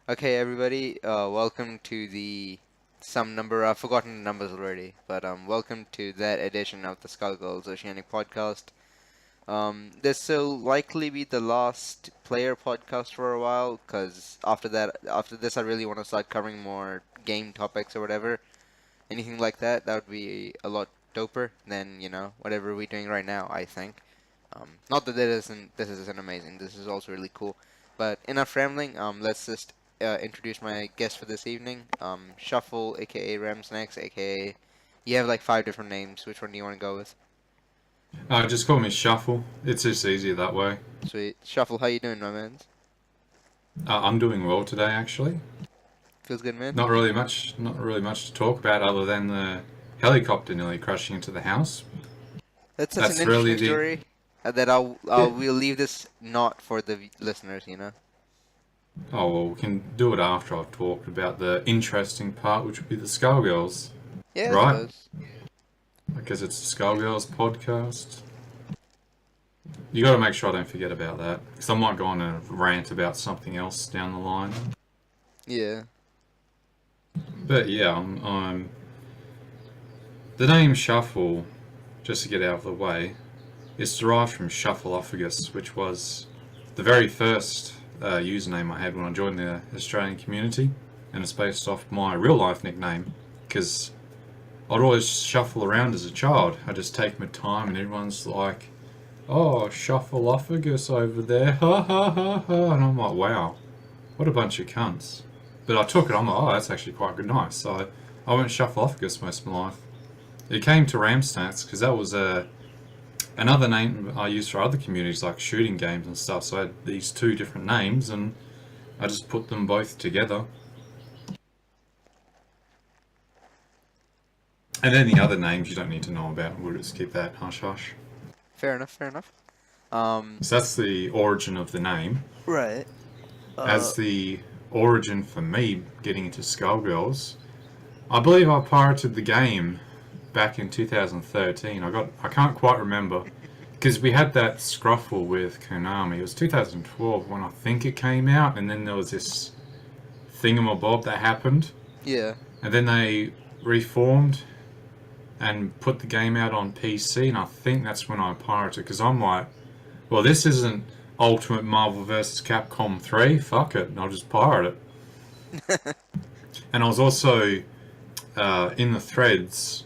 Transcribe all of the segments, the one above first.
Okay, everybody, welcome to the some number. I've forgotten the numbers already, but welcome to that edition of the Skullgirls Oceanic podcast. This will likely be the last player podcast for a while, because after this, I really want to start covering more game topics or whatever. Anything like that, that would be a lot doper than whatever we're doing right now. I think. Not that this isn't amazing. This is also really cool. But enough rambling. Let's just introduce my guest for this evening. Shuffle, aka Ramsnacks, aka you have like 5 different names. Which one do you want to go with? Just call me Shuffle. It's just easier that way. Sweet. Shuffle, how you doing, my man? I'm doing well today, actually. Feels good, man. Not really much to talk about other than the helicopter nearly crashing into the house. That's such an That's really interesting story that we'll leave this not for the listeners. Oh well, we can do it after I've talked about the interesting part, which would be the Skullgirls, Yeah, I right? suppose. I guess it's the Skullgirls podcast. You got to make sure I don't forget about that, because I might go on a rant about something else down the line. Yeah. But yeah, I'm the name Shuffle, just to get out of the way, is derived from Shuffleupagus, which was the very first username I had when I joined the Australian community, and it's based off my real life nickname, because I'd always shuffle around as a child. I just take my time, and everyone's like, "Oh, Shuffleupagus over there, ha ha ha ha," and I'm like, "Wow, what a bunch of cunts." But I took it. I'm like, "Oh, that's actually quite good, nice." So I went Shuffleupagus most of my life. It came to Ramsnacks because that was another name I used for other communities like shooting games and stuff. So I had these two different names, and I just put them both together. And then the other names you don't need to know about. We'll just keep that hush hush. Fair enough. Fair enough. So that's the origin of the name. Right. As the origin for me getting into Skullgirls, I believe I pirated the game back in 2013. I can't quite remember because we had that scruffle with Konami. It was 2012 when I think it came out, and then there was this thingamabob that happened, Yeah. and then they reformed and put the game out on PC, and I think that's when I pirated because I'm like, well, this isn't Ultimate Marvel vs. Capcom 3. Fuck it, and I'll just pirate it. And I was also in the threads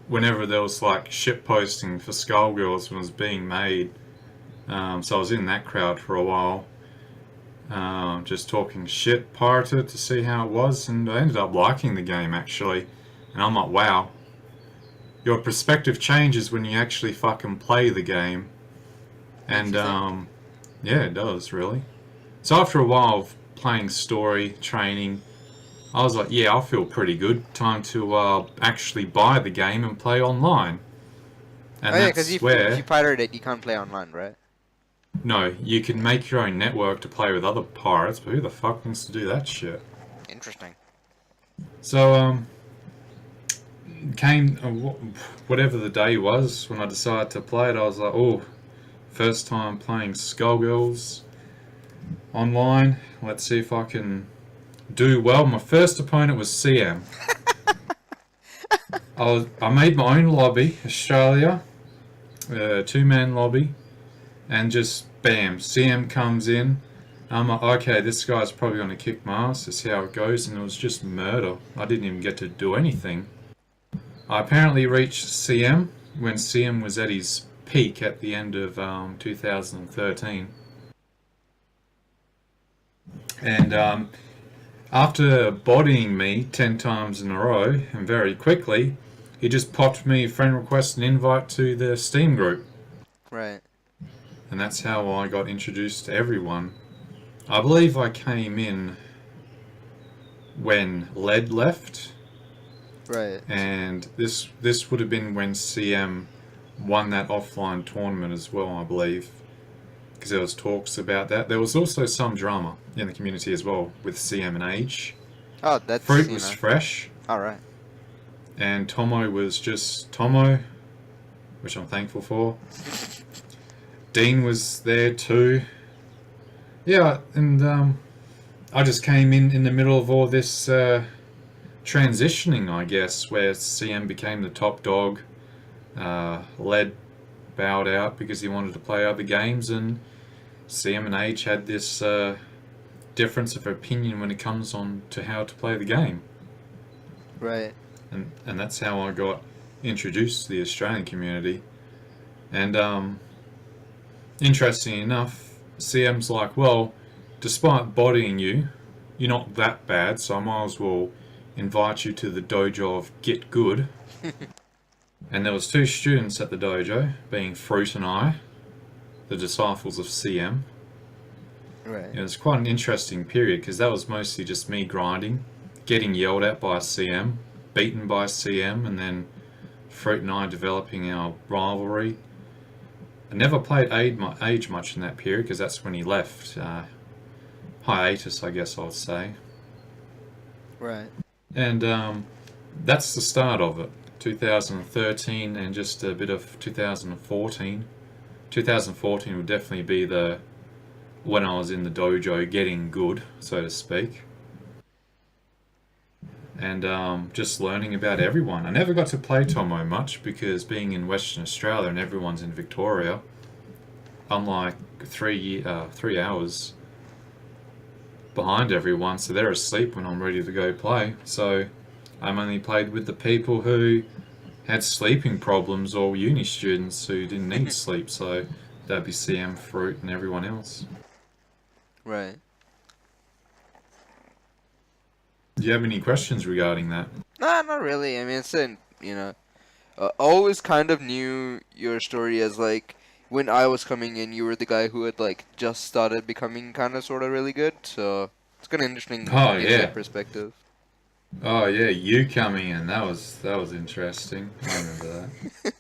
whenever there was like ship posting for Skullgirls when it was being made. So I was in that crowd for a while, just talking shit, pirated to see how it was, and I ended up liking the game actually. And I'm like, wow, your perspective changes when you actually fucking play the game. And yeah, it does really. So after a while of playing story, training, I was like, yeah, I feel pretty good. Time to actually buy the game and play online. And Oh yeah, because that's if you where, pirate it, you can't play online, right? no, you can make your own network to play with other pirates, but who the fuck wants to do that shit? Interesting. So, came, whatever the day was when I decided to play it, I was like, oh, first time playing Skullgirls online. Let's see if I can do well. My first opponent was CM. I made my own lobby, Australia, 2-man lobby, and just bam, CM comes in. I'm like, okay, this guy's probably going to kick my ass. This is how it goes, and it was just murder. I didn't even get to do anything. I apparently reached CM when CM was at his peak at the end of 2013. And after bodying me 10 times in a row, and very quickly, he just popped me a friend request and invite to the Steam group. Right. And that's how I got introduced to everyone. I believe I came in when Led left, Right. and this would have been when CM won that offline tournament as well, I believe, because there was talks about that. There was also some drama in the community as well with CM and Age. Oh, that's Fruit was fresh, All right. and Tomo was just Tomo, which I'm thankful for. Dean was there too. Yeah, and I just came in the middle of all this transitioning, I guess, where CM became the top dog. Led bowed out because he wanted to play other games, and CM and H had this difference of opinion when it comes on to how to play the game. Right. And that's how I got introduced to the Australian community. And interesting enough, CM's like, well, despite bodying you, you're not that bad, so I might as well invite you to the dojo of Get Good. And there was 2 students at the dojo, being Fruit and I, the disciples of CM. Right. It was quite an interesting period because that was mostly just me grinding, getting yelled at by CM, beaten by CM, and then Fruit and I developing our rivalry. I never played Age much in that period because that's when he left. Hiatus, I guess I would say. Right. And that's the start of it. 2013 and just a bit of 2014. 2014 would definitely be when I was in the dojo getting good, so to speak. And just learning about everyone. I never got to play Tomo much because being in Western Australia and everyone's in Victoria, I'm like 3 hours behind everyone, so they're asleep when I'm ready to go play. So I'm only played with the people who had sleeping problems or uni students who didn't need sleep, so that'd be CM, Fruit, and everyone else. Right. Do you have any questions regarding that? Nah, not really. I mean, always kind of knew your story as like when I was coming in, you were the guy who had like just started becoming kind of sort of really good. So it's kind of interesting Oh, in yeah. that perspective. Oh yeah, you coming in, that was interesting. I remember that.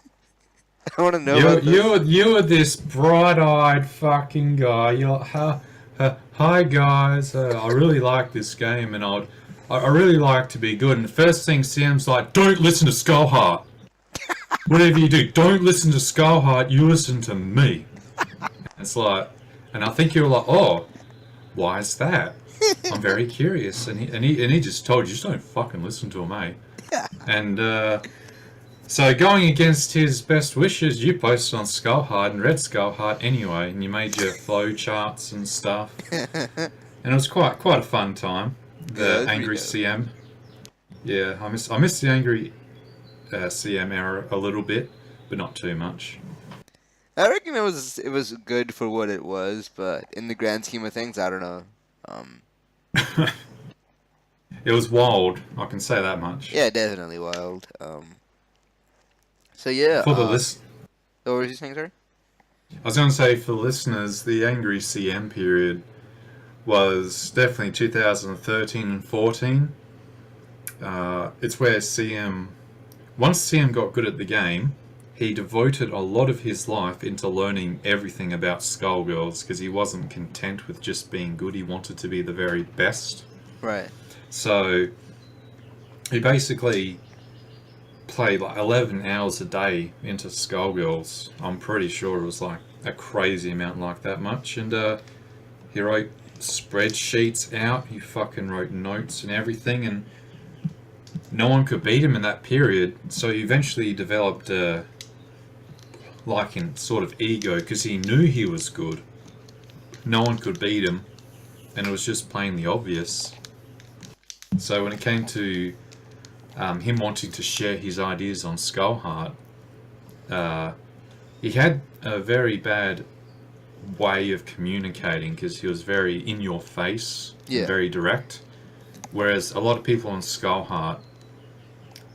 I want to know about this. You were this bright-eyed fucking guy. You're like, hi guys, I really like this game, and I really like to be good. And the first thing CM's like, don't listen to Skullheart. Whatever you do, don't listen to Skullheart. You listen to me. It's like, and I think you were like, oh, why is that? I'm very curious. And he just told you, just don't fucking listen to him, mate. And so going against his best wishes, you posted on Skullheart and read Skullheart anyway, and you made your flow charts and stuff. And it was quite a fun time. The angry CM. Yeah, I miss the angry CM era a little bit, but not too much. I reckon it was good for what it was, but in the grand scheme of things, I don't know. It was wild, I can say that much. Yeah, definitely wild. So yeah. For the list, what were you saying, sorry? I was going to say for the listeners, the angry CM period was definitely 2013 and 14. It's where once CM got good at the game, he devoted a lot of his life into learning everything about Skullgirls because he wasn't content with just being good. He wanted to be the very best. Right. So he basically played like 11 hours a day into Skullgirls. I'm pretty sure it was like a crazy amount, like that much. And he wrote spreadsheets out. He fucking wrote notes and everything, and no one could beat him in that period. So he eventually developed like in sort of ego because he knew he was good. No one could beat him, and it was just plain the obvious. So when it came to him wanting to share his ideas on Skullheart, he had a very bad way of communicating because he was very in your face, and very direct. Whereas a lot of people on Skullheart,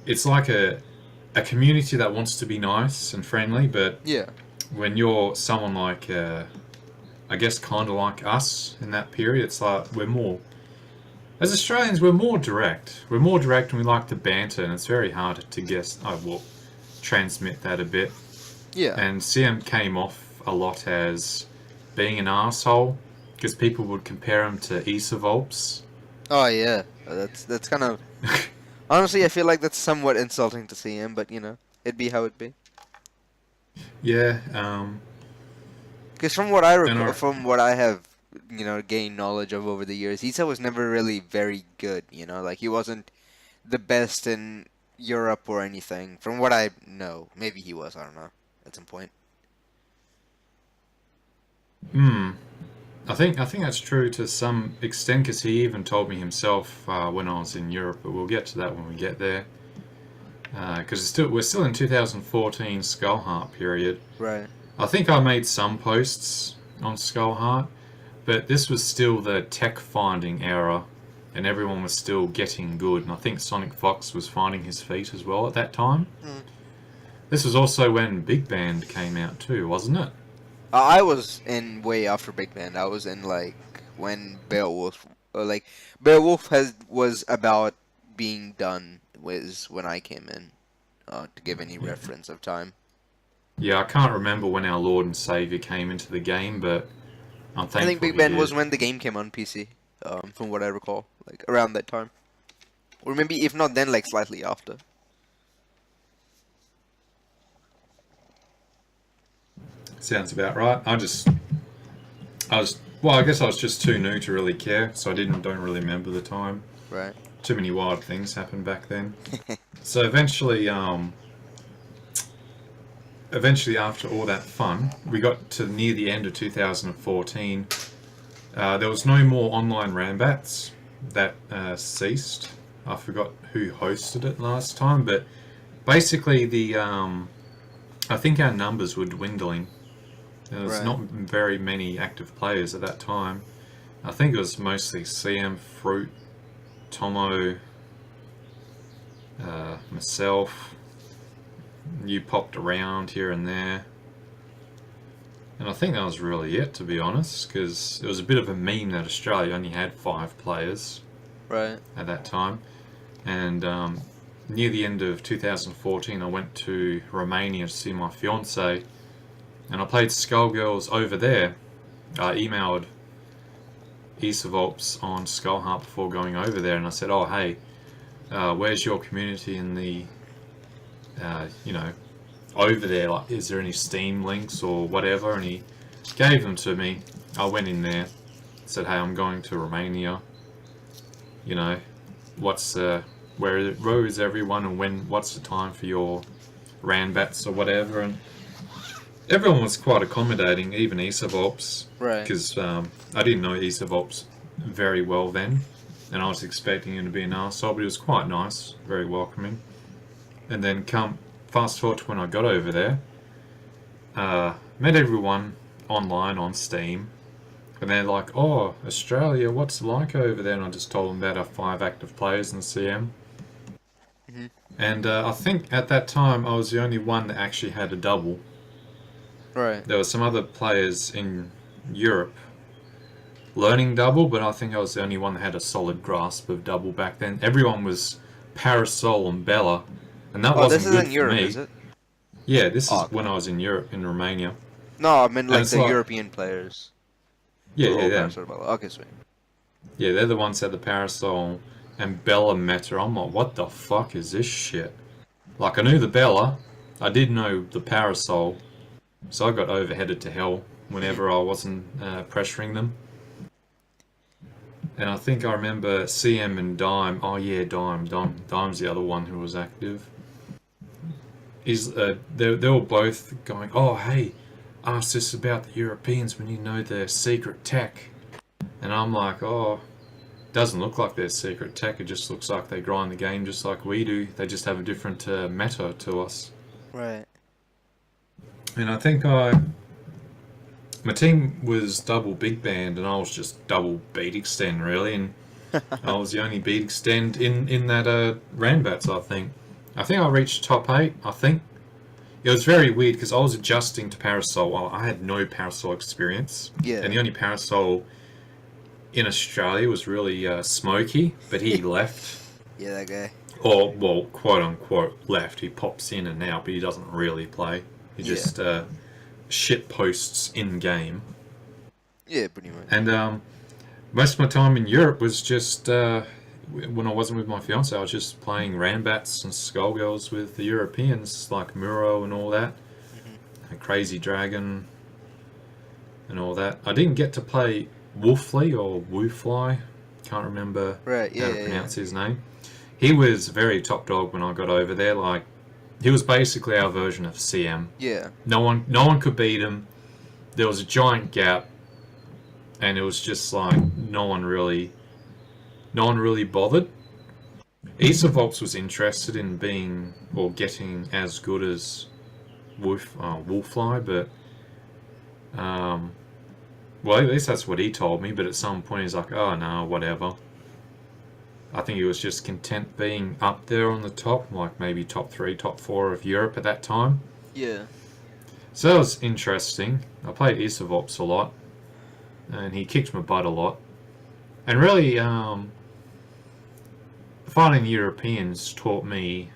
it's like a community that wants to be nice and friendly, but when you're someone like, I guess kind of like us in that period, it's like we're more, as Australians, we're more direct. We're more direct and we like to banter, and it's very hard to transmit that a bit. Yeah. And CM came off a lot as being an asshole because people would compare him to Volps. Oh yeah, that's kind of. Honestly, I feel like that's somewhat insulting to see him, but it'd be how it be. Yeah. Because from what I recall, from what I have gained knowledge of over the years, Issa was never really very good. Like he wasn't the best in Europe or anything. From what I know, maybe he was. I don't know. At some point. Hmm. I think that's true to some extent because he even told me himself when I was in Europe. But we'll get to that when we get there. Because we're still in 2014 Skullheart period. Right. I think I made some posts on Skullheart, but this was still the tech finding era, and everyone was still getting good. And I think Sonic Fox was finding his feet as well at that time. Mm. This was also when Big Band came out too, wasn't it? I was in way after Big Band. I was in like when Beowulf, Beowulf was about being done. Was when I came in, to give any reference of time. Yeah, I can't remember when our Lord and Savior came into the game, but I'm thankful I think Big he Ben did. was when the game came on PC, from what I recall, like around that time, or maybe if not then, like slightly after. Sounds about right. I guess I was just too new to really care, so I don't really remember the time. Right. Too many wild things happened back then. So eventually after all that fun, we got to near the end of 2014. There was no more online Rambats. That ceased. I forgot who hosted it last time, but basically I think our numbers were dwindling. There was Right. not very many active players at that time. I think it was mostly CM, Fruit, Tomo, myself. You popped around here and there. And I think that was really it, to be honest, because it was a bit of a meme that Australia only had 5 players Right. at that time. And near the end of 2014, I went to Romania to see my fiance, and I played Skullgirls over there. I emailed Esavolps on Skullheart before going over there, and I said, "Oh, hey, where's your community in the, over there? Like, is there any Steam links or whatever?" And he gave them to me. I went in there, said, "Hey, I'm going to Romania. Where is everyone, and what's the time for your Ranbats or whatever?" And everyone was quite accommodating, even Esavolps. Right. Because I didn't know Esavolps very well then, and I was expecting him to be an arsehole, but he was quite nice, very welcoming. And then fast forward to when I got over there, met everyone online on Steam, and they're like, "Oh, Australia, what's it like over there?" And I just told them about our 5 active players in the CM. Mm-hmm. And I think at that time I was the only one that actually had a double. Right. There were some other players in Europe learning double, but I think I was the only one that had a solid grasp of double back then. Everyone was Parasol and Bella, and that wasn't this is good in for Europe, me. is it? Yeah, this is Oh, okay. when I was in Europe, in Romania. No, I mean And like it's the like- European players. Yeah, Were all yeah. Parasol Bella. Okay, sweet. Yeah, they're the ones that had the Parasol and Bella meta. I'm like, what the fuck is this shit? Like, I knew the Bella, I did know the Parasol, so I got overheaded to hell whenever I wasn't pressuring them. And I think I remember CM and Dime. Oh yeah, Dime's the other one who was active. They were both going, "Oh hey, ask us about the Europeans when you know their secret tech." And I'm like, "Oh, doesn't look like their secret tech. It just looks like they grind the game just like we do. They just have a different meta to us." Right. And I think my team was double Big Band, and I was just double Beat Extend, really. And I was the only Beat Extend in that Ranbats, I think. I think I reached top 8, I think. It was very weird, because I was adjusting to Parasol. Well, I had no Parasol experience. Yeah. And the only Parasol in Australia was really Smokey, but he left. Yeah, that guy. Or, well, quote-unquote left. He pops in and out, but he doesn't really play. He Yeah. just shit posts in-game. Yeah, pretty much. And most of my time in Europe was just, when I wasn't with my fiance, I was just playing Rambats and Skullgirls with the Europeans, like Muro and all that, and Crazy Dragon and all that. I didn't get to play Wolfley or Woofly, can't remember Right. how Yeah. to Yeah. pronounce his name. He was very top dog when I got over there. Like, he was basically our version of CM. Yeah. No one could beat him. There was a giant gap, and it was just like no one really bothered. Esovox was interested in being or getting as good as Wolfly, but well, at least that's what he told me. But at some point, he's like, "Oh no, whatever." I think he was just content being up there on the top, like maybe top 3, top 4 of Europe at that time. Yeah. So that was interesting. I played Esovox a lot, and he kicked my butt a lot. And really, fighting the Europeans taught me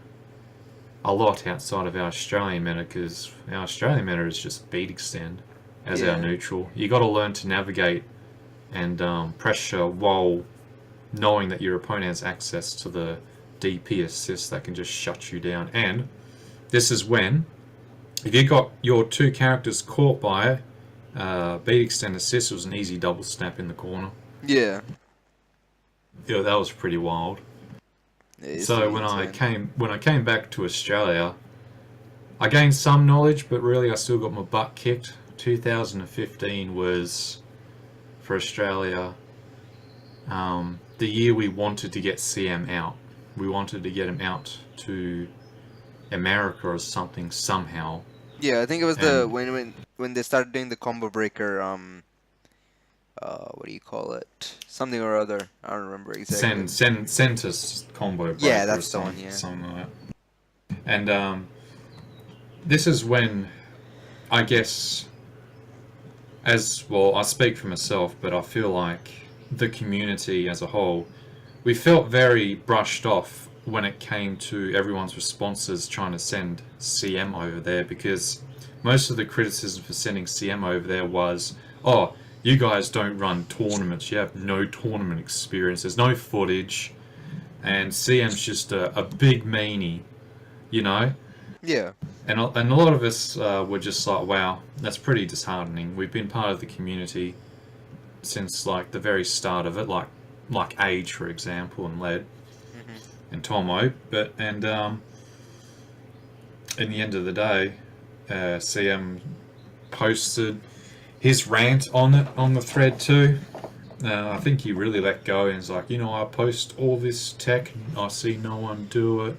a lot outside of our Australian meta, because our Australian meta is just beat extend as our neutral. You got to learn to navigate and pressure while knowing that your opponent has access to the DP assist that can just shut you down. And this is when, if you got your 2 characters caught by beat extend assist, it was an easy double snap in the corner. Yeah. Yeah, that was pretty wild. It's So when I came back to Australia, I gained some knowledge, but really I still got my butt kicked. 2015 was, for Australia, the year we wanted to get CM out. We wanted to get him out to America or something somehow. Yeah, I think it was when they started doing the combo breaker. What do you call it? Something or other. I don't remember exactly. Centus combo breaker. Yeah, that's the one. Yeah. Something like that. And this is when, I guess, as well, I speak for myself, but I feel like the community as a whole, we felt very brushed off when it came to everyone's responses trying to send CM over there, because most of the criticism for sending CM over there was, oh, you guys don't run tournaments, you have no tournament experience, there's no footage, and CM's just a big meanie, you know? Yeah. And a lot of us were just like, wow, that's pretty disheartening. We've been part of the community since like the very start of it, like Age, for example, and Led, and Tomo. But in the end of the day, CM posted his rant on the thread too. I think he really let go and was like, I post all this tech, and I see no one do it.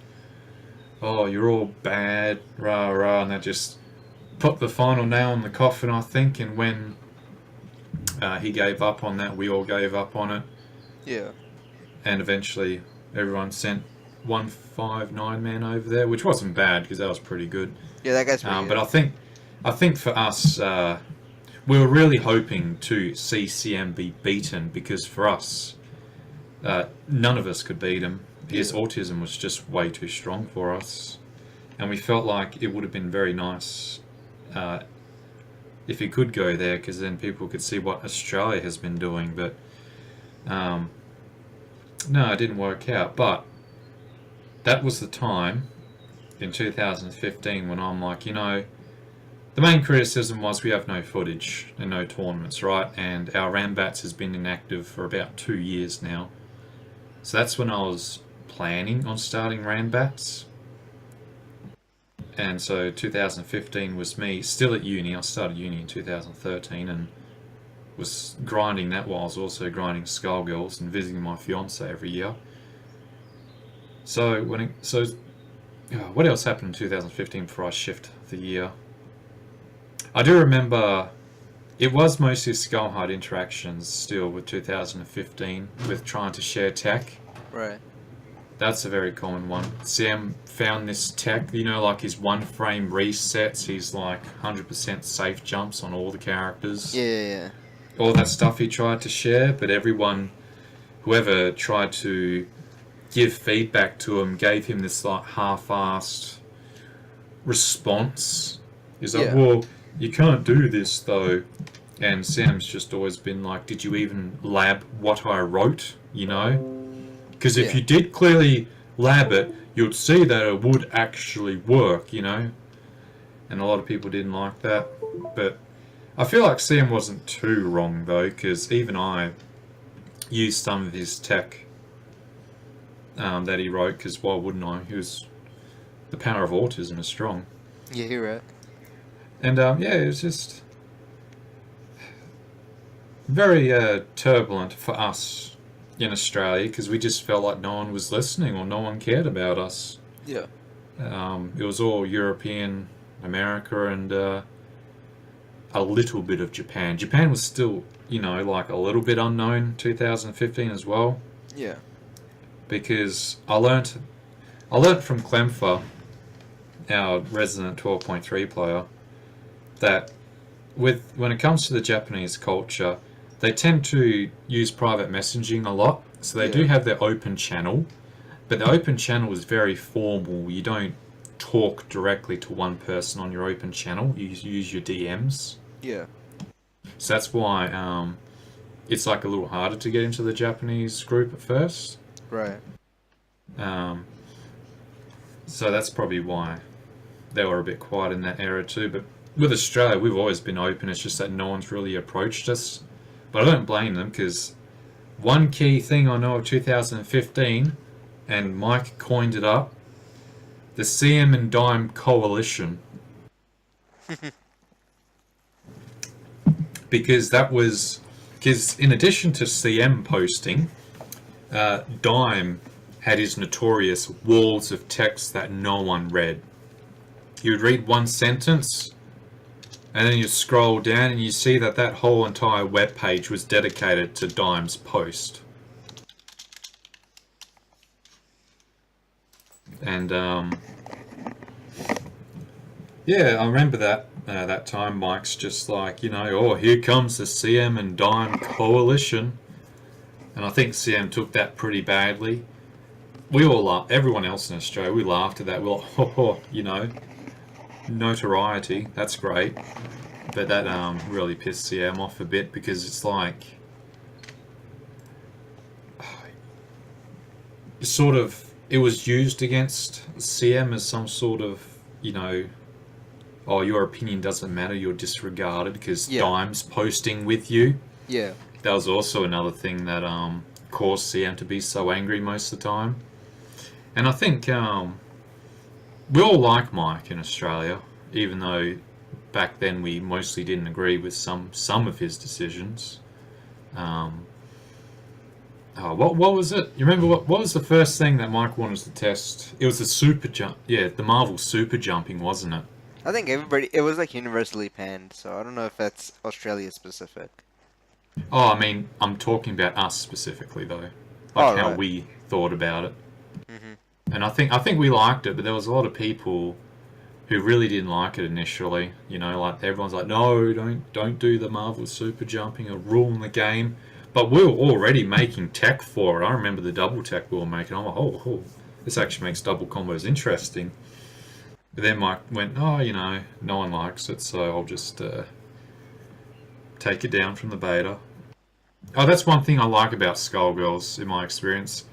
Oh, you're all bad, rah rah, and that just put the final nail in the coffin, I think. And when he gave up on that, we all gave up on it. Yeah. And eventually, everyone sent 159 man over there, which wasn't bad because that was pretty good. Yeah, that guy's pretty good. But I think for us, we were really hoping to see CM be beaten, because for us, none of us could beat him. His autism was just way too strong for us, and we felt like it would have been very nice if he could go there, because then people could see what Australia has been doing. But no, it didn't work out. But that was the time in 2015 when I'm like, the main criticism was we have no footage and no tournaments, right? And our Rambats has been inactive for about 2 years now. So that's when I was planning on starting Rambats. And so 2015 was me still at uni. I started uni in 2013 and was grinding that while I was also grinding Skullgirls and visiting my fiance every year. So what else happened in 2015 before I shift the year? I do remember it was mostly Skullhard interactions still with 2015, with trying to share tech. Right. That's a very common one. Sam found this tech, like his 1 frame resets, he's like 100% safe jumps on all the characters. Yeah. All that stuff he tried to share, but whoever tried to give feedback to him gave him this like half-assed response. He's like, well, you can't do this though. And Sam's just always been like, did you even lab what I wrote, Because if you did clearly lab it, you'd see that it would actually work, And a lot of people didn't like that. But I feel like CM wasn't too wrong though, because even I used some of his tech that he wrote. Because why wouldn't I? The power of autism is strong. Yeah, you're right. And yeah, it was just very turbulent for us in Australia because we just felt like no one was listening or no one cared about us. Yeah. It was all European, America, and a little bit of Japan. Japan was still, like a little bit unknown 2015 as well. Yeah. Because I learnt from Clemfer, our resident 12.3 player, that when it comes to the Japanese culture, they tend to use private messaging a lot. So they do have their open channel, but the open channel is very formal. You don't talk directly to one person on your open channel. You use your DMs. Yeah. So that's why it's like a little harder to get into the Japanese group at first. Right. So that's probably why they were a bit quiet in that era too. But with Australia, we've always been open. It's just that no one's really approached us. But I don't blame them because one key thing I know of 2015, and Mike coined it up, the CM and Dime Coalition. Because in addition to CM posting, Dime had his notorious walls of text that no one read. You would read one sentence, and then you scroll down and you see that whole entire web page was dedicated to Dime's post. And yeah, I remember that time Mike's just like, oh, here comes the CM and Dime coalition. And I think CM took that pretty badly. We all laughed, everyone else in Australia, we laughed at that. We were like, notoriety, that's great. But that really pissed CM off a bit because it's like, it was used against CM as some sort of, oh, your opinion doesn't matter, you're disregarded because Dime's posting with you. Yeah. That was also another thing that caused CM to be so angry most of the time. And I think we all like Mike in Australia, even though back then we mostly didn't agree with some of his decisions. What was it? You remember what was the first thing that Mike wanted us to test? It was the super jump. Yeah, the Marvel super jumping, wasn't it? I think it was like universally panned, so I don't know if that's Australia specific. Oh, I mean, I'm talking about us specifically though, like how we thought about it. Mm-hmm. And I think we liked it, but there was a lot of people who really didn't like it initially. Like everyone's like, no, don't do the Marvel super jumping, or ruin the game. But we were already making tech for it. I remember the double tech we were making. I'm like, oh, this actually makes double combos interesting. But then Mike went, oh, no one likes it, so I'll just take it down from the beta. Oh, that's one thing I like about Skullgirls in my experience.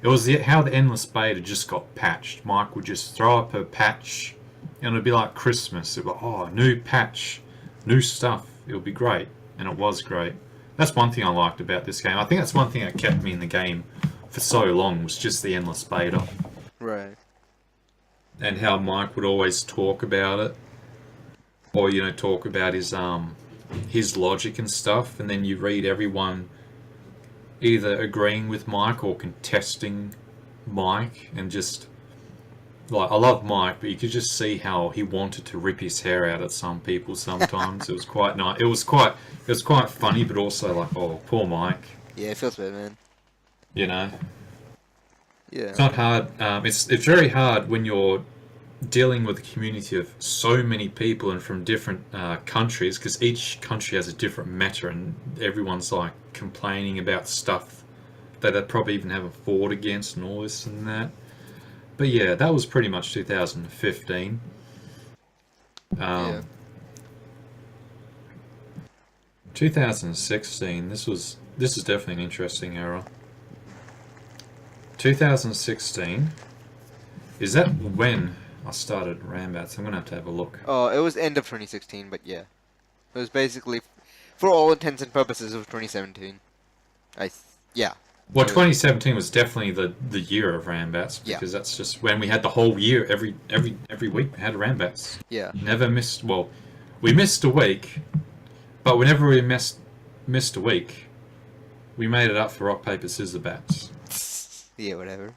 It was how the endless beta just got patched. Mike would just throw up a patch, and it'd be like Christmas. It'd be like, oh, new patch, new stuff. It would be great, and it was great. That's one thing I liked about this game. I think that's one thing that kept me in the game for so long, was just the endless beta. Right. And how Mike would always talk about it, or talk about his logic and stuff, and then you read everyone either agreeing with Mike or contesting Mike, and just like, I love Mike, but you could just see how he wanted to rip his hair out at some people sometimes. It was quite nice. It was quite funny, but also like, oh, poor Mike. Yeah, it feels bad, man. Yeah. It's not hard. It's very hard when you're dealing with a community of so many people and from different countries, because each country has a different meta, and everyone's like complaining about stuff that they probably even haven't fought against and all this and that. But yeah, that was pretty much 2015. 2016. This is definitely an interesting era. 2016. Is that when I started Rambats? I'm gonna have to have a look. Oh, it was end of 2016, but yeah. It was basically, for all intents and purposes, of 2017. Yeah. Well, It was, 2017 was definitely the year of Rambats yeah. because that's just when we had the whole year. Every week we had Rambats. Yeah. Never missed. Well, we missed a week, but whenever we missed a week, we made it up for rock paper scissors bats. Yeah, whatever.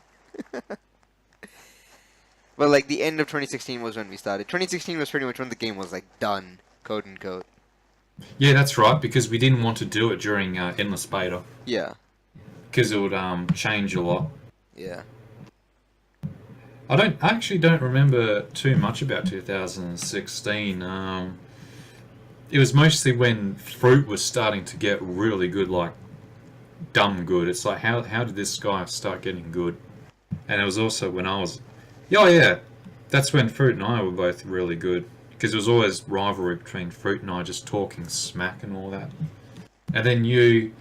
But like the end of 2016 was when we started. 2016 was pretty much when the game was like done, quote unquote. Yeah, that's right. Because we didn't want to do it during Endless Beta Yeah. because it would change a lot. Yeah. I actually don't remember too much about 2016. It was mostly when fruit was starting to get really good, like dumb good. It's like how did this guy start getting good? And it was also when I was, yeah, that's when Fruit and I were both really good because there was always rivalry between Fruit and I, just talking smack and all that. And then you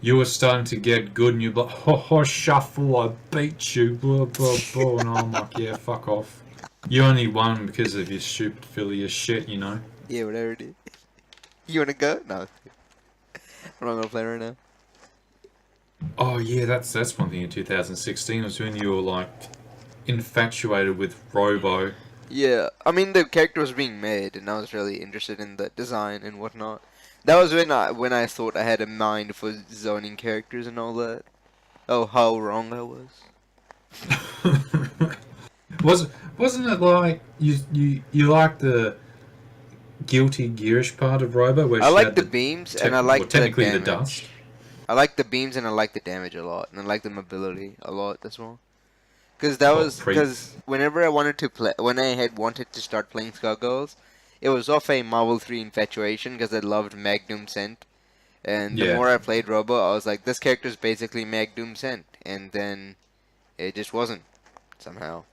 were starting to get good, and you'd be like, ho, Shuffle, I beat you, blah, blah, blah. And I'm like, yeah, fuck off. You only won because of your stupid Philly shit, you know? Yeah, whatever, dude. You wanna go? No. I'm not gonna play right now. Oh, yeah, that's one thing in 2016 was when you were, like, infatuated with Robo. Yeah, I mean the character was being made, and I was really interested in the design and whatnot. That was when I thought I had a mind for zoning characters and all that. Oh, how wrong I was. Wasn't it like you like the Guilty Gearish part of Robo where I she like had the beams and I like the technically the damage. dust? I like the beams and I like the damage a lot, and I like the mobility a lot as well. Because whenever I wanted to play, when I had wanted to start playing Skullgirls, it was off a Marvel 3 infatuation because I loved Magdoom Scent. And the Yeah. more I played Robo, I was like, this character is basically Magdoom Scent. And then it just wasn't, somehow.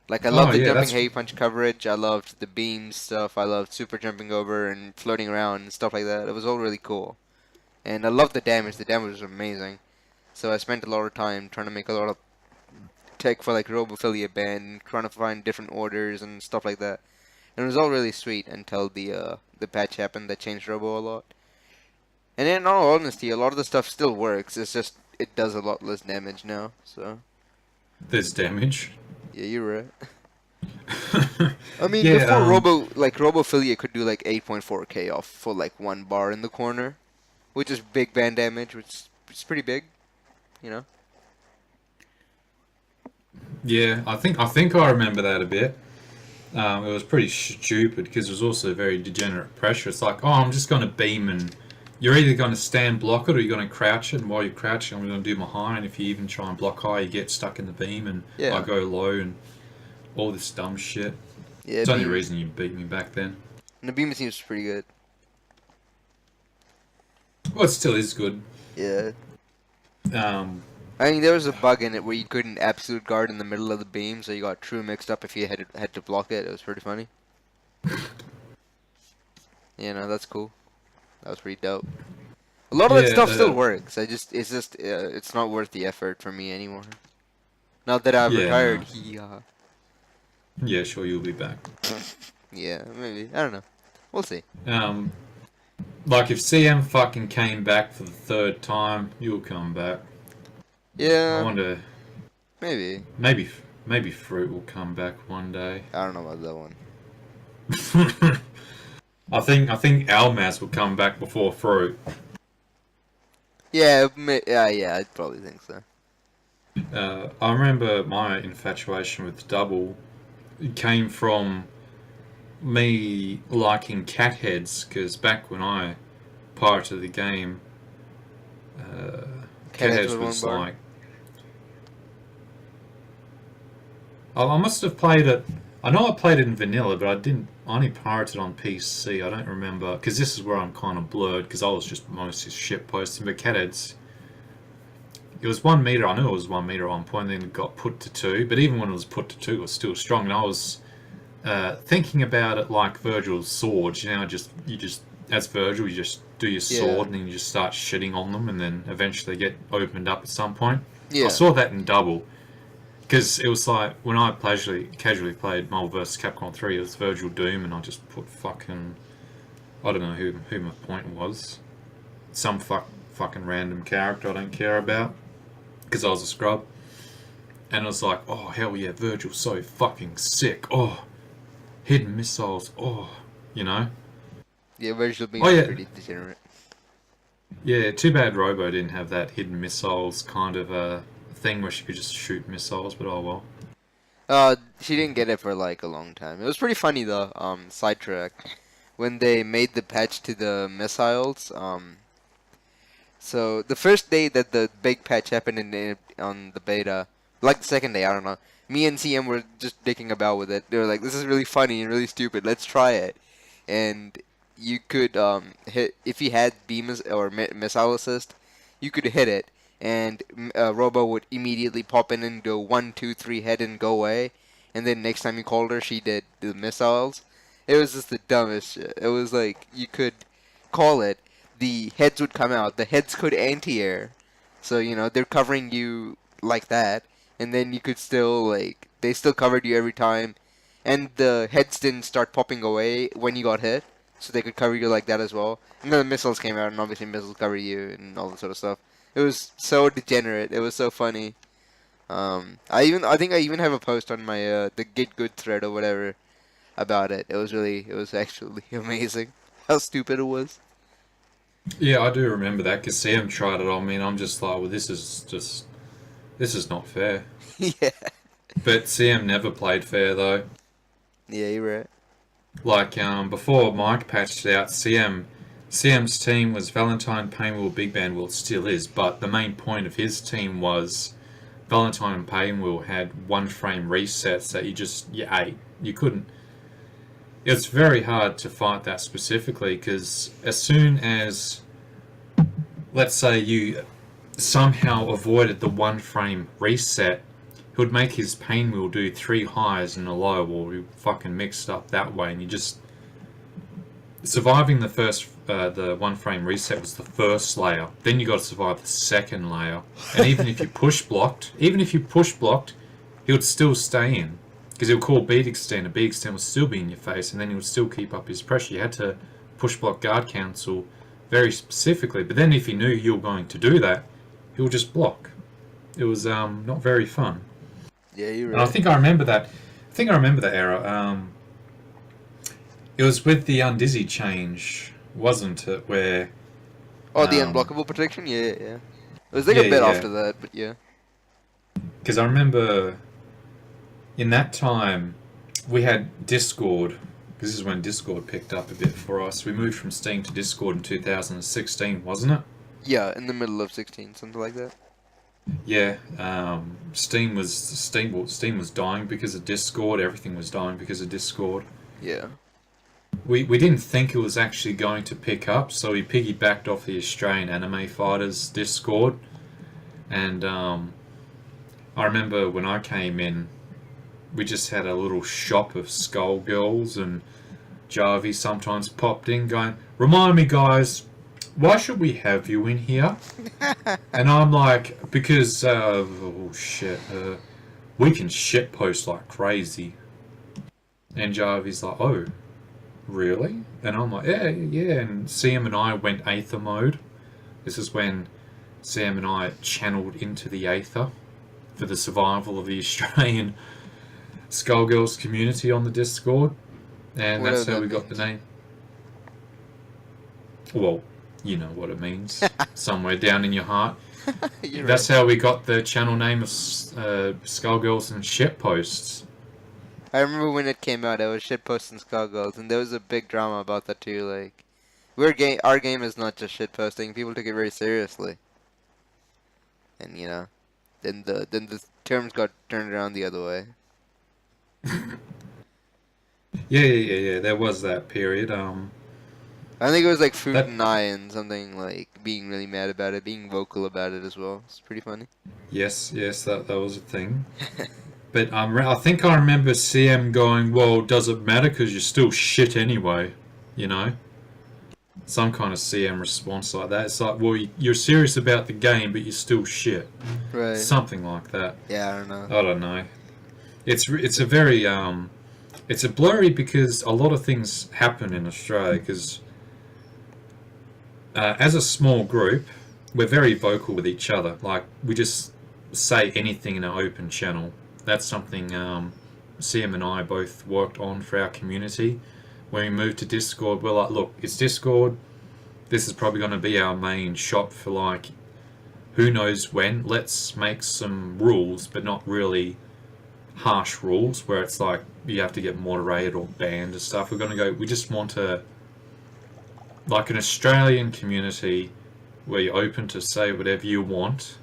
Like, I loved the yeah, jumping that's heavy punch coverage, I loved the beam stuff, I loved super jumping over and floating around and stuff like that. It was all really cool. And I loved the damage was amazing. So I spent a lot of time trying to make a lot of tech for like Robophilia Band, trying to find different orders and stuff like that. And it was all really sweet until the patch happened that changed Robo a lot. And in all honesty, a lot of the stuff still works. It's just it does a lot less damage now. So there's damage. yeah, you're right. I mean, Yeah, before Robophilia could do like 8.4k off for like one bar in the corner, which is big band damage, which is pretty big, you know. Yeah, I think I remember that a bit. It was pretty stupid because it was also very degenerate pressure. It's like, oh, I'm just going to beam, and you're either going to stand block it or you're going to crouch it. And while you're crouching, I'm going to do my high. And if you even try and block high, you get stuck in the beam, and Yeah. I go low, and all this dumb shit. Yeah, It's the only reason you beat me back then. and the beam seems pretty good. Well, it still is good. Yeah. I I mean, there was a bug in it where you couldn't absolute guard in the middle of the beam, so you got true mixed up if you had to block it. It was pretty funny. You know, that's cool. That was pretty dope. A lot of that stuff still works. It's not worth the effort for me anymore. Now that I've retired, yeah, sure, you'll be back. yeah, maybe. I don't know. We'll see. Like if CM fucking came back for the third time, you'll come back. Yeah. I wonder. Maybe. Maybe Fruit will come back one day. I don't know about that one. I think Almaz will come back before Fruit. Yeah, yeah, I probably think so. I remember my infatuation with Double came from me liking cat heads, because back when I pirated the game, cat heads was like... I must have played it... I know I played it in vanilla, but I only pirated on PC. I don't remember, because this is where I'm kind of blurred, because I was just mostly shit posting, but cat heads... It was 1 meter. I knew it was 1 meter at one point, then it got put to 2. But even when it was put to 2, it was still strong. And I was thinking about it like Virgil's swords. You know, you just as Virgil, you just do your sword, and then you just start shitting on them, and then eventually get opened up at some point. Yeah. I saw that in Double, because it was like when I casually played Marvel vs. Capcom 3, it was Virgil Doom, and I just put fucking... I don't know who my point was. Some fucking random character I don't care about because I was a scrub. And it was like, oh, hell yeah, Virgil's so fucking sick. Oh, hidden missiles. Oh, you know? Yeah, Virgil being Oh, yeah. pretty degenerate. Yeah, too bad Robo didn't have that hidden missiles kind of thing where she could just shoot missiles, but oh well. She didn't get it for like a long time. It was pretty funny though. Sidetrack. When they made the patch to the missiles, so the first day that the big patch happened on the beta, like the second day, I don't know. Me and CM were just dicking about with it. They were like, "This is really funny and really stupid. Let's try it." And you could hit if you had beam or missile assist, you could hit it, and Robo would immediately pop in and go 1, 2, 3 head and go away. And then next time you called her, she did the missiles. It was just the dumbest shit. It was like you could call it, the heads would come out. The heads could anti-air, so they're covering you like that, and then you could still they still covered you every time, and the heads didn't start popping away when you got hit, so they could cover you like that as well. And then the missiles came out, and obviously missiles cover you and all that sort of stuff. It was so degenerate. It was so funny. I think I even have a post on my the Get Good thread or whatever about it. It was actually amazing how stupid it was. Yeah, I do remember that because Sam tried it on me, and I'm just like, well, this is not fair. Yeah. But Sam never played fair though. Yeah, you're right. Like before Mike patched out, CM's team was Valentine, Painwheel, Big Band. Well, it still is, but the main point of his team was Valentine and Painwheel had one frame resets that you ate. You couldn't. It's very hard to fight that specifically because as soon as, let's say, you somehow avoided the one frame reset, he would make his Painwheel do 3 highs and a low, or he fucking mixed up that way, and you just surviving the one frame reset was the first layer. Then you got to survive the second layer, and even if you push blocked, he would still stay in. Because he'll call beat extend, a beat extend will still be in your face, and then he would still keep up his pressure. You had to push block guard cancel very specifically, but then if he knew you were going to do that, he would just block. It was not very fun. Yeah, you're right. And I think I remember that. Era. It was with the Undizzy change, wasn't it? Where the unblockable protection. Yeah. It was like a bit after that, but yeah. Because I remember. In that time, we had Discord. This is when Discord picked up a bit for us. We moved from Steam to Discord in 2016, wasn't it? Yeah, in the middle of 16, something like that. Yeah, Steam was dying because of Discord. Everything was dying because of Discord. Yeah. We didn't think it was actually going to pick up, so we piggybacked off the Australian Anime Fighters Discord. And I remember when I came in, we just had a little shop of Skullgirls, and Jarvie sometimes popped in going, "Remind me guys, why should we have you in here?" And I'm like, because, we can shitpost like crazy. And Jarvie's like, "Oh, really?" And I'm like, yeah. And Sam and I went Aether mode. This is when Sam and I channeled into the Aether for the survival of the Australian Skullgirls community on the Discord, and that's how we got the name. Well, you know what it means. Somewhere down in your heart. That's how we got the channel name of Skullgirls and Shitposts. I remember when it came out, it was Shitposts and Skullgirls, and there was a big drama about that too. Like, our game is not just shitposting. People took it very seriously, and then the terms got turned around the other way. Yeah. There was that period. I think it was like Fruit and I and something like being really mad about it, being vocal about it as well. It's pretty funny. Yes, that was a thing. But I think I remember CM going, "Well, does it matter because you're still shit anyway?" You know, some kind of CM response like that. It's like, "Well, you're serious about the game, but you're still shit." Right. Something like that. Yeah, I don't know. It's a very it's a blurry because a lot of things happen in Australia because as a small group, we're very vocal with each other. Like, we just say anything in an open channel. That's something CM and I both worked on for our community. When we moved to Discord, we're like, look, it's Discord. This is probably going to be our main shop for, like, who knows when. Let's make some rules, but not really harsh rules where it's like you have to get moderated or banned and stuff. We're going to go, we just want like an Australian community where you're open to say whatever you want,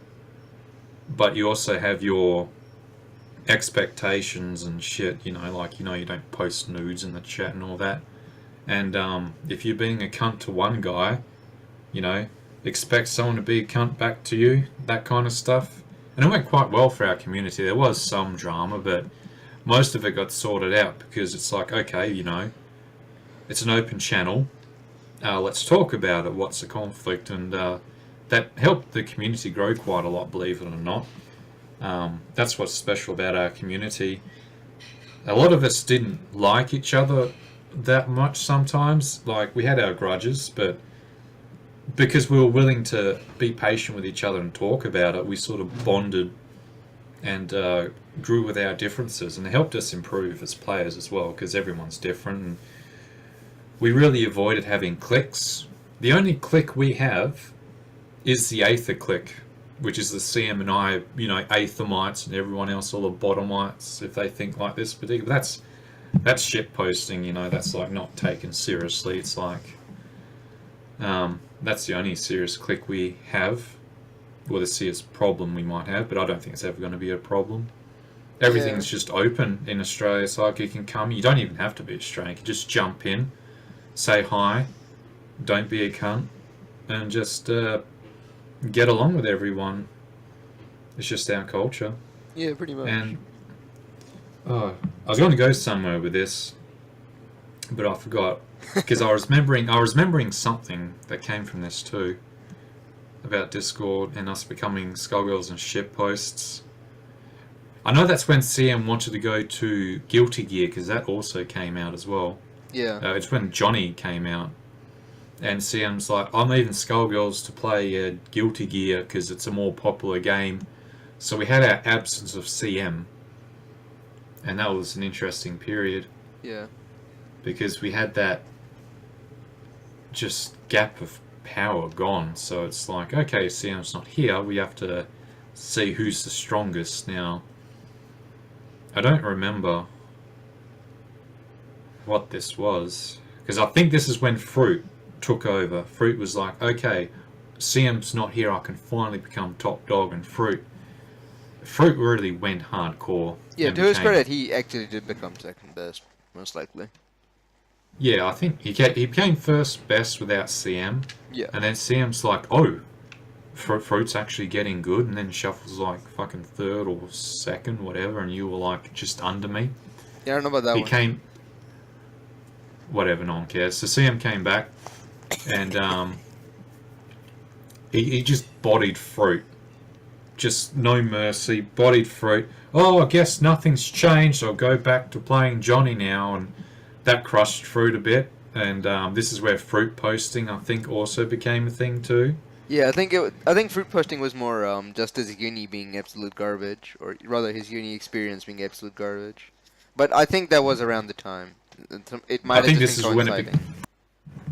but you also have your expectations and shit, you don't post nudes in the chat and all that. And if you're being a cunt to one guy, expect someone to be a cunt back to you, that kind of stuff. And it went quite well for our community. There was some drama, but most of it got sorted out because it's like, okay, it's an open channel. Let's talk about it. What's the conflict? And that helped the community grow quite a lot, believe it or not. That's what's special about our community. A lot of us didn't like each other that much sometimes. Like, we had our grudges, but because we were willing to be patient with each other and talk about it, we sort of bonded and grew with our differences, and it helped us improve as players as well, because everyone's different. And we really avoided having cliques. The only clique we have is the Aether clique, which is the CM and I, Aethamites, and everyone else, all the bottomites, if they think like this. But that's shit posting, that's like not taken seriously. It's like, that's the only serious clique we have, or the serious problem we might have, but I don't think it's ever going to be a problem. Everything's just open in Australia. It's like, you can come, you don't even have to be Australian, you can just jump in, say hi, don't be a cunt, and just get along with everyone. It's just our culture. Yeah, pretty much. And I was going to go somewhere with this, but I forgot, because I was remembering something that came from this too, about Discord and us becoming Skullgirls and shit posts. I know that's when CM wanted to go to Guilty Gear, because that also came out as well. Yeah. It's when Johnny came out, and CM's like, I'm leaving Skullgirls to play Guilty Gear because it's a more popular game. So we had our absence of CM, and that was an interesting period. Yeah. Because we had that just gap of power gone. So it's like, okay, CM's not here, we have to see who's the strongest now. I don't remember what this was, because I think this is when Fruit took over. Fruit was like, okay, CM's not here, I can finally become top dog. And Fruit really went hardcore. Yeah, to his credit, he actually did become second best, most likely. Yeah, I think he became first best without CM. Yeah. And then CM's like, oh, Fruit's actually getting good, and then Shuffle's like fucking third or second, whatever, and you were like just under me. Yeah, I don't know about that one. Whatever, no one cares. So CM came back, and he just bodied Fruit. Just no mercy, bodied Fruit. Oh, I guess nothing's changed, I'll go back to playing Johnny now, and that crushed Fruit a bit. And this is where Fruit posting, I think, also became a thing too. Yeah, I think Fruit posting was more just his uni being absolute garbage, or rather his uni experience being absolute garbage. But I think that was around the time. It might have just been coinciding.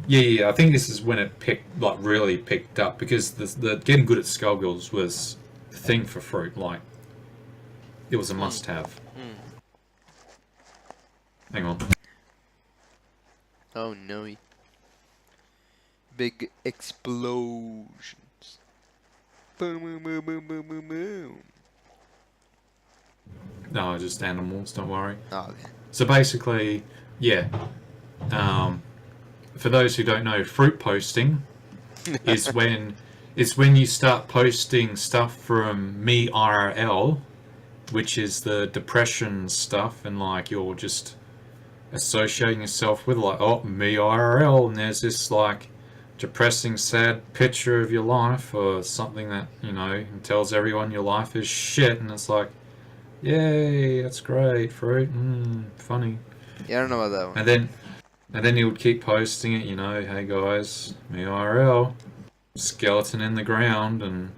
Yeah, I think this is when it really picked up, because the getting good at Skullgirls was the thing for Fruit. Like, it was a must-have. Hang on. Oh no. Big explosions. Boom, boom, boom, boom, boom, boom, boom. No, just animals, don't worry. Oh, okay. So basically, yeah. For those who don't know, Fruit posting is when you start posting stuff from me IRL, which is the depression stuff, and like you're just associating yourself with like, oh, me IRL, and there's this like depressing, sad picture of your life, or something that, tells everyone your life is shit, and it's like, yay, that's great, Fruit, funny. Yeah, I don't know about that one. And then he would keep posting it, hey guys, me IRL. skeleton in the ground, and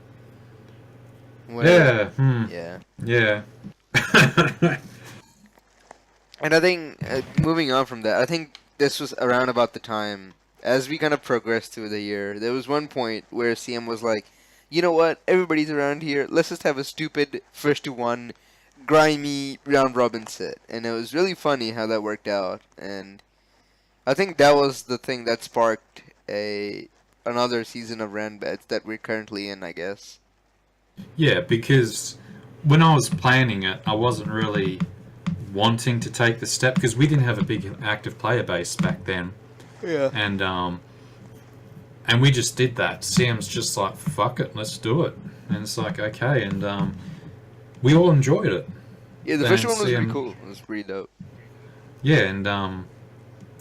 Whatever. yeah, Yeah. yeah. And I think, moving on from that, I think this was around about the time, as we kind of progressed through the year, there was one point where CM was like, you know what, everybody's around here, let's just have a stupid first to one, grimy round robin set. And it was really funny how that worked out. And I think that was the thing that sparked another season of Ranbets that we're currently in, I guess. Yeah, because when I was planning it, I wasn't really wanting to take the step because we didn't have a big active player base back then, Yeah. and we just did that. Sam's just like, fuck it, let's do it, and it's like, okay, and we all enjoyed it. Yeah, the And first one was pretty Sam, cool. It was pretty dope. yeah, and I'm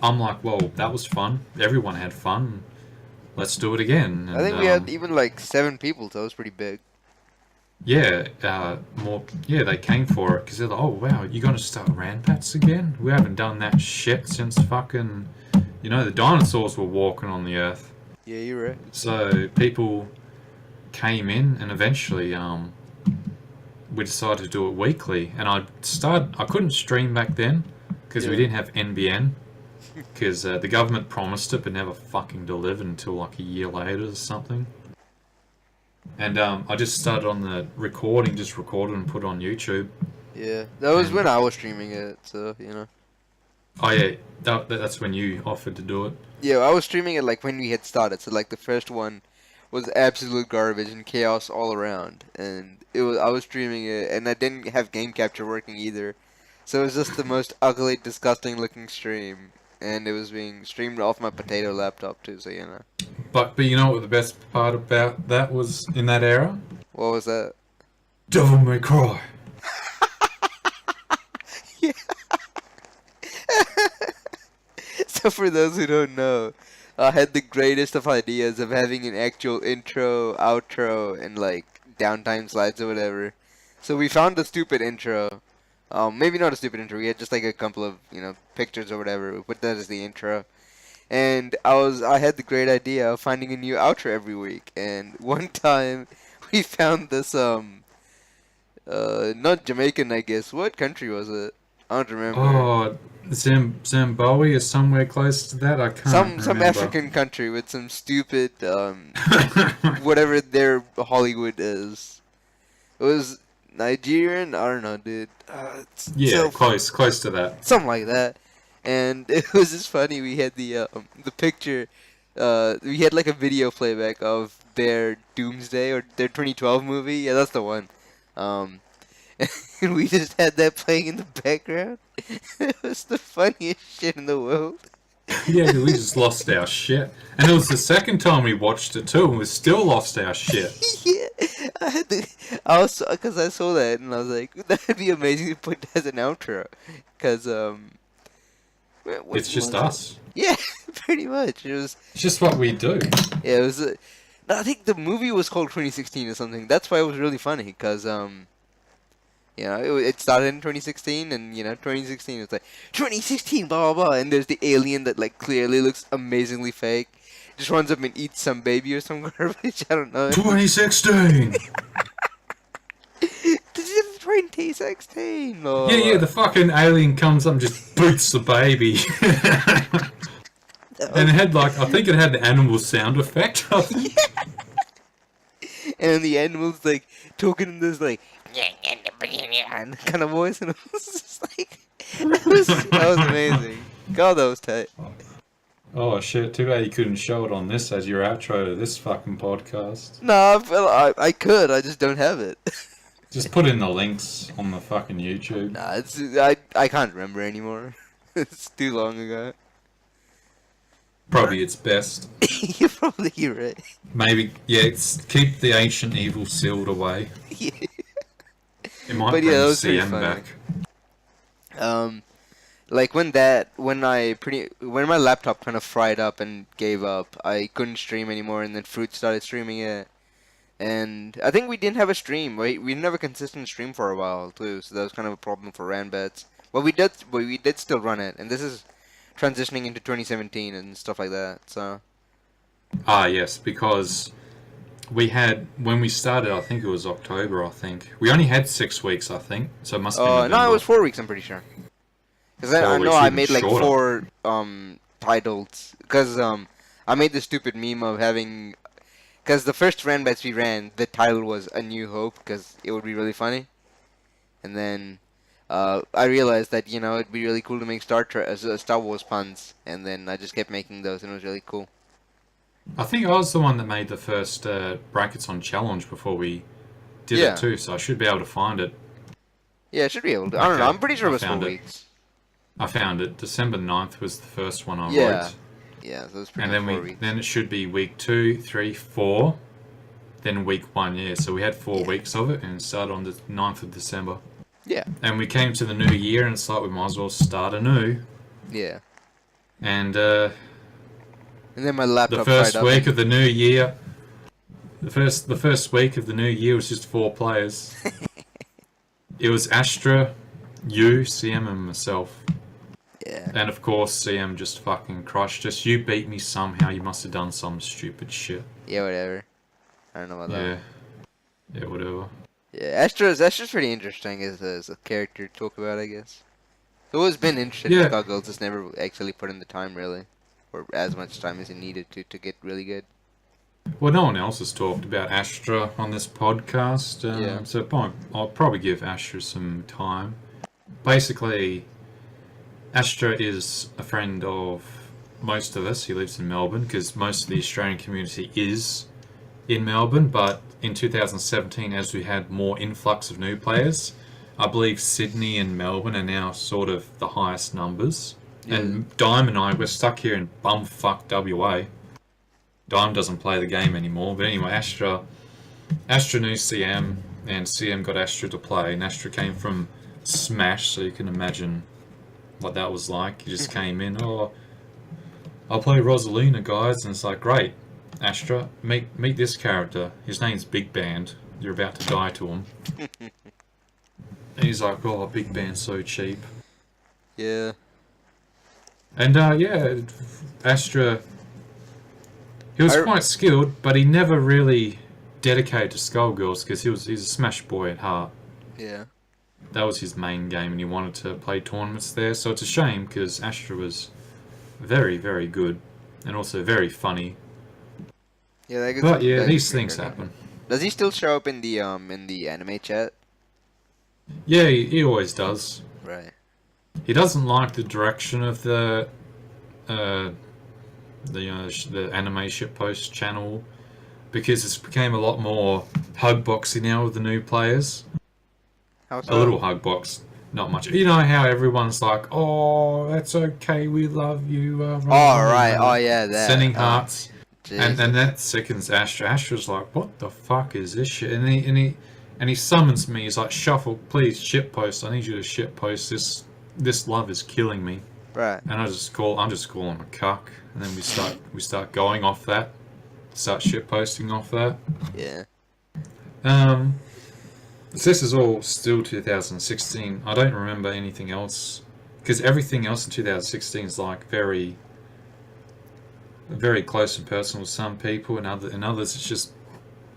like, well, that was fun. Everyone had fun. Let's do it again. I And think we had even like 7 people, so it was pretty big. yeah, more. Yeah, they came for it because they're like, "Oh wow, you're gonna start Ranpats again? We haven't done that shit since fucking, the dinosaurs were walking on the earth." Yeah, you're right. So people came in, and eventually, we decided to do it weekly. And I couldn't stream back then because we Yeah. didn't have NBN because the government promised it but never fucking delivered until like a year later or something. And I just started on the recording, just recorded and put on YouTube. Yeah, that was And when I was streaming it, so, you know. oh yeah, that's when you offered to do it. Yeah, I was streaming it like when we had started, so like the first one was absolute garbage and chaos all around. And I was streaming it, and I didn't have game capture working either. So it was just the most ugly, disgusting looking stream. And it was being streamed off my potato laptop too, so you know. But you know what the best part about that was in that era? What was that? Devil May Cry. Yeah. So for those who don't know, I had the greatest of ideas of having an actual intro, outro, and like downtime slides or whatever. So we found a stupid intro. Maybe not a stupid intro. We had just like a couple of pictures or whatever. We put that as the intro. And I had the great idea of finding a new outro every week. And one time we found this not Jamaican, I guess. What country was it? I don't remember. Oh, Zimbabwe is somewhere close to that. I can't Some remember. African country with some stupid whatever their Hollywood is. It was Nigerian. I don't know, dude. Yeah, close to that. Something like that. And it was just funny. We had the picture. We had like a video playback of their Doomsday or their 2012 movie. Yeah, that's the one. And we just had that playing in the background. It was the funniest shit in the world. Yeah, we just lost our shit. And it was the second time we watched it too, and we still lost our shit. Yeah, because I saw that and I was like, that'd be amazing to put as an outro. Because It's just us. Yeah, pretty much. It's just what we do. Yeah, it was. No, I think the movie was called 2016 or something. That's why it was really funny because it started in 2016 and 2016 was like 2016 blah blah blah, and there's the alien that like clearly looks amazingly fake. Just runs up and eats some baby or some garbage. I don't know. 2016. This is 2016. Oh. Yeah, the fucking alien comes up and just boots the baby. And it had I think it had the animal sound effect. And then the animal's like talking in this like kind of voice, and it was just like that was amazing. God, that was tight. Oh shit! Too bad you couldn't show it on this as your outro to this fucking podcast. No, I could. I just don't have it. Just put in the links on the fucking YouTube. Nah, I can't remember anymore. It's too long ago. Probably it's best. You're probably right. Maybe, yeah, keep the ancient evil sealed away. Yeah. It might But bring yeah, that was pretty CM funny. back. Like when my laptop kind of fried up and gave up, I couldn't stream anymore, and then Fruit started streaming it. And I think we didn't have a stream. We didn't have a consistent stream for a while too, so that was kind of a problem for Ranbets. But we did still run it, and this is transitioning into 2017 and stuff like that. So Ah, yes, because we had, when we started, I think it was October, I think. We only had 6 weeks, I think, so it must have been November. No, it was 4 weeks, I'm pretty sure. Because I 4 know weeks, I even made like shorter. 4 titles. Because I made the stupid meme of having... Because the first run bets we ran, the title was A New Hope, because it would be really funny. And then I realized that, it'd be really cool to make Star Wars puns. And then I just kept making those, and it was really cool. I think I was the one that made the first brackets on challenge before we did it too, so I should be able to find it. Yeah, I should be able to. I don't know, I'm pretty sure it was 4 weeks. I found it. December 9th was the first one I wrote. Yeah, so it was pretty and then 4 weeks. Then it should be week 2, 3, 4, then week 1, yeah. So we had 4 weeks of it, and it started on the 9th of December. Yeah. And we came to the new year, and it's like we might as well start anew. Yeah. And then my laptop. The first week of the new year. The first week of the new year was just 4 players. It was Astra, you, CM, and myself. Yeah. And of course, CM just fucking crushed us. You beat me somehow. You must have done some stupid shit. Yeah, whatever. I don't know about that. Yeah, whatever. Yeah, Astra's pretty interesting as a character to talk about, I guess. I've always been interested in Skullgirls, just never actually put in the time, really. Or as much time as he needed to get really good. Well, no one else has talked about Astra on this podcast, so I'll probably give Astra some time. Basically, Astra is a friend of most of us. He lives in Melbourne, because most of the Australian community is in Melbourne, but in 2017, as we had more influx of new players, I believe Sydney and Melbourne are now sort of the highest numbers. Yeah. And Dime and I, we're stuck here in bumfuck WA. Dime doesn't play the game anymore, but anyway, Astra knew CM, and CM got Astra to play, and Astra came from Smash, so you can imagine what that was like. He just came in, I'll play Rosalina, guys, and it's like, great, Astra, meet this character. His name's Big Band. You're about to die to him. And he's like, oh, Big Band's so cheap. Yeah. And Astra, he was quite skilled, but he never really dedicated to Skullgirls, because he's a Smash boy at heart. Yeah. That was his main game, and he wanted to play tournaments there, so it's a shame, because Astra was very, very good, and also very funny. Yeah, but these things happen. Does he still show up in the anime chat? Yeah, he always does. Right. He doesn't like the direction of the anime shitpost channel, because it's became a lot more hugboxy now with the new players. How so? A little hugbox, not much. You know how everyone's like, "Oh, that's okay, we love you." Right. Oh yeah, that. Sending hearts, and that sickens Astra. Astra's like, "What the fuck is this shit?" And he summons me. He's like, "Shuffle, please shitpost. I need you to shitpost this. This love is killing me." Right. And I'm just calling him a cuck, and then we start going off that, start shitposting off that. Yeah. So this is all still 2016. I don't remember anything else, because everything else in 2016 is like very, very close and personal to some people, and others it's just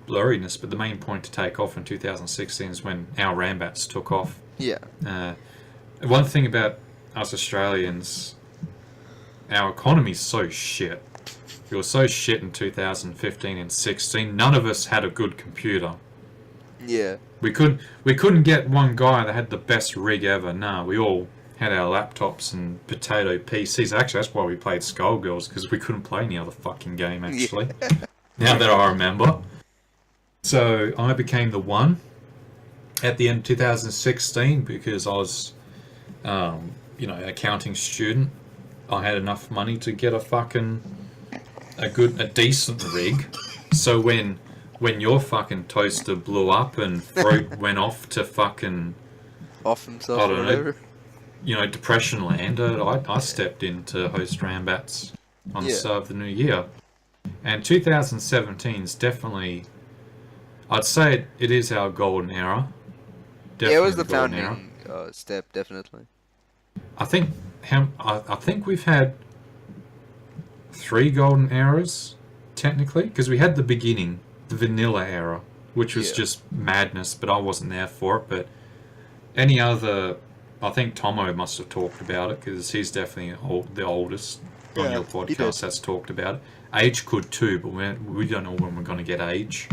blurriness. But the main point to take off in 2016 is when our Rambats took off. Yeah. One thing about us Australians, our economy's so shit. It was so shit in 2015 and 16. None of us had a good computer. Yeah. We couldn't get one guy that had the best rig ever. Nah, we all had our laptops and potato PCs. Actually, that's why we played Skullgirls, because we couldn't play any other fucking game, actually. Yeah. Now that I remember. So I became the one at the end of 2016, because I was, accounting student. I had enough money to get a decent rig. So when your fucking toaster blew up and Throat went off to fucking off himself, I don't know, depression land, I stepped in to host Rambats on the start of the new year. And 2017 is definitely, I'd say it is our golden era. Definitely it was the founding step, definitely. I think we've had 3 golden eras, technically, because we had the beginning. the vanilla era, which was Yeah. just madness, but I wasn't there for it. But any other, I think Tomo must have talked about it because he's definitely the oldest on Yeah, your he did. podcast that's talked about it. Age could too, but we don't know when we're going to get Age.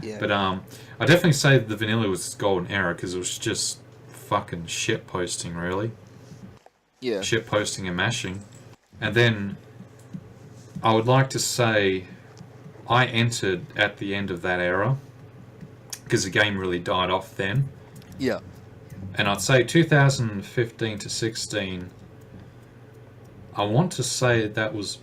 Yeah. But I definitely say the vanilla was its golden era because it was just fucking shit posting, really. Yeah. Shit posting and mashing. And then I would like to say I entered at the end of that era because the game really died off then. Yeah. And I'd say 2015 to 16, I want to say that was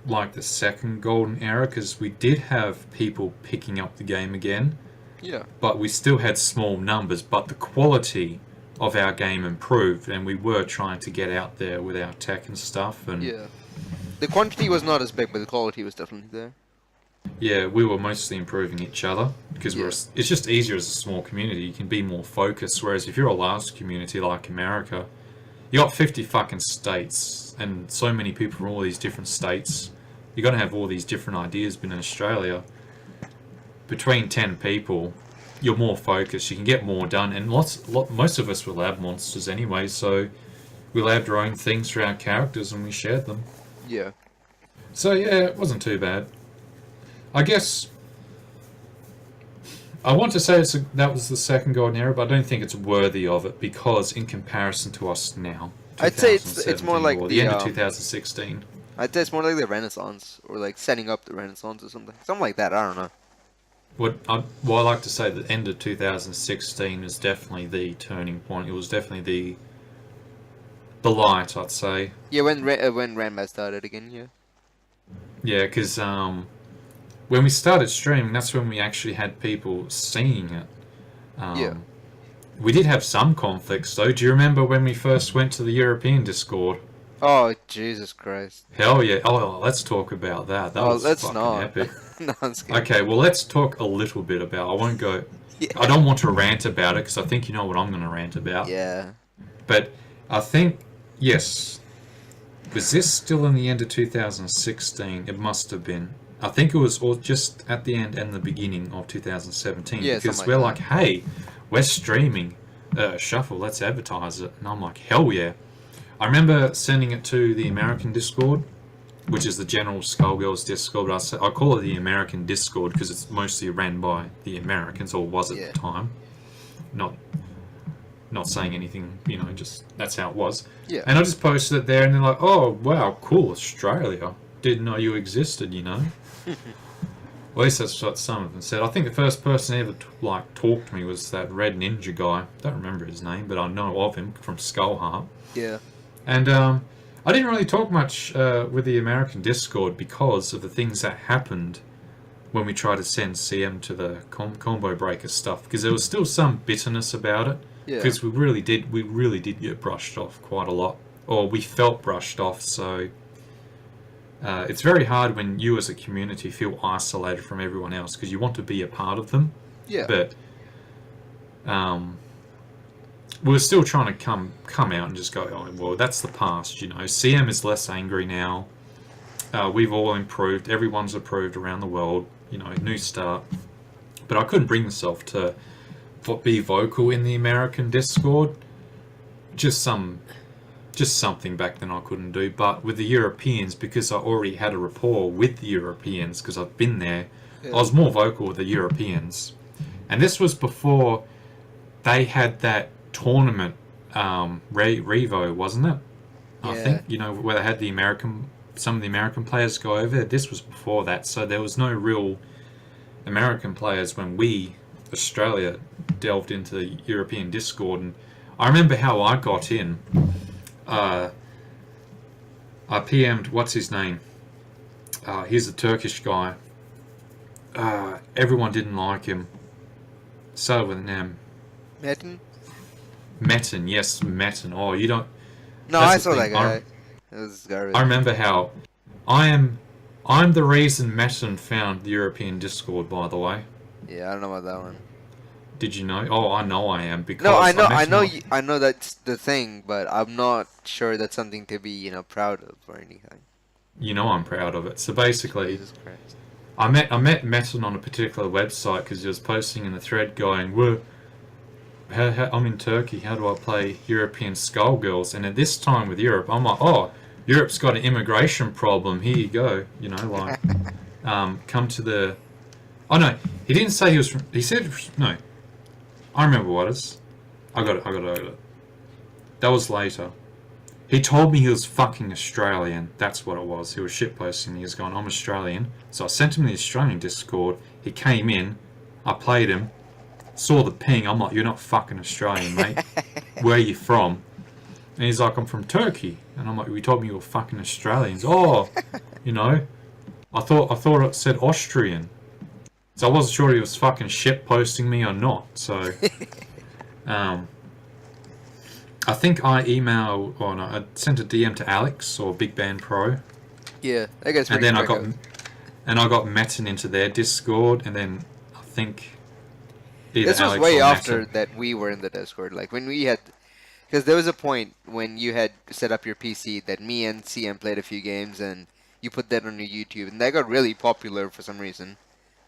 like the second golden era because we did have people picking up the game again. Yeah. But we still had small numbers, but the quality of our game improved and we were trying to get out there with our tech and stuff. And Yeah. The quantity was not as big, but the quality was definitely there. yeah, we were mostly improving each other because Yeah. it's just easier as a small community. You can be more focused. Whereas if you're a large community like America, you got 50 fucking states and so many people from all these different states. You're going to have all these different ideas. But in Australia, between 10 people, you're more focused. You can get more done. And most of us were lab monsters anyway, so we labbed our own things for our characters and we shared them. Yeah. So yeah, it wasn't too bad. I guess I want to say that was the second golden era, but I don't think it's worthy of it because in comparison to us now, I'd say it's more like or the the end of 2016. I'd say it's more like the Renaissance or like setting up the Renaissance or something like that. I don't know. What I like to say, the end of 2016 is definitely the turning point. It was definitely the light, I'd say. Yeah, when Ranma started again. Yeah. Yeah, because when we started streaming, that's when we actually had people seeing it. Yeah. We did have some conflicts, though. Do you remember when we first went to the European Discord? Oh, Jesus Christ. Hell yeah. Oh, let's talk about that. That was let's fucking not. epic. No, I'm scared. Okay, well, let's talk a little bit about I won't go... Yeah. I don't want to rant about it, because I think you know what I'm going to rant about. Yeah. But I think, yes... Was this still in the end of 2016? It must have been. I think it was all just at the end and the beginning of 2017. Yeah, because something we're like like, hey, we're streaming Shuffle, let's advertise it. And I'm like, hell yeah. I remember sending it to the American Discord, which is the general Skullgirls Discord. But I call it the American Discord because it's mostly ran by the Americans, or was at the time. Not saying anything, just that's how it was. Yeah. And I just posted it there, and they're like, "Oh, wow, cool, Australia. Didn't know you existed, Well, at least that's what some of them said. I think the first person ever talked to me was that Red Ninja guy. Don't remember his name, but I know of him from Skullheart. Yeah. And I didn't really talk much with the American Discord because of the things that happened when we tried to send CM to the combo breaker stuff, because there was still some bitterness about it. Yeah. Because we really did get brushed off quite a lot, or we felt brushed off. So it's very hard when you as a community feel isolated from everyone else because you want to be a part of them. Yeah. But we're still trying to come out and just go, oh, well, that's the past. CM is less angry now. We've all improved. Everyone's improved around the world. New start. But I couldn't bring myself to be vocal in the American Discord. Just something back then I couldn't do. But with the Europeans, because I already had a rapport with the Europeans, because I've been there, I was more vocal with the Europeans. And this was before they had that tournament, Revo, wasn't it? Yeah. I think, where they had some of the American players go over there. This was before that, so there was no real American players when we, Australia, delved into the European Discord. And I remember how I got in. I PM'd, what's his name? He's a Turkish guy. Everyone didn't like him. Started with an M. Metin, yes, Metin. Oh, you don't... No, I saw that guy. It was garbage. I remember how I'm the reason Metin found the European Discord, by the way. Yeah, I don't know about that one. Did you know? Oh, I know I am, because... No, I know that's the thing, but I'm not sure that's something to be, proud of or anything. I'm proud of it. So basically, Jesus Christ. I met Metin on a particular website because he was posting in the thread going, I'm in Turkey, how do I play European Skullgirls? And at this time with Europe, I'm like, oh, Europe's got an immigration problem, here you go. Come to the... Oh no, he didn't say he was from... He said... No, I remember what it is. I got it. That was later. He told me he was fucking Australian. That's what it was. He was shitposting. He was going, I'm Australian. So I sent him the Australian Discord. He came in. I played him. Saw the ping. I'm like, you're not fucking Australian, mate. Where are you from? And he's like, I'm from Turkey. And I'm like, you told me you were fucking Australians. Oh, I thought it said Austrian. So I wasn't sure he was fucking shitposting me or not. So, I think I sent a DM to Alex or Big Band Pro. Yeah, I guess. And then I got Metin into their Discord, and then I think this was way after that we were in the Discord. Like when we had, because there was a point when you had set up your PC that me and CM played a few games, and you put that on your YouTube, and that got really popular for some reason.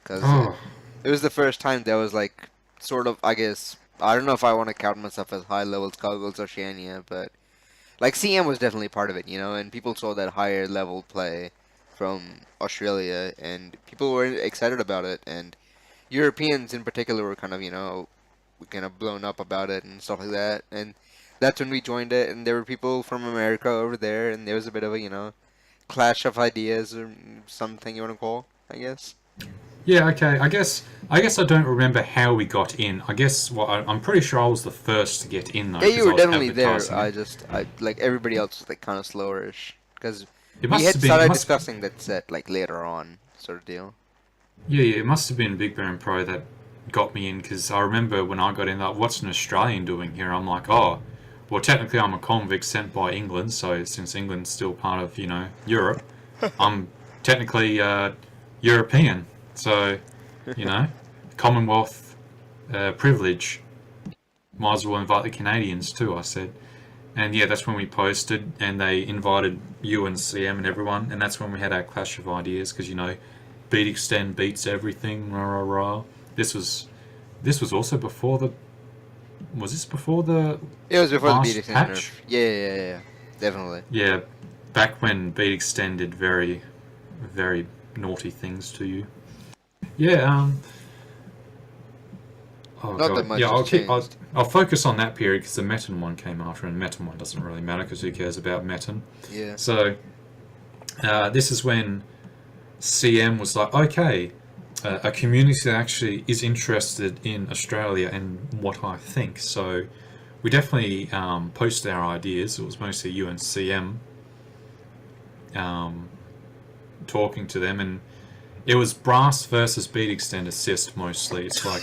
Because it was the first time there was like sort of, I guess. I don't know if I want to count myself as high-level Skullgirls Oceania, but like CM was definitely part of it, and people saw that higher-level play from Australia, and people were excited about it, and Europeans in particular were kind of blown up about it and stuff like that, and that's when we joined it, and there were people from America over there, and there was a bit of a clash of ideas or something you want to call, I guess. Yeah, okay. I guess I don't remember how we got in. I guess I'm pretty sure I was the first to get in though. Yeah, you were definitely there. I like everybody else was like kind of slowerish because we had started discussing that set like later on, sort of deal. Yeah, it must have been Big Bang Pro that got me in because I remember when I got in, like, what's an Australian doing here? I'm like, oh, well, technically I'm a convict sent by England, so since England's still part of Europe, I'm technically European. So, Commonwealth privilege. Might as well invite the Canadians too, I said. And yeah, that's when we posted, and they invited you and CM and everyone, and that's when we had our clash of ideas, because beat extend beats everything, rah rah rah. This was also before the... Was this before the... It was before the beat extend patch? Yeah, definitely. Yeah, back when beat extend did very, very naughty things to you. Yeah, Not that much. Yeah, I'll focus on that period because the Metin one came after, and Metin one doesn't really matter because who cares about Metin? Yeah. So, this is when CM was like, okay, a community that actually is interested in Australia and what I think. So, we definitely posted our ideas. It was mostly you and CM talking to them, and it was brass versus beat extend assist mostly. It's like,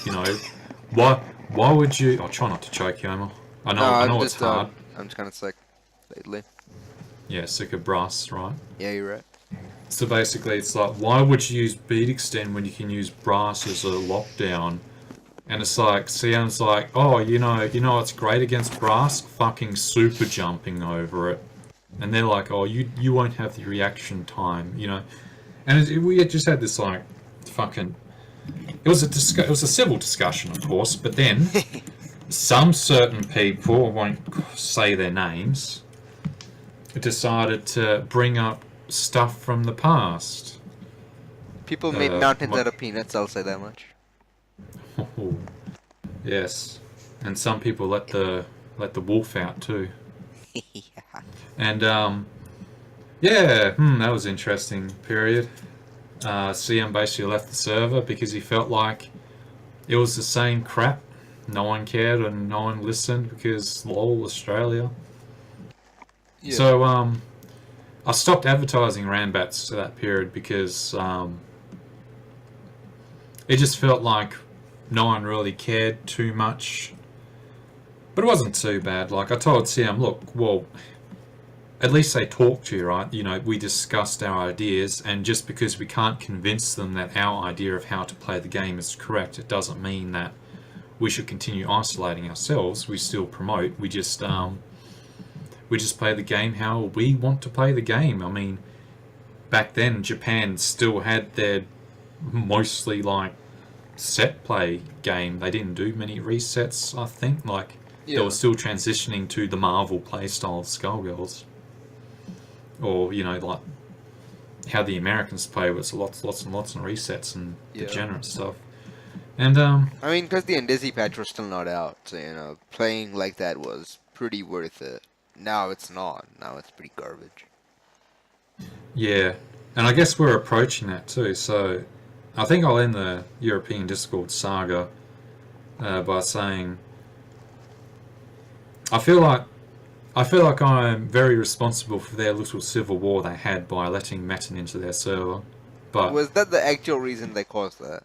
why would you... I'll try not to choke you, Emma. I know it's hard. I'm just kind of sick lately. Yeah, sick of brass, right? Yeah, you're right. So basically it's like, why would you use beat extend when you can use brass as a lockdown? And it's like, CM's like, oh, what's great against brass? Fucking super jumping over it. And they're like, oh, you won't have the reaction time, And we had just had this like fucking... It was a civil discussion, of course, but then some certain people, I won't say their names, decided to bring up stuff from the past. People made mountains out of peanuts, I'll say that much. Oh, yes, and some people let the wolf out too. Yeah. And that was an interesting period. CM basically left the server because he felt like it was the same crap. No one cared and no one listened because lol, Australia. Yeah. So I stopped advertising Rambats to that period because it just felt like no one really cared too much. But it wasn't too bad. Like I told CM, look, well, at least they talked to you, right? We discussed our ideas, and just because we can't convince them that our idea of how to play the game is correct, it doesn't mean that we should continue isolating ourselves. We still promote. We just play the game how we want to play the game. I mean, back then Japan still had their mostly like set play game. They didn't do many resets, I think. Like, they Yeah. were still transitioning to the Marvel playstyle of Skullgirls. Or, like how the Americans play, where it's lots and lots of resets and Yeah. degenerate stuff. And, I mean, because the Indizzy patch was still not out, so, playing like that was pretty worth it. Now it's not. Now it's pretty garbage. yeah. And I guess we're approaching that too, so I think I'll end the European Discord saga by saying I feel like I'm very responsible for their little civil war they had by letting Metin into their server. But Was that the actual reason they caused that?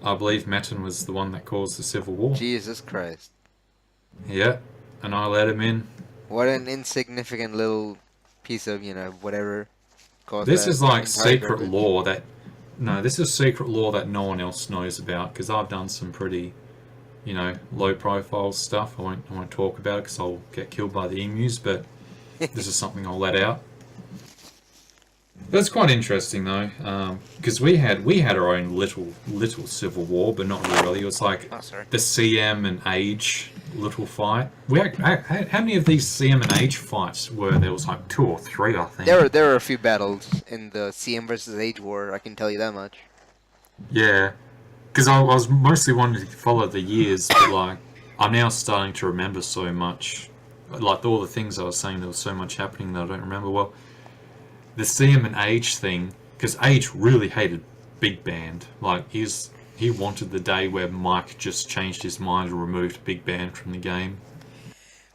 I believe Metin was the one that caused the civil war. Jesus Christ. Yeah, and I let him in. What an insignificant little piece of, whatever caused This that is like entire secret garbage. law that... No, this is secret law that no one else knows about, because I've done some pretty, low profile stuff. I won't talk about it because I'll get killed by the emus, but this is something I'll let out. That's quite interesting though, because we had our own little civil war, but not really. It was like the CM and Age little fight. How many of these CM and Age fights were there? Was like 2 or 3, I think. There were a few battles in the CM versus Age war. I can tell you that much. Yeah, because I was mostly wanting to follow the years, but like I'm now starting to remember so much. Like all the things I was saying, there was so much happening that I don't remember well. The CM and Age thing, because Age really hated Big Band. Like he wanted the day where Mike just changed his mind and removed Big Band from the game.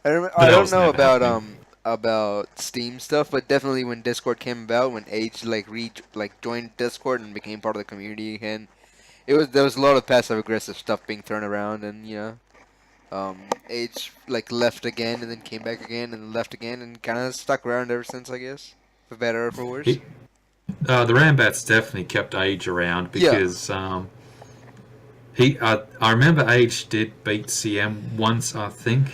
I don't know about Steam stuff, but definitely when Discord came about, when Age joined Discord and became part of the community again, there was a lot of passive aggressive stuff being thrown around, and Age left again and then came back again and left again and kind of stuck around ever since, I guess, for better or for worse. The Rambats definitely kept Age around because I remember Age did beat CM once, I think.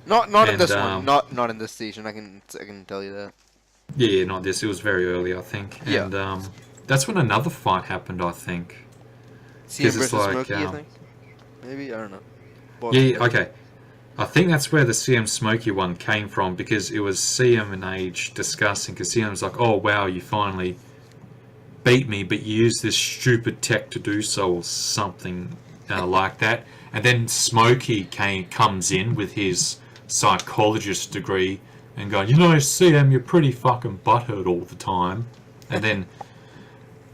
Not in this one. Not in this season. I can tell you that. Yeah, not this. It was very early, I think. Yeah. And that's when another fight happened, I think. CM versus Smokey, I think. Maybe, I don't know. Yeah, okay. I think that's where the CM Smokey one came from, because it was CM and Age discussing, because CM was like, oh wow, you finally beat me, but you used this stupid tech to do so, or something like that. And then Smokey comes in with his psychologist degree and going, CM, you're pretty fucking butthurt all the time. And then,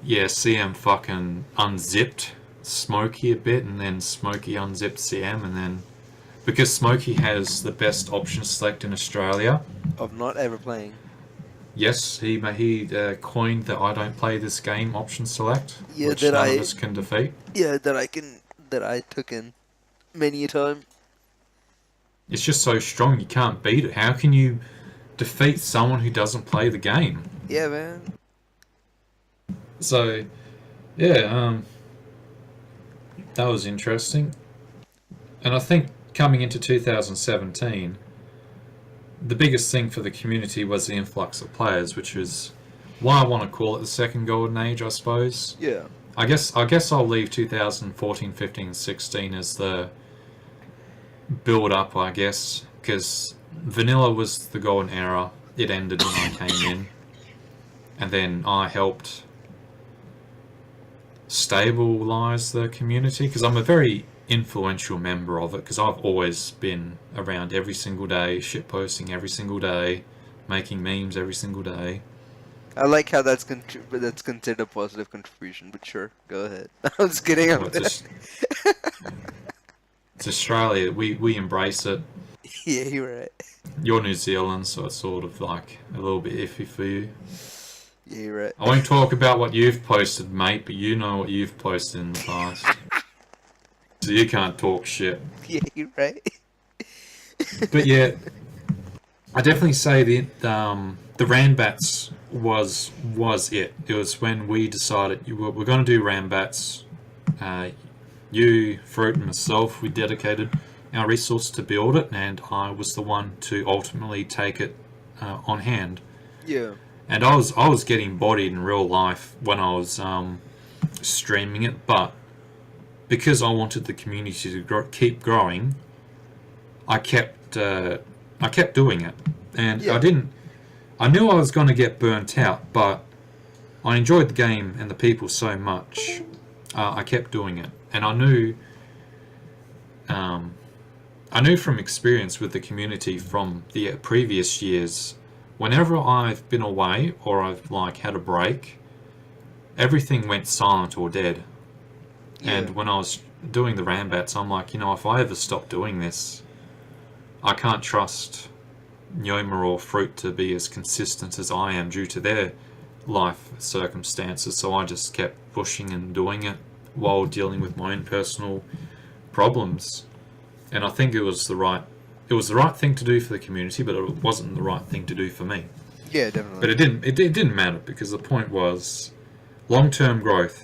yeah, CM fucking unzipped Smokey a bit, and then Smokey unzipped CM, and then because Smokey has the best option select in Australia of not ever playing. Yes, he coined the I don't play this game option select, yeah, which none of us can defeat. Yeah, that I took in many a time. It's just so strong, you can't beat it. How can you defeat someone who doesn't play the game? Yeah, man. So, yeah, that was interesting. And I think coming into 2017, the biggest thing for the community was the influx of players, which is why I want to call it the second golden age, I suppose. Yeah. I guess I'll leave 2014, 15, 16 as the build up, I guess, because vanilla was the golden era. It ended when I came in, and then I helped stabilize the community, because I'm a very influential member of it, because I've always been around every single day, shitposting every single day, making memes every single day. I like how that's considered a positive contribution, but sure, go ahead. I'm just kidding. It's Australia. We embrace it. Yeah, you're right. You're New Zealand, so it's sort of like a little bit iffy for you. Yeah, you're right. I won't talk about what you've posted, mate, but you know what you've posted in the past. So you can't talk shit. Yeah, you're right. But yeah, I definitely say the Rambats was it. It was when we decided we're going to do Rambats. You, Fruit, and myself, we dedicated our resources to build it, and I was the one to ultimately take it on hand. Yeah. And I was getting bodied in real life when I was streaming it, but because I wanted the community to keep growing, I kept doing it, and Yeah. I knew I was going to get burnt out, but I enjoyed the game and the people so much, I kept doing it, and I knew from experience with the community from the previous years, whenever I've been away or I've like had a break, everything went silent or dead. Yeah. And when I was doing the Rambats, I'm like, if I ever stop doing this, I can't trust Yoma or Fruit to be as consistent as I am due to their life circumstances. So I just kept pushing and doing it while dealing with my own personal problems. And I think it was the right thing to do for the community, but it wasn't the right thing to do for me. Yeah, definitely. But it didn't matter, because the point was long-term growth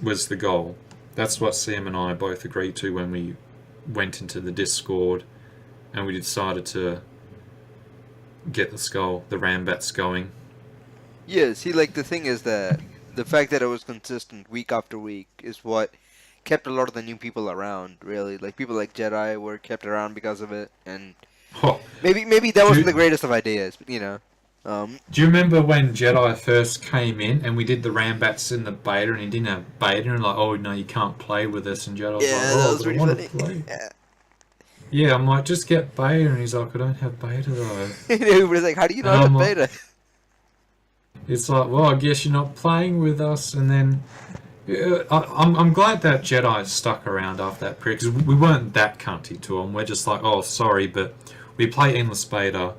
was the goal. That's what Sam and I both agreed to when we went into the Discord and we decided to get the Rambats going. Yeah, see, like, the thing is that the fact that it was consistent week after week is what kept a lot of the new people around, really. Like, people like Jedi were kept around because of it, and maybe that wasn't the greatest of ideas, but, do you remember when Jedi first came in and we did the Rambats in the beta and he didn't have beta and like, oh no, you can't play with us, and Jedi was like, oh, that was really funny. Play. Yeah, I'm like, just get beta, and he's like, I don't have beta though. Everybody's like, how do you not have beta? It's like, well, I guess you're not playing with us, and then I'm glad that Jedi stuck around after that period, because we weren't that cunty to him. We're just like, oh, sorry, but we play endless beta.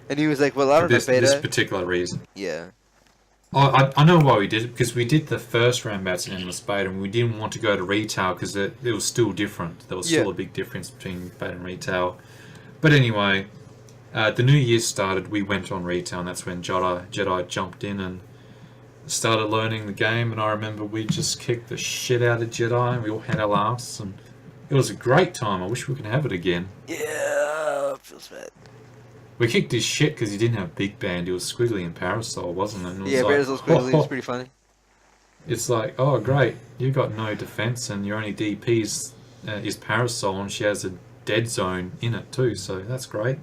And he was like, well, I don't have beta. This particular reason. Yeah. I know why we did it, because we did the first Rambats in endless beta, and we didn't want to go to retail because it was still different. There was still a big difference between beta and retail. But anyway, the new year started, we went on retail, and that's when Jedi jumped in and started learning the game. And I remember we just kicked the shit out of Jedi, and we all had our laughs, and it was a great time. I wish we could have it again. Yeah, it feels bad. We kicked his shit because he didn't have Big Band. He was Squiggly and Parasol, wasn't it? And it was Parasol Squiggly was pretty funny. It's like, oh great, you got no defense and your only DP is Parasol, and she has a dead zone in it too, so that's great.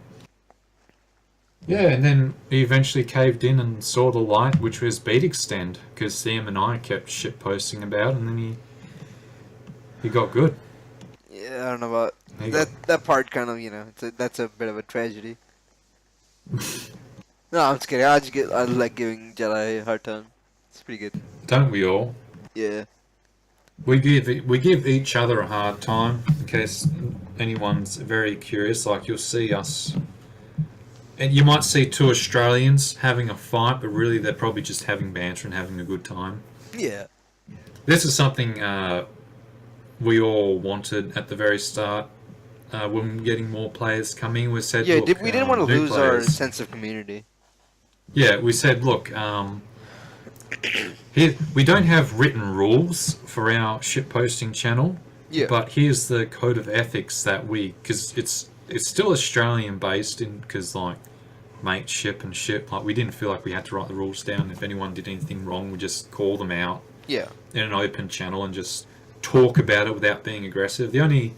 Yeah, and then he eventually caved in and saw the light, which was Beat Extend, because Sam and I kept shit posting about, and then he got good. Yeah, I don't know about that part. Kind of, that's a bit of a tragedy. No, I'm just kidding. I like giving Jedi a hard time. It's pretty good. Don't we all? Yeah. We give each other a hard time, in case anyone's very curious. Like, you'll see us, and you might see two Australians having a fight, but really they're probably just having banter and having a good time. Yeah. This is something we all wanted at the very start. When getting more players coming, we said, yeah, look, we didn't want to lose our sense of community. Yeah, we said, look, here we don't have written rules for our shitposting channel. Yeah. But here's the code of ethics that because it's still Australian based, because like mateship and shit, like we didn't feel like we had to write the rules down. If anyone did anything wrong, we just call them out. Yeah. In an open channel and just talk about it without being aggressive. The only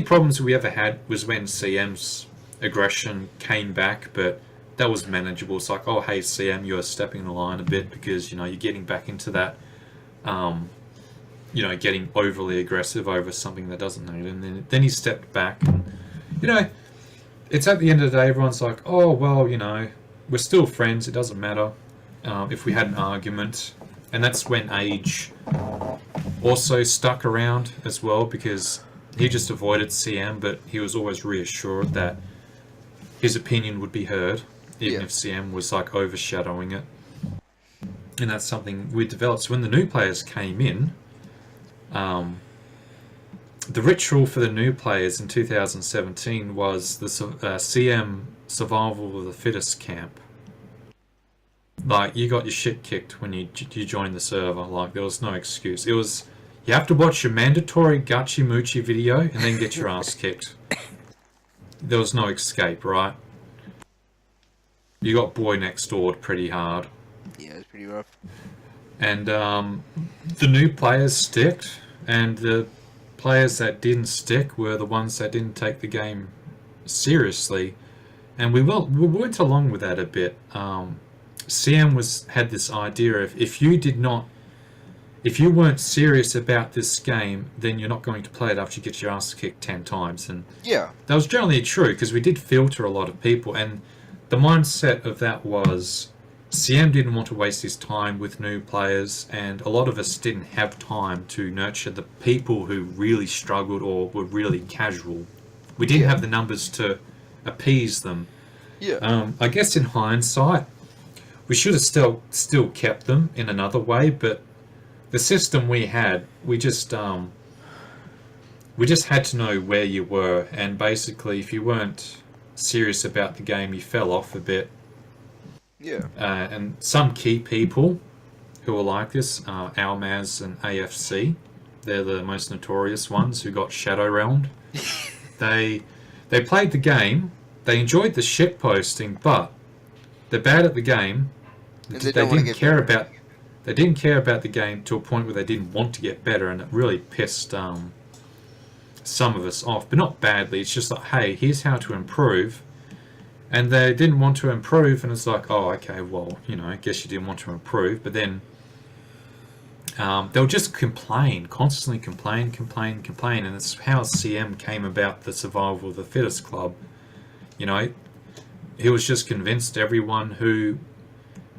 problems we ever had was when CM's aggression came back, but that was manageable. It's like, oh, hey, CM, you're stepping the line a bit because, you're getting back into that, getting overly aggressive over something that doesn't need it. And then he stepped back. And, it's at the end of the day, everyone's like, oh, well, we're still friends. It doesn't matter if we had an argument. And that's when Age also stuck around as well, because he just avoided CM, but he was always reassured that his opinion would be heard, even if CM was like overshadowing it. And that's something we developed. So when the new players came in, the ritual for the new players in 2017 was the CM Survival of the Fittest camp. Like, you got your shit kicked when you joined the server. Like, there was no excuse. It was, you have to watch your mandatory Gachi Muchi video and then get your ass kicked. There was no escape, right? You got boy next door pretty hard. Yeah, it's pretty rough. And the new players sticked, and the players that didn't stick were the ones that didn't take the game seriously. And we went along with that a bit. CM had this idea of if you weren't serious about this game, then you're not going to play it after you get your ass kicked 10 times. And Yeah. that was generally true, because we did filter a lot of people, and the mindset of that was CM didn't want to waste his time with new players, and a lot of us didn't have time to nurture the people who really struggled or were really casual. We didn't have the numbers to appease them. Yeah. I guess in hindsight, we should have still kept them in another way, but the system we had, we just had to know where you were, and basically, if you weren't serious about the game, you fell off a bit. Yeah. And some key people who are like this are Almaz and AFC. They're the most notorious ones who got shadow realmed. They played the game. They enjoyed the shit posting, but they're bad at the game. They didn't care about the game to a point where they didn't want to get better, and it really pissed some of us off. But not badly. It's just like, hey, here's how to improve. And they didn't want to improve, and it's like, oh, okay, well, I guess you didn't want to improve. But then they'll just constantly complain, and it's how CM came about the Survival of the Fittest Club. He was just convinced everyone who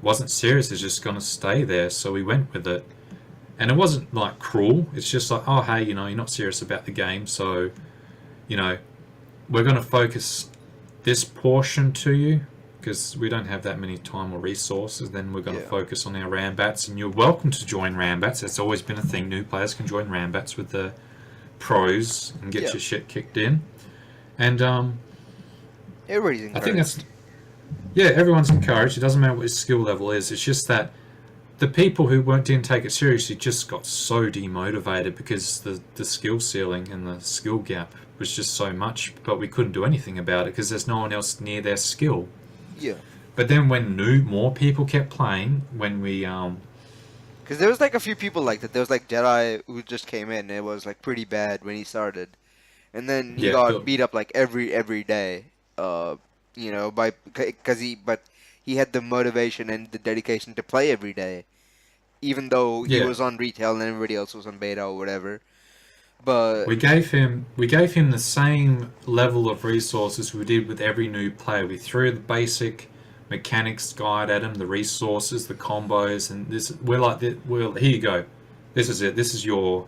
wasn't serious is just going to stay there, so we went with it. And it wasn't like cruel. It's just like, oh, hey, you're not serious about the game, so we're going to focus this portion to you because we don't have that many time or resources. Then we're going to focus on our Rambats, and you're welcome to join Rambats. It's always been a thing. New players can join Rambats with the pros and get your shit kicked in. And everybody's encouraged. I think everyone's encouraged. It doesn't matter what your skill level is. It's just that the people who didn't take it seriously just got so demotivated because the skill ceiling and the skill gap was just so much, but we couldn't do anything about it because there's no one else near their skill. Yeah. But then when more people kept playing, when we because there was like a few people like that. There was like Jedi who just came in. And it was like pretty bad when he started, and then he got beat up like every day. Because he had the motivation and the dedication to play every day, even though he was on retail and everybody else was on beta or whatever. But we gave him the same level of resources we did with every new player. We threw the basic mechanics guide at him, the resources, the combos, and here you go. This is it. This is your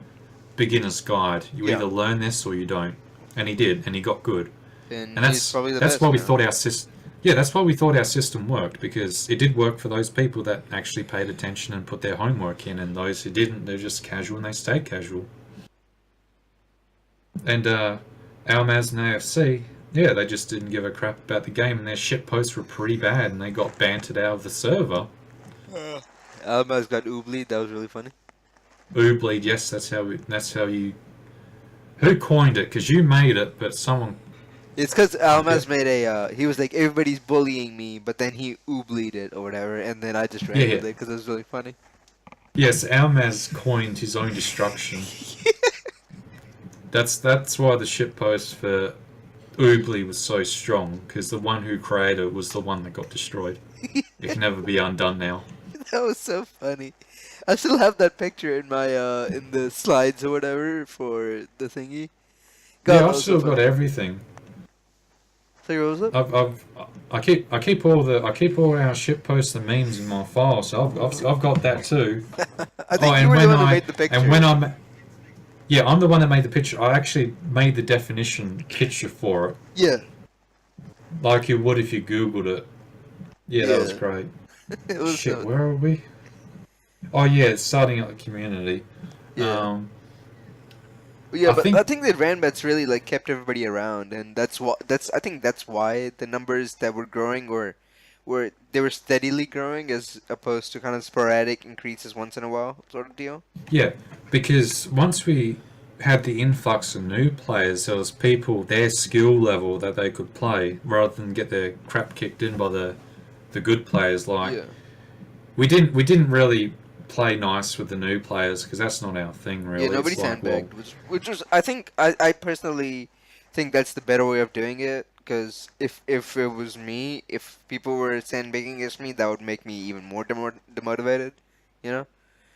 beginner's guide. You either learn this or you don't. And he did, and he got good. And that's why we thought our system. Yeah, that's why we thought our system worked, because it did work for those people that actually paid attention and put their homework in, and those who didn't, they're just casual and they stayed casual. And Almaz and AFC, they just didn't give a crap about the game, and their shit posts were pretty bad, and they got bantered out of the server. Almaz got ooblied. That was really funny. Ooblied, yes, that's how you. Who coined it? Because you made it, but someone. It's because Almaz made he was like, everybody's bullying me, but then he ooblied it or whatever, and then I just ran with it because it was really funny. Yes, Almaz coined his own destruction. That's why the shitpost for Oobly was so strong, because the one who created it was the one that got destroyed. It can never be undone now. That was so funny. I still have that picture in my in the slides or whatever for the thingy. I've still got everything. So what was it? I keep all our shitposts and memes in my file, so I've got that too. I think you were the one who made the picture. And when I'm the one that made the picture. I actually made the definition picture for it. Yeah. Like you would if you Googled it. Yeah, that was great. It was shit, where are we? Oh yeah, it's starting out the community. Yeah. I think that Ranbats really like kept everybody around, and I think that's why the numbers that were growing were they were steadily growing as opposed to kind of sporadic increases once in a while sort of deal. Yeah, because once we had the influx of new players, there was people their skill level that they could play rather than get their crap kicked in by the good players. Like we didn't really play nice with the new players because that's not our thing really. Yeah, nobody It's like, sandbagged, which was I think I personally think that's the better way of doing it. Because if it was me, if people were sandbagging against me, that would make me even more demotivated. You know,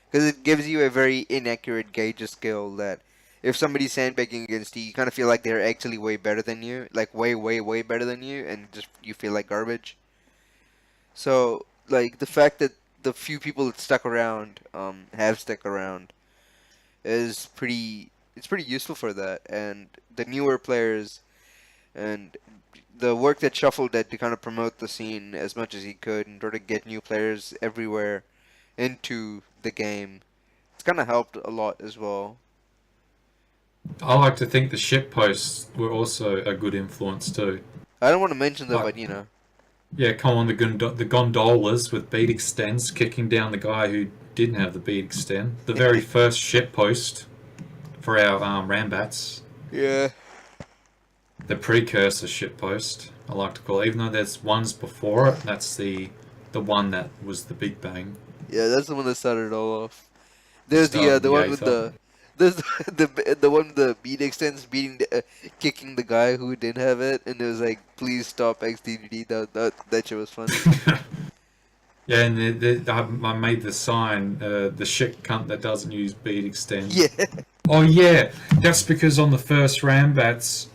because it gives you a very inaccurate gauge of skill that if somebody's sandbagging against you, you kind of feel like they're actually way better than you, like way, way, way better than you, and just you feel like garbage. So, like, the fact that the few people that stuck around, have stuck around, is it's pretty useful for that. And the newer players, and the work that Shuffle did to kind of promote the scene as much as he could and try to get new players everywhere into the game, it's kind of helped a lot as well. I like to think the ship posts were also a good influence too. I don't want to mention them, Like, but you know. yeah, come on, the gondolas with bead extends kicking down the guy who didn't have the bead extend. The very first ship post for our Rambats. Yeah. The precursor ship post, I like to call it. Even though there's ones before it, that's the one that was the big bang. Yeah, that's the one that started it all off. There's Started the the one with Aether. there's the one with the beat extends beating kicking the guy who didn't have it, and it was like, please stop XDD. That shit was funny. Yeah, and I made the sign, the shit cunt that doesn't use bead extend. Yeah. Oh yeah, that's because on the first Rambats,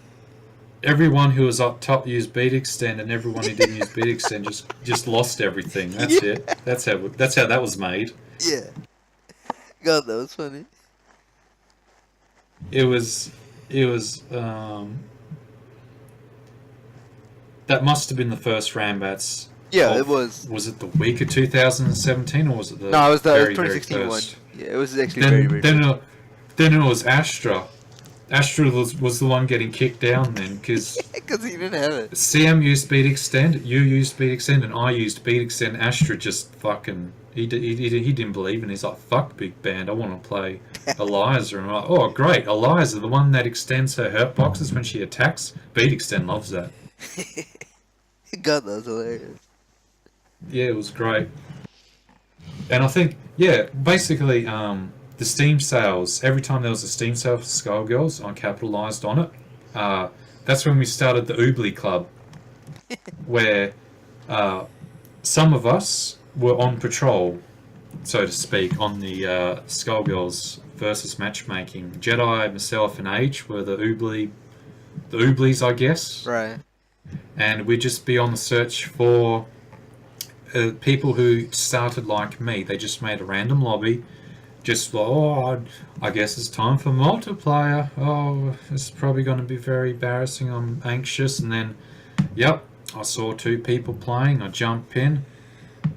everyone who was up top used bead extend, and everyone who didn't use bead extend just lost everything. That's Yeah. it. That's how that was made. Yeah. God, that was funny. It was that must have been the first Rambats. Yeah, it was. Was it the week of 2017 or was it the No, it was the very 2016 very one. first? Yeah, it was actually very, very Then first. then it was Astra. Astra was the one getting kicked down then because Because he didn't have it. CM used beat extend, you used beat extend, and I used beat extend. Astra just fucking he didn't believe, and he's like, "Fuck Big Band, I want to play Eliza." And I'm like, "Oh great, Eliza, the one that extends her hurt boxes when she attacks. Beat extend loves that." God, that was hilarious. Yeah, it was great. And I think, yeah, basically, the Steam sales, every time there was a Steam sale for Skullgirls, I capitalised on it. That's when we started the Oobly Club, where some of us were on patrol, so to speak, on the Skullgirls versus matchmaking. Jedi, myself, and Age were the Ooblies, I guess. Right. And we'd just be on the search for people who started like me. They just made a random lobby, just like, oh, I guess it's time for multiplayer. Oh, it's probably going to be very embarrassing. I'm anxious. And then, yep, I saw two people playing. I jump in.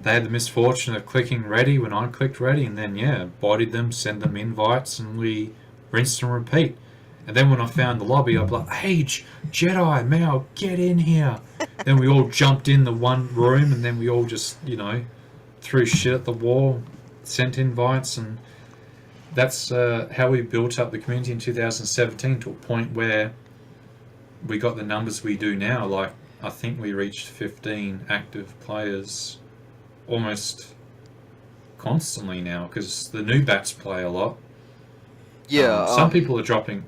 They had the misfortune of clicking ready when I clicked ready, and then, yeah, bodied them, send them invites, and we rinsed and repeat. And then when I found the lobby, I'd be like, Age, Jedi, Mao, get in here. Then we all jumped in the one room, and then we all just, threw shit at the wall, sent invites, and that's how we built up the community in 2017 to a point where we got the numbers we do now. Like, I think we reached 15 active players almost constantly now, because the new bats play a lot. Yeah. Some people are dropping.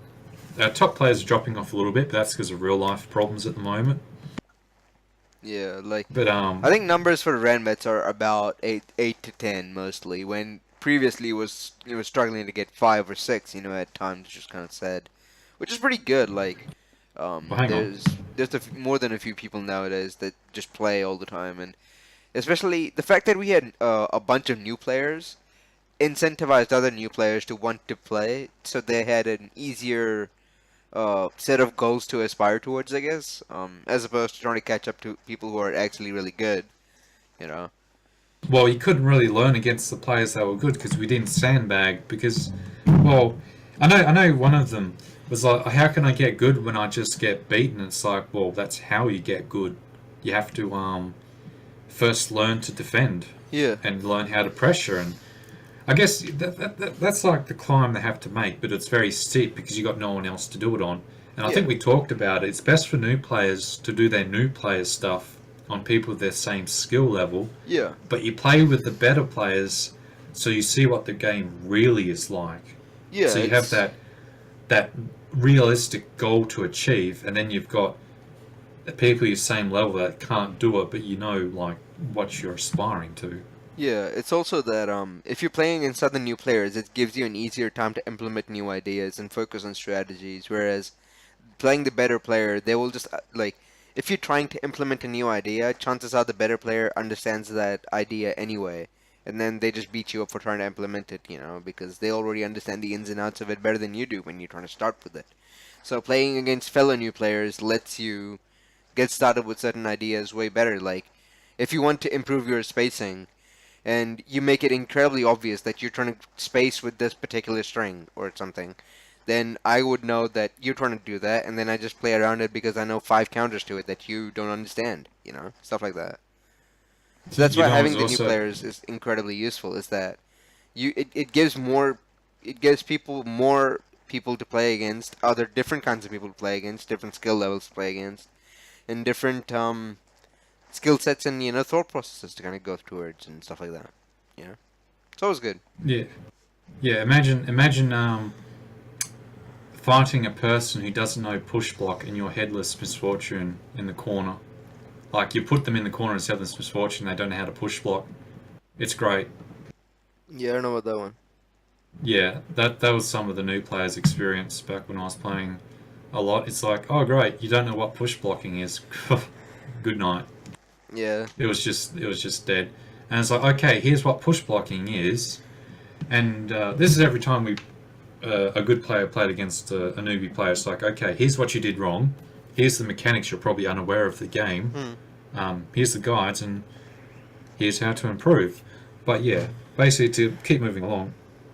Top players are dropping off a little bit, but that's because of real life problems at the moment. Yeah, like But I think numbers for Ranmets are about eight to 10 mostly. When previously it was struggling to get 5 or 6. At times, just kind of sad, which is pretty good. Like, well, hang on. there's more than a few people nowadays that just play all the time, and especially the fact that we had a bunch of new players incentivized other new players to want to play, so they had an easier set of goals to aspire towards, I guess, as opposed to trying to catch up to people who are actually really good, you know. Well, you couldn't really learn against the players that were good because we didn't sandbag. Because, well, I know one of them was like, "How can I get good when I just get beaten?" It's like, well, that's how you get good. You have to first learn to defend. Yeah. And learn how to pressure. And I guess that's like the climb they have to make, but it's very steep because you got no one else to do it on. And I think we talked about it. It's best for new players to do their new players stuff on people with their same skill level. Yeah. But you play with the better players so you see what the game really is like. Yeah, So you have that realistic goal to achieve, and then you've got the people your same level that can't do it, but you know like what you're aspiring to. yeah, it's also that if you're playing against other new players, it gives you an easier time to implement new ideas and focus on strategies. Whereas playing the better player, they will just like if you're trying to implement a new idea, chances are the better player understands that idea anyway, and then they just beat you up for trying to implement it, because they already understand the ins and outs of it better than you do when you're trying to start with it. So playing against fellow new players lets you get started with certain ideas way better. Like if you want to improve your spacing, and you make it incredibly obvious that you're trying to space with this particular string or something, then I would know that you're trying to do that, and then I just play around it because I know 5 counters to it that you don't understand, stuff like that. So that's You why know, it's having the new also players is incredibly useful. Is that it gives people more people to play against, other different kinds of people to play against, different skill levels to play against, and different skill sets and thought processes to kind of go towards and stuff like that. It's always good. yeah, yeah. Imagine fighting a person who doesn't know push block and your headless misfortune in the corner. Like you put them in the corner as headless misfortune, they don't know how to push block. It's great. Yeah, I don't know about that one. Yeah, that was some of the new players' experience back when I was playing a lot. It's like, oh great, you don't know what push blocking is. Good night. Yeah. It was just dead. And it's like, okay, here's what push blocking is, and this is every time a good player played against a newbie player. It's like, okay, here's what you did wrong. Here's the mechanics you're probably unaware of the game. Here's the guides, and here's how to improve. But yeah, basically to keep moving along,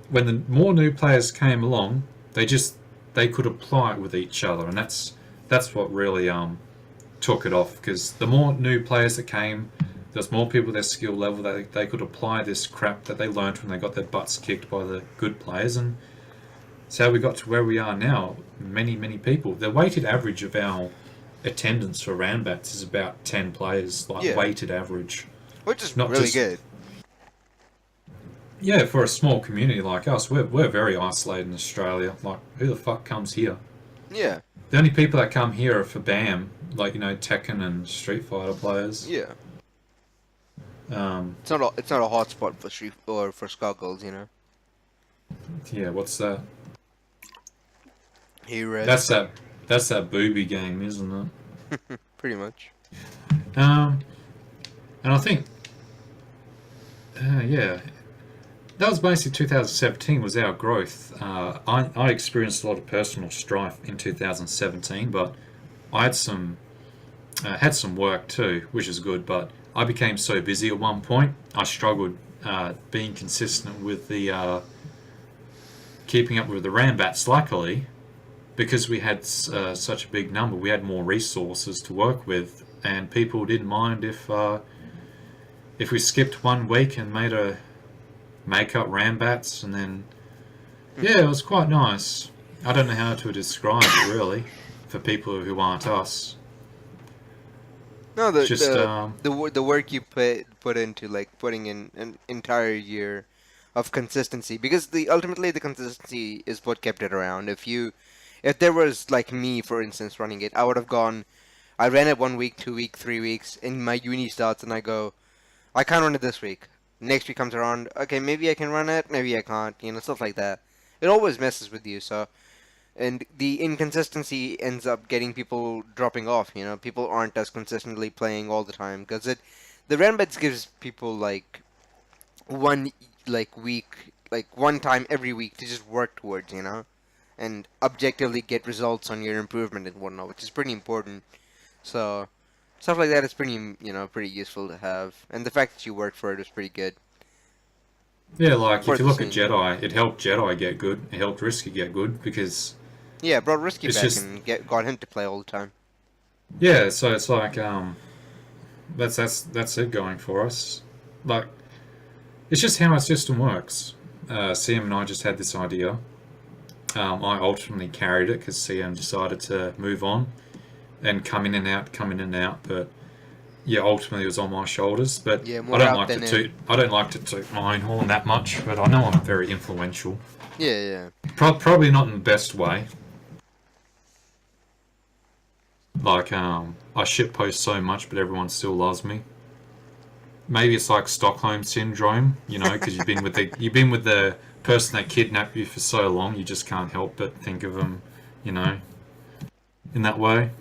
when the more new players came along, they could apply it with each other, and that's what really took it off. Because the more new players that came, there's more people with their skill level that they could apply this crap that they learned when they got their butts kicked by the good players, and it's how we got to where we are now. Many people. The weighted average of our attendance for Rambats is about 10 players, like Yeah. weighted average. Which is Not really just- good. Yeah, for a small community like us, we're very isolated in Australia. Like, who the fuck comes here? Yeah. The only people that come here are for BAM, like, Tekken and Street Fighter players. Yeah. Um, It's not a hot spot for Street or for Skullgirls. yeah, what's that? He read. That's that booby game, isn't it? Pretty much. And I think, yeah, that was basically 2017 was our growth. I experienced a lot of personal strife in 2017, but I had some work too, which is good. But I became so busy at one point, I struggled being consistent with the keeping up with the Rambats. Luckily, because we had such a big number, we had more resources to work with, and people didn't mind if we skipped 1 week and made a make-up Rambats, and then yeah, it was quite nice. I don't know how to describe it really for people who aren't us. No, It's just the work you put into like putting in an entire year of consistency, because ultimately the consistency is what kept it around. If there was like me, for instance, running it, I ran it 1 week, 2 week, 3 weeks, and my uni starts, and I go, I can't run it this week. Next week comes around, okay, maybe I can run it, maybe I can't, stuff like that. It always messes with you, so. And the inconsistency ends up getting people dropping off, People aren't as consistently playing all the time, because the Renbeds gives people, like, one time every week to just work towards, and objectively get results on your improvement and whatnot, which is pretty important. So, stuff like that is pretty useful to have. And the fact that you worked for it was pretty good. yeah, like if worth you look at seeing. Jedi, it helped Jedi get good. It helped Risky get good because Yeah, brought Risky It's back just- and got him to play all the time. yeah. So it's like that's it going for us. Like it's just how our system works. CM and I just had this idea. I ultimately carried it because CM decided to move on and come in and out. But yeah, ultimately it was on my shoulders. But Yeah, I more don't out like to than in. toot. I don't like to toot my own horn that much. But I know I'm very influential. Yeah, yeah. Probably not in the best way. Like I shitpost so much, but everyone still loves me. Maybe it's like Stockholm syndrome, you know, because you've been with the person that kidnapped you for so long, you just can't help but think of them, you know, in that way.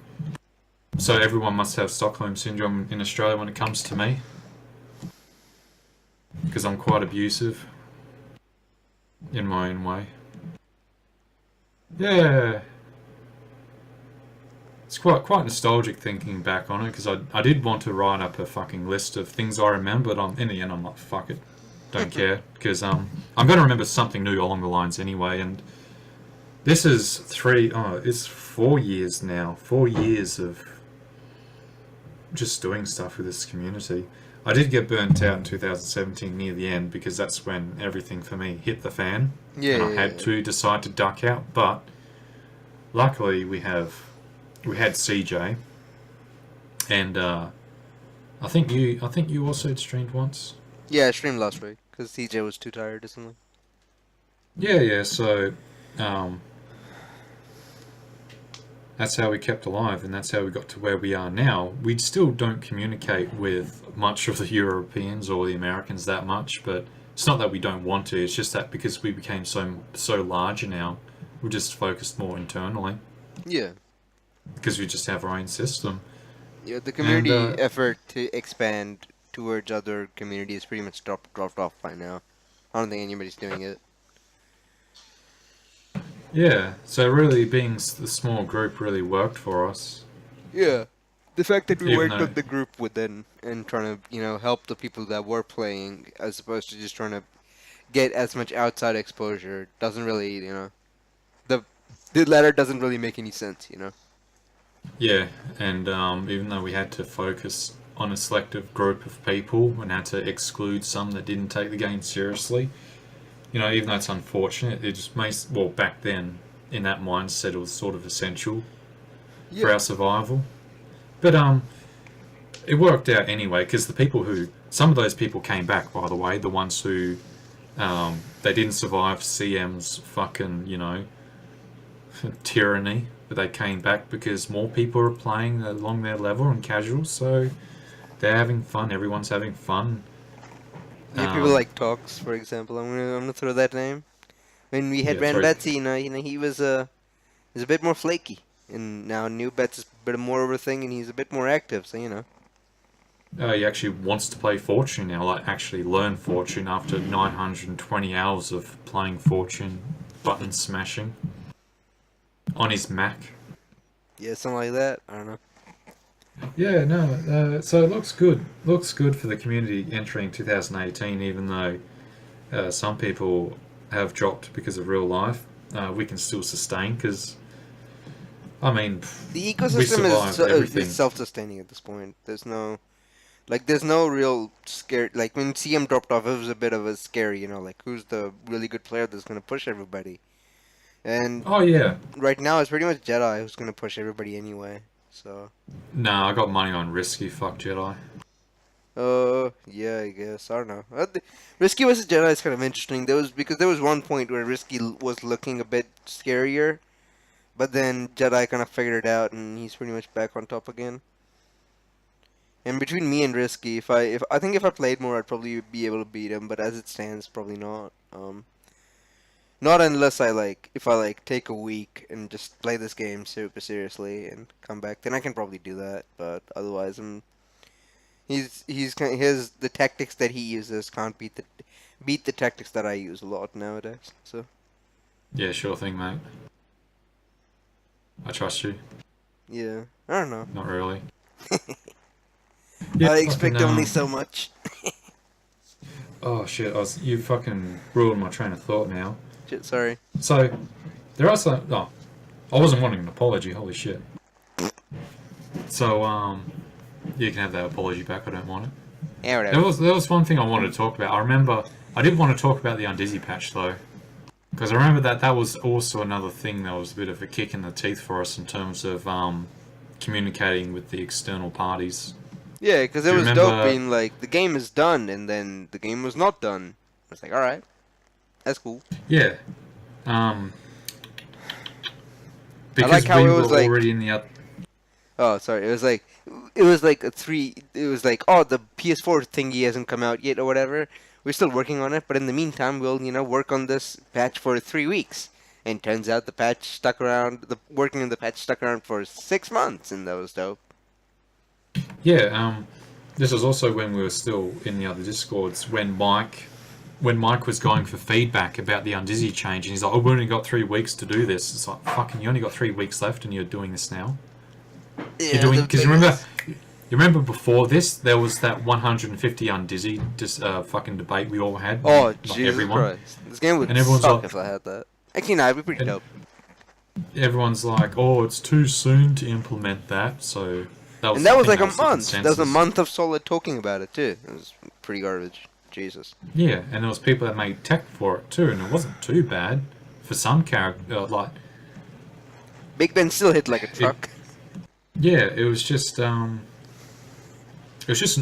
So everyone must have Stockholm syndrome in Australia when it comes to me, because I'm quite abusive in my own way. Yeah, it's quite nostalgic thinking back on it, because I did want to write up a fucking list of things I remember, but in the end I'm like, fuck it, don't care, because I'm going to remember something new along the lines anyway, and this is it's 4 years now. 4 years of just doing stuff with this community. I did get burnt out in 2017 near the end because that's when everything for me hit the fan, Yeah, and I yeah, had yeah. to decide to duck out. But luckily, we had CJ, and I think you also had streamed once. Yeah, I streamed last week because CJ was too tired or something. Yeah, yeah. So um, that's how we kept alive, and that's how we got to where we are now. We still don't communicate with much of the Europeans or the Americans that much, but it's not that we don't want to. It's just that because we became so larger now, we're just focused more internally Yeah. because we just have our own system. Yeah, the And community effort to expand towards other communities pretty much dropped off by now. I don't think anybody's doing it. yeah, so really being the small group really worked for us, Yeah. The fact that we even worked though on the group within and trying to, help the people that were playing as opposed to just trying to get as much outside exposure doesn't really, the the latter doesn't really make any sense. yeah, and even though we had to focus on a selective group of people and had to exclude some that didn't take the game seriously, you know, even though it's unfortunate, it just makes, well, back then, in that mindset, it was sort of essential for Yeah. our survival. But it worked out anyway, because some of those people came back, by the way, the ones who, they didn't survive CM's fucking, tyranny, but they came back because more people are playing along their level and casual, so they're having fun, everyone's having fun. Yeah, people Um, like Talks, for example. I'm gonna throw that name. When we had yeah, Ran throw, Betsy, he's a bit more flaky, and now New Bets is a bit more of a thing, and he's a bit more active. So. He actually wants to play Fortune now, like actually learn Fortune after 920 hours of playing Fortune, button smashing on his Mac. Yeah, something like that. I don't know. Yeah, no, so it looks good. Looks good for the community entering 2018, even though some people have dropped because of real life. We can still sustain because, I mean, The we ecosystem survived is everything. self-sustaining at this point. There's no real scare. Like when CM dropped off, it was a bit of a scary. Like who's the really good player that's gonna push everybody? And Oh, yeah. right now, it's pretty much Jedi who's gonna push everybody anyway. So. Nah, I got money on Risky, fuck Jedi. Yeah, I guess. I don't know. Risky vs. Jedi is kind of interesting. There was one point where Risky was looking a bit scarier, but then Jedi kind of figured it out, and he's pretty much back on top again. And between me and Risky, if I played more, I'd probably be able to beat him. But as it stands, probably not. Not unless if I take a week and just play this game super seriously and come back, then I can probably do that. But otherwise, his the tactics that he uses can't beat the tactics that I use a lot nowadays. So Yeah, sure thing, mate. I trust you. yeah, I don't know. Not really. Yeah, I fucking expect only so much. oh shit! You fucking ruined my train of thought now. Shit, sorry. So there are some. Oh, I wasn't wanting an apology. Holy shit! So you can have that apology back. I don't want it. Yeah, There whatever. was one thing I wanted to talk about. I remember I did want to talk about the Undizzy patch though, because I remember that was also another thing that was a bit of a kick in the teeth for us in terms of communicating with the external parties. Yeah, because it Do you was dope remember? being like, the game is done, and then the game was not done. It's like, alright, that's cool. Yeah. Um, I like because how we it were was like, already in the other. oh, sorry, it was like a three, it was like, oh, the PS4 thingy hasn't come out yet or whatever. We're still working on it, but in the meantime, we'll, work on this patch for 3 weeks. And turns out working on the patch stuck around for 6 months, and that was dope. Yeah. This was also when we were still in the other discords when Mike was going for feedback about the Undizzy change, and he's like, "Oh, we only got 3 weeks to do this." It's like, fucking, you only got 3 weeks left, and you're doing this now. You're Yeah, doing the because biggest. you remember before this there was that 150 Undizzy fucking debate we all had, Oh, like Jesus everyone, Christ. This game would and everyone's suck like, if I had that. Actually, no, it'd be pretty and dope. everyone's like, "Oh, it's too soon to implement that." So And that I was think like that a was the month. That was a consensus. month of solid talking about it, too. It was pretty garbage. Jesus. Yeah, and there was people that made tech for it too, and it wasn't too bad for some character. Like Big Ben still hit like a it, truck. yeah, it was just an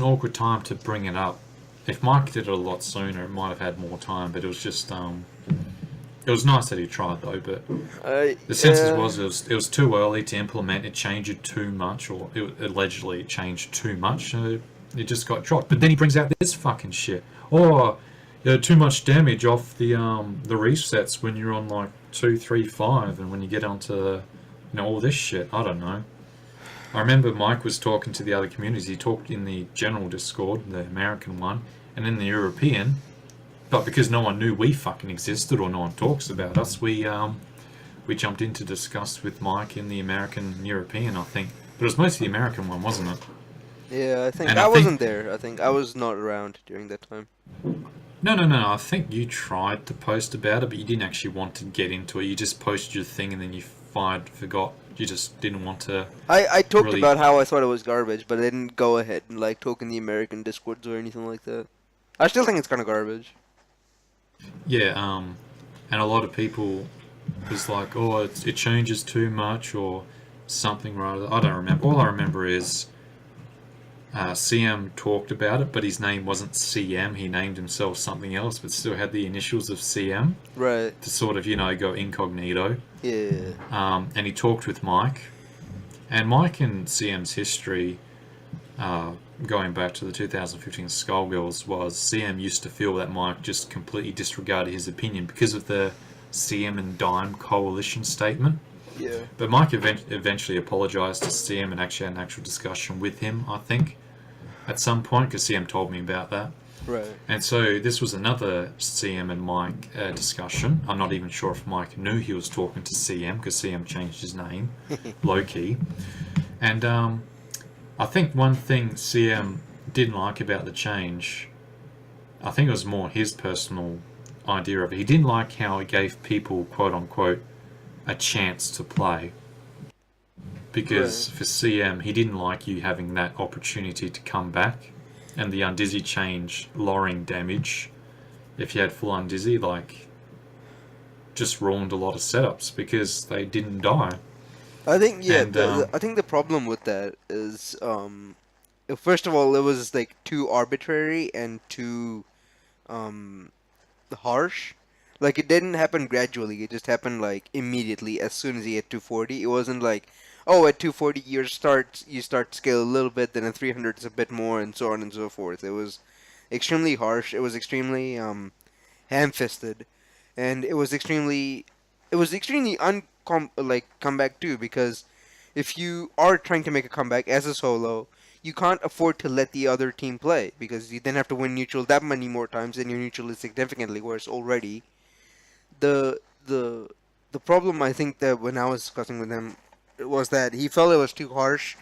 awkward time to bring it up. If Mike did it a lot sooner, it might have had more time. But it was just it was nice that he tried though. But the census Yeah. was it was too early to implement. It changed too much, or allegedly it changed too much. So it just got dropped. But then he brings out this fucking shit. Oh, too much damage off the resets when you're on like 2, 3, 5, and when you get onto all this shit. I don't know. I remember Mike was talking to the other communities. He talked in the general Discord, the American one, and in the European. But because no one knew we fucking existed or no one talks about us, we jumped in to discuss with Mike in the American European, I think. But it was mostly the American one, wasn't it? Yeah, I think And I I think wasn't there. I think I was not around during that time. no. I think you tried to post about it, but you didn't actually want to get into it. You just posted your thing and then you forgot. You just didn't want to I talked really. about how I thought it was garbage, but I didn't go ahead and like talk in the American Discords or anything like that. I still think it's kind of garbage. Yeah, and a lot of people was like, oh, it changes too much or something rather. I don't remember. All I remember is CM talked about it, but his name wasn't CM. He named himself something else, but still had the initials of CM Right. to sort of, go incognito. Yeah. And he talked with Mike. And Mike and CM's history, going back to the 2015 Skullgirls, was CM used to feel that Mike just completely disregarded his opinion because of the CM and Dime coalition statement. Yeah. But Mike eventually apologised to CM and actually had an actual discussion with him, I think, at some point, because CM told me about that. Right. And so this was another CM and Mike discussion. I'm not even sure if Mike knew he was talking to CM because CM changed his name, low key. And I think one thing CM didn't like about the change, I think it was more his personal idea of it. He didn't like how it gave people, quote unquote, a chance to play. Because Right. for CM, he didn't like you having that opportunity to come back. And the Undizzy change lowering damage, if you had full Undizzy, like, just ruined a lot of setups because they didn't die. I think yeah. And I think the problem with that is first of all, it was like too arbitrary and too um harsh. Like it didn't happen gradually. It just happened like immediately as soon as he hit 240. It wasn't like, oh, at 240 you start to scale a little bit, then at 300 it's a bit more, and so on and so forth. It was extremely harsh. It was extremely ham-fisted, and it was extremely comeback too, because if you are trying to make a comeback as a solo, you can't afford to let the other team play because you then have to win neutral that many more times, and your neutral is significantly worse already. The the the problem, I think, that when I was discussing with him was that he felt it was too harsh,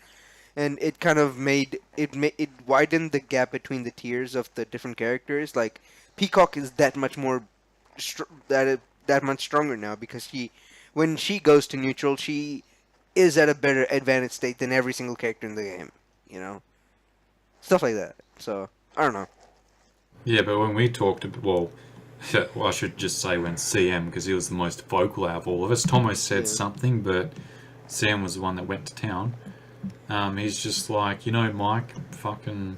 and it kind of it widened the gap between the tiers of the different characters. Like Peacock is that much more that much stronger now because when she goes to neutral, she is at a better advantage state than every single character in the game. You know, stuff like that. So I don't know. yeah, but when we talked, well, I should just say when CM, because he was the most vocal out of all of us. Tomo said Yeah. something, but CM was the one that went to town. He's just like, Mike, fucking,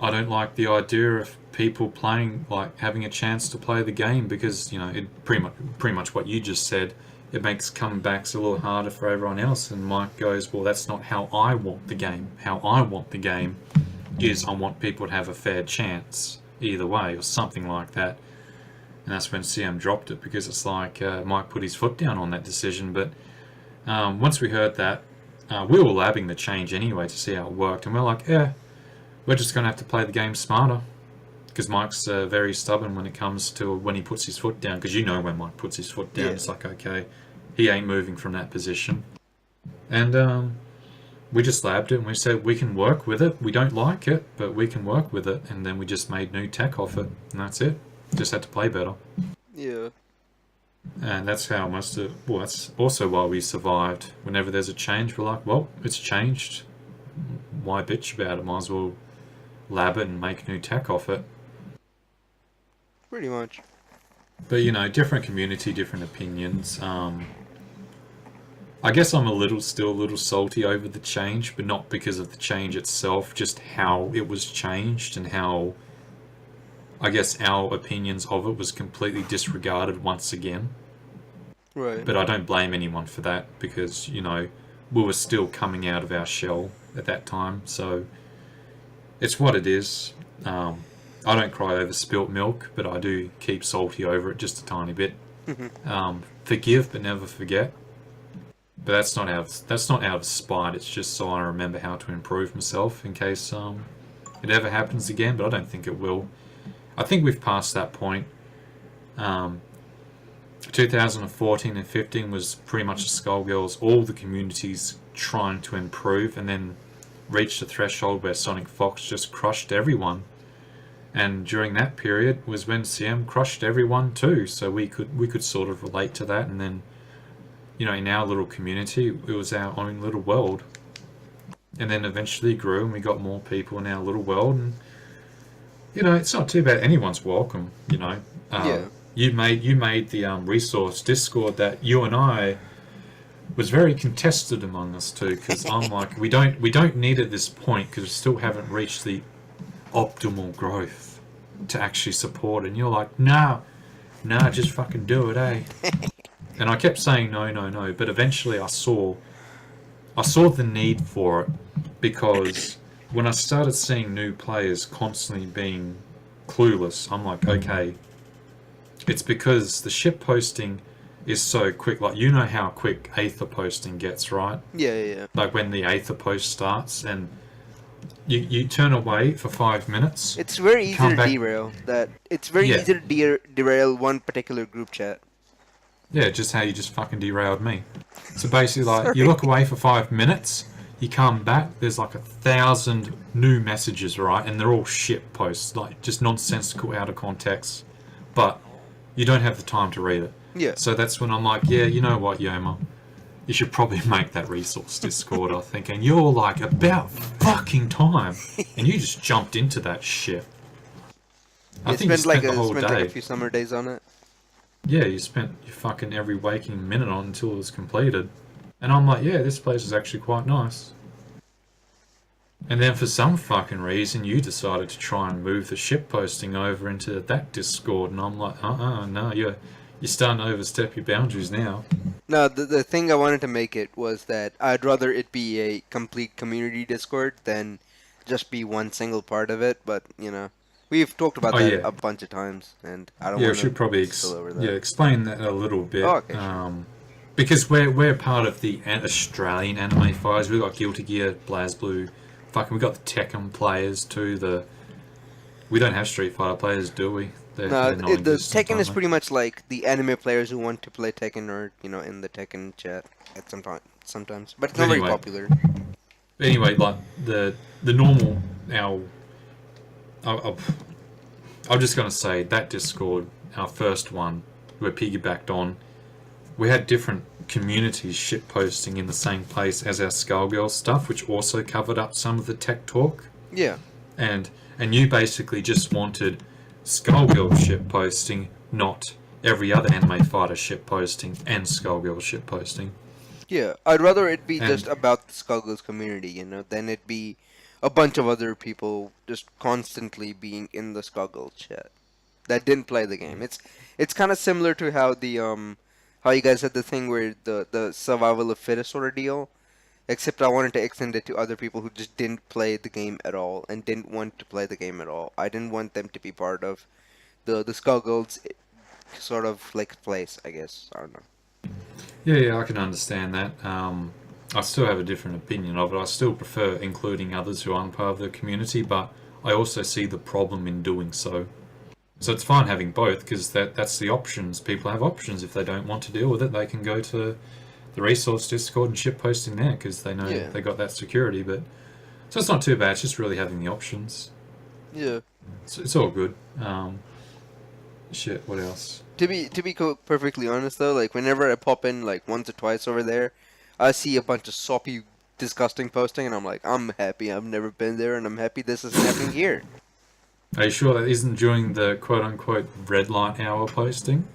I don't like the idea of people playing, like having a chance to play the game because it pretty much what you just said. It makes comebacks a little harder for everyone else. And Mike goes, well, that's not how I want the game. How I want the game is I want people to have a fair chance either way, or something like that. And that's when CM dropped it, because it's like Mike put his foot down on that decision. But once we heard that, we were labbing the change anyway to see how it worked, and we're like, yeah, we're just going to have to play the game smarter, because Mike's very stubborn when it comes to when he puts his foot down, because when Mike puts his foot down, it's like, okay, he ain't moving from that position. And we just labbed it, and we said we can work with it. We don't like it, but we can work with it. And then we just made new tech off it, and that's it. Just had to play better. Yeah. And that's how that's also why we survived. Whenever there's a change, we're like, well, it's changed. Why bitch about it? Might as well lab it and make new tech off it. Pretty much. But different community, different opinions. I guess I'm still a little salty over the change, but not because of the change itself, just how it was changed and how I guess our opinions of it was completely disregarded once again. Right. But I don't blame anyone for that, because, we were still coming out of our shell at that time, so it's what it is. I don't cry over spilt milk, but I do keep salty over it just a tiny bit. Forgive but never forget. But that's not out of spite. It's just so I remember how to improve myself in case it ever happens again. But I don't think it will. I think we've passed that point. 2014 and 15 was pretty much the Skullgirls, all the communities trying to improve, and then reached a threshold where Sonic Fox just crushed everyone. And during that period was when CM crushed everyone too. So we could sort of relate to that, and then. In our little community, it was our own little world. And then eventually grew, and we got more people in our little world. And, it's not too bad. Anyone's welcome, Yeah. You made the resource Discord that you and I was very contested among us too, because I'm like, we don't need at this point, because we still haven't reached the optimal growth to actually support it. And you're like, nah, just fucking do it, eh? And I kept saying no, but eventually I saw the need for it, because when I started seeing new players constantly being clueless, I'm like, okay, it's because the ship posting is so quick. Like, how quick Aether posting gets, right? Yeah. Like when the Aether post starts, and you turn away for 5 minutes. It's very easy to back. derail. It's very easy to derail one particular group chat. Yeah, just how you just fucking derailed me. So basically, like, you look away for 5 minutes, you come back, there's like 1,000 new messages, right? And they're all shit posts, like just nonsensical, out of context. But you don't have the time to read it. Yeah. So that's when I'm like, yeah, you know what, Yoma? You should probably make that resource Discord, I think. And you're like, about fucking time. And you just jumped into that shit. I think you spent the whole day. Like a few summer days on it. Yeah, you spent your fucking every waking minute on until it was completed. And I'm like, yeah, this place is actually quite nice. And then for some fucking reason, you decided to try and move the ship posting over into that Discord. And I'm like, no, you're starting to overstep your boundaries now. No, the thing I wanted to make it was that I'd rather it be a complete community Discord than just be one single part of it. But, we've talked about that a bunch of times, and I don't want to. Yeah, we should probably explain that a little bit. Oh, okay, sure. Because we're part of the Australian anime fighters. We've got Guilty Gear, BlazBlue, we got the Tekken players too. We don't have Street Fighter players, do we? The Tekken is pretty much like the anime players who want to play Tekken, or in the Tekken chat at sometimes, but it's not very popular. Anyway, like the normal I'm just gonna say that Discord, our first one, we're piggybacked on. We had different communities shit posting in the same place as our Skullgirls stuff, which also covered up some of the tech talk. Yeah. And you basically just wanted Skullgirls shit posting, not every other anime fighter shit posting and Skullgirls shit posting. Yeah, I'd rather it be just And about the Skullgirls community, than it be a bunch of other people just constantly being in the Skullgirls chat that didn't play the game. It's kind of similar to how you guys had the thing where the survival of fittest sort of deal. Except I wanted to extend it to other people who just didn't play the game at all and didn't want to play the game at all. I didn't want them to be part of the Skullgirls sort of like place, I guess. I don't know. yeah, I can understand that. I still have a different opinion of it. I still prefer including others who aren't part of the community, but I also see the problem in doing so. So it's fine having both because that's the options. People have options. If they don't want to deal with it, they can go to the resource Discord and ship post in there because they know Yeah. they got that security. But so it's not too bad. It's just really having the options. Yeah. It's all good. Shit. What else? To be perfectly honest though, like whenever I pop in like once or twice over there, I see a bunch of soppy, disgusting posting, and I'm like, I'm happy I've never been there, and I'm happy this isn't happening here. Are you sure that isn't during the quote unquote red light hour posting?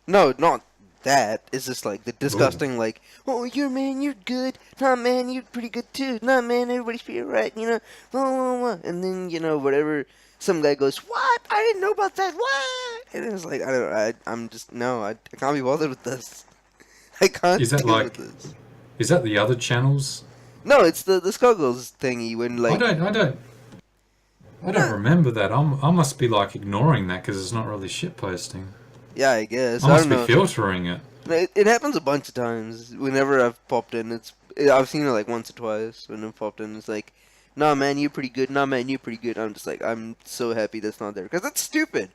No, not that. It's just like the Ooh. disgusting, like, oh, you're man, you're good. Nah, man, you're pretty good too. Nah, man, everybody's pretty right, Blah, blah, blah. And then whatever. Some guy goes, what? I didn't know about that. What? And it's like, I don't. I'm just no. I can't be bothered with this. I Is can't that deal with like? this. Is that the other channels? No, it's the Skullgirls thingy when I like. don't. I don't. I don't Nah. remember that. I must be like ignoring that because it's not really shit posting. Yeah, I guess. I I must don't be know. filtering it. It happens a bunch of times. Whenever I've popped in, I've seen it like once or twice when I've popped in. It's like, nah, man, you're pretty good. Nah, man, you're pretty good. I'm just like, I'm so happy that's not there because that's stupid.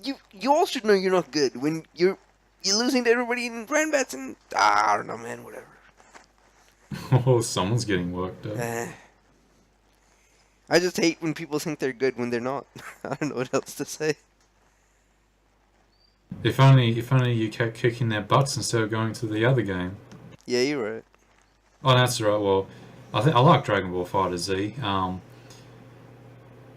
You all should know you're not good when you're losing to everybody in grand bats and I don't know, man, whatever. Oh, someone's getting worked up. Eh. I just hate when people think they're good when they're not. I don't know what else to say. If only you kept kicking their butts instead of going to the other game. Yeah, you're right. Oh, that's right. Well, I like Dragon Ball Fighter Z.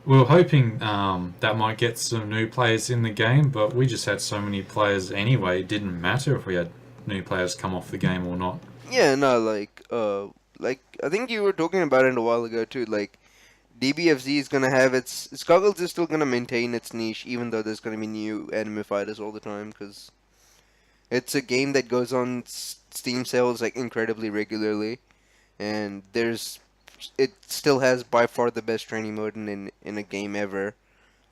We were hoping that might get some new players in the game, but we just had so many players anyway. It didn't matter if we had new players come off the game or not. Yeah, no, like I think you were talking about it a while ago too. Like DBFZ is gonna have its Skullgirls is still gonna maintain its niche, even though there's gonna be new anime fighters all the time, because it's a game that goes on Steam sales like incredibly regularly, and it still has by far the best training mode in a game ever,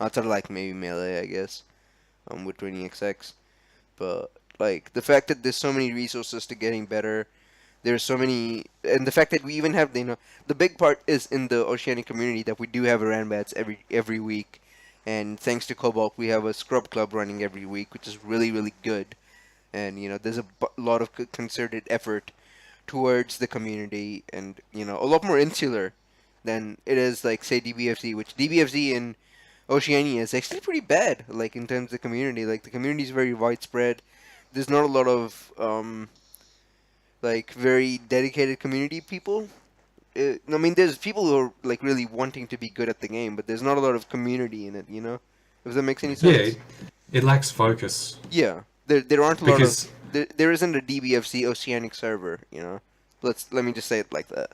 outside of like maybe Melee, I guess, with 20XX. But like the fact that there's so many resources to getting better, there's so many, and the fact that we even have the big part is in the Oceanic community that we do have a Ranbats every week, and thanks to Cobalt we have a scrub club running every week, which is really good, and there's a lot of concerted effort towards the community, and a lot more insular than it is like say DBFZ, which DBFZ in Oceania is actually pretty bad, like in terms of community. Like the community is very widespread. There's not a lot of like very dedicated community people. I mean, there's people who are like really wanting to be good at the game, but there's not a lot of community in it. If that makes any Yeah, sense. it lacks focus Yeah, there aren't a lot of because, there isn't a DBFC Oceanic server. Let me just say it like that.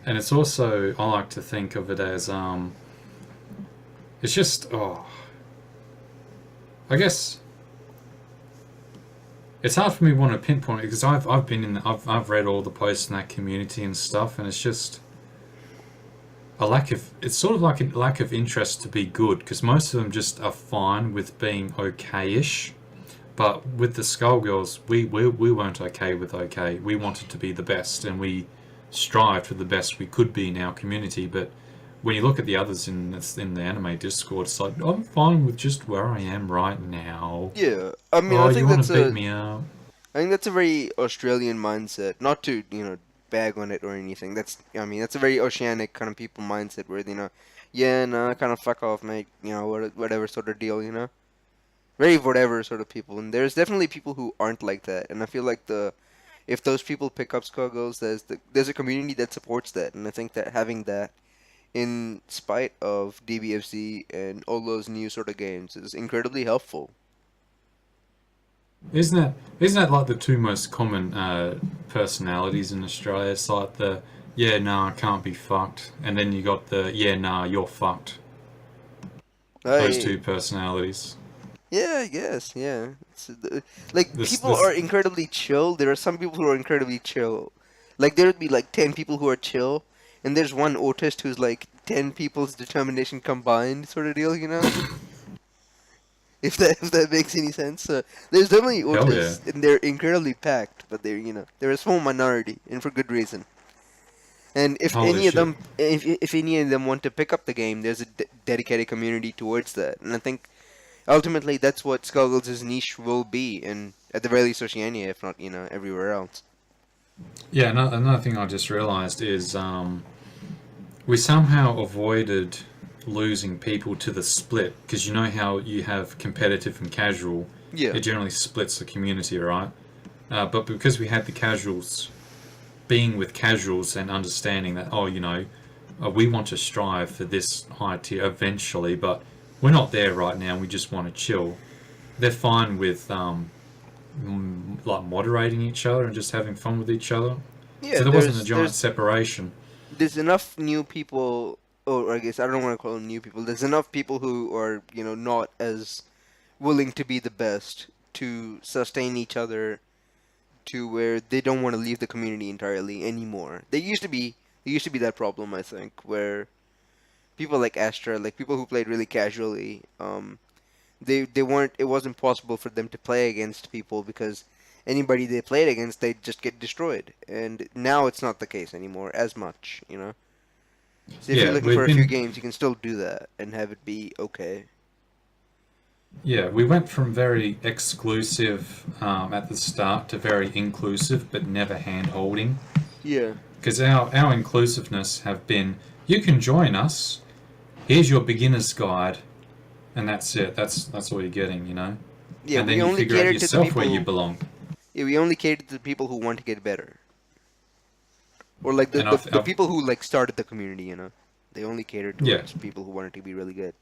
and it's also I like to think of it as it's just I guess it's hard for me to want to pinpoint it because I've been in I've read all the posts in that community and stuff, and it's just a lack of it's sort of like a lack of interest to be good because most of them just are fine with being okay-ish. But with the Skullgirls, we weren't okay with okay. We wanted to be the best, and we strived for the best we could be in our community. But when you look at the others in the anime Discord, it's like I'm fine with just where I am right now. Yeah, I mean, Oh, you want to beat me up? I think that's a very Australian mindset. Not to bag on it or anything. That's a very oceanic kind of people mindset where yeah, no, kind of fuck off, mate. Whatever sort of deal. Very whatever sort of people. And there's definitely people who aren't like that. And I feel like if those people pick up Skullgirls, there's a community that supports that. And I think that having that in spite of DBFC and all those new sort of games is incredibly helpful. Isn't that like the two most common personalities in Australia? It's like the yeah, nah, I can't be fucked, and then you got the yeah, nah, you're fucked. Those I two personalities. Yeah, I guess. Yeah, like This people this are incredibly chill. There are some people who are incredibly chill. Like there would be like 10 people who are chill, and there's one autist who's like 10 people's determination combined, sort of deal. If that makes any sense. There's definitely hell yeah. autists, and they're incredibly packed, but they're a small minority, and for good reason. And if Holy any of shit. them, if any of them want to pick up the game, there's a dedicated community towards that, and I think ultimately that's what Skullgirls' niche will be, and at the very least Oceania, if not everywhere else. Yeah, another thing I just realised is we somehow avoided losing people to the split because you know how you have competitive and casual, Yeah, it generally splits the community, right? But because we had the casuals being with casuals and understanding that, oh, we want to strive for this high tier eventually, but we're not there right now. We just want to chill. They're fine with like moderating each other and just having fun with each other. yeah. So there wasn't a There's giant there's separation. there's enough new people, or I guess I don't want to call them new people. There's enough people who are not as willing to be the best to sustain each other to where they don't want to leave the community entirely anymore. There used to be that problem, I think, where people like Astra, like people who played really casually, they weren't. It wasn't possible for them to play against people because anybody they played against, they'd just get destroyed. And now it's not the case anymore as much. So if you're Yeah, looking for a few games, you can still do that and have it be okay. we went from very exclusive at the start to very inclusive, but never hand holding. Yeah. Because our inclusiveness have been, you can join us. Here's your beginner's guide, and that's it. That's all you're getting. Yeah, And we then you only figure out cater to the yourself where you people. belong. Yeah, we only cater to the people who want to get better, or like the And the, I've, the I've people who like started the community. They only cater yeah, towards people who wanted to be really good.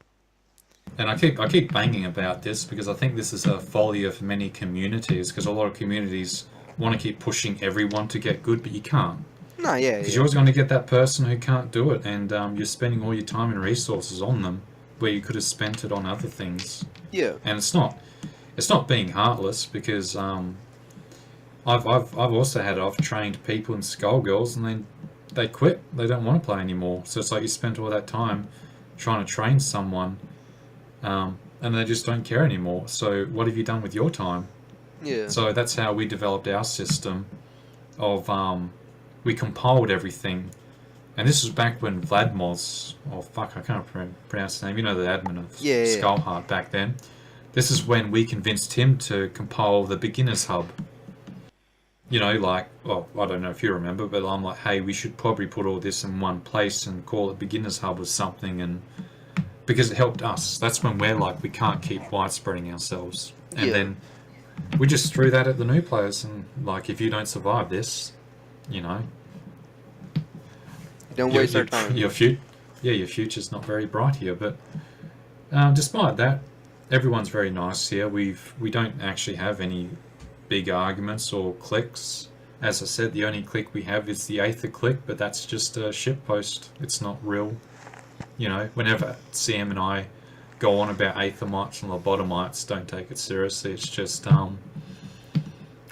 and I keep banging about this because I think this is a folly of many communities. Because a lot of communities want to keep pushing everyone to get good, but you can't. Nah, yeah, Because you're yeah, always going to get that person who can't do it, and you're spending all your time and resources on them, where you could have spent it on other things. yeah, And it's not being heartless because I've also I've trained people in Skullgirls and then they quit. They don't want to play anymore. So it's like you spent all that time trying to train someone, and they just don't care anymore. So what have you done with your time? yeah, So that's how we developed our system of we compiled everything. And this was back when Vladmos, oh fuck, I can't pronounce his name. You know, the admin of yeah, yeah. Skullheart back then. This is when we convinced him to compile the beginners hub. Well, I don't know if you remember, but I'm like, hey, we should probably put all this in one place and call it beginners hub or something, and because it helped us. That's when we're like, we can't keep widespreading ourselves, and Yeah. then we just threw that at the new players, and like, if you don't survive this, you know, Don't your waste our your time. your future's not very bright here. But despite that, everyone's very nice here. We don't actually have any big arguments or cliques. As I said, the only clique we have is the Aether clique, but that's just a shitpost. It's not real. Whenever Sam and I go on about Aetherites and Lobotomites, don't take it seriously. It's just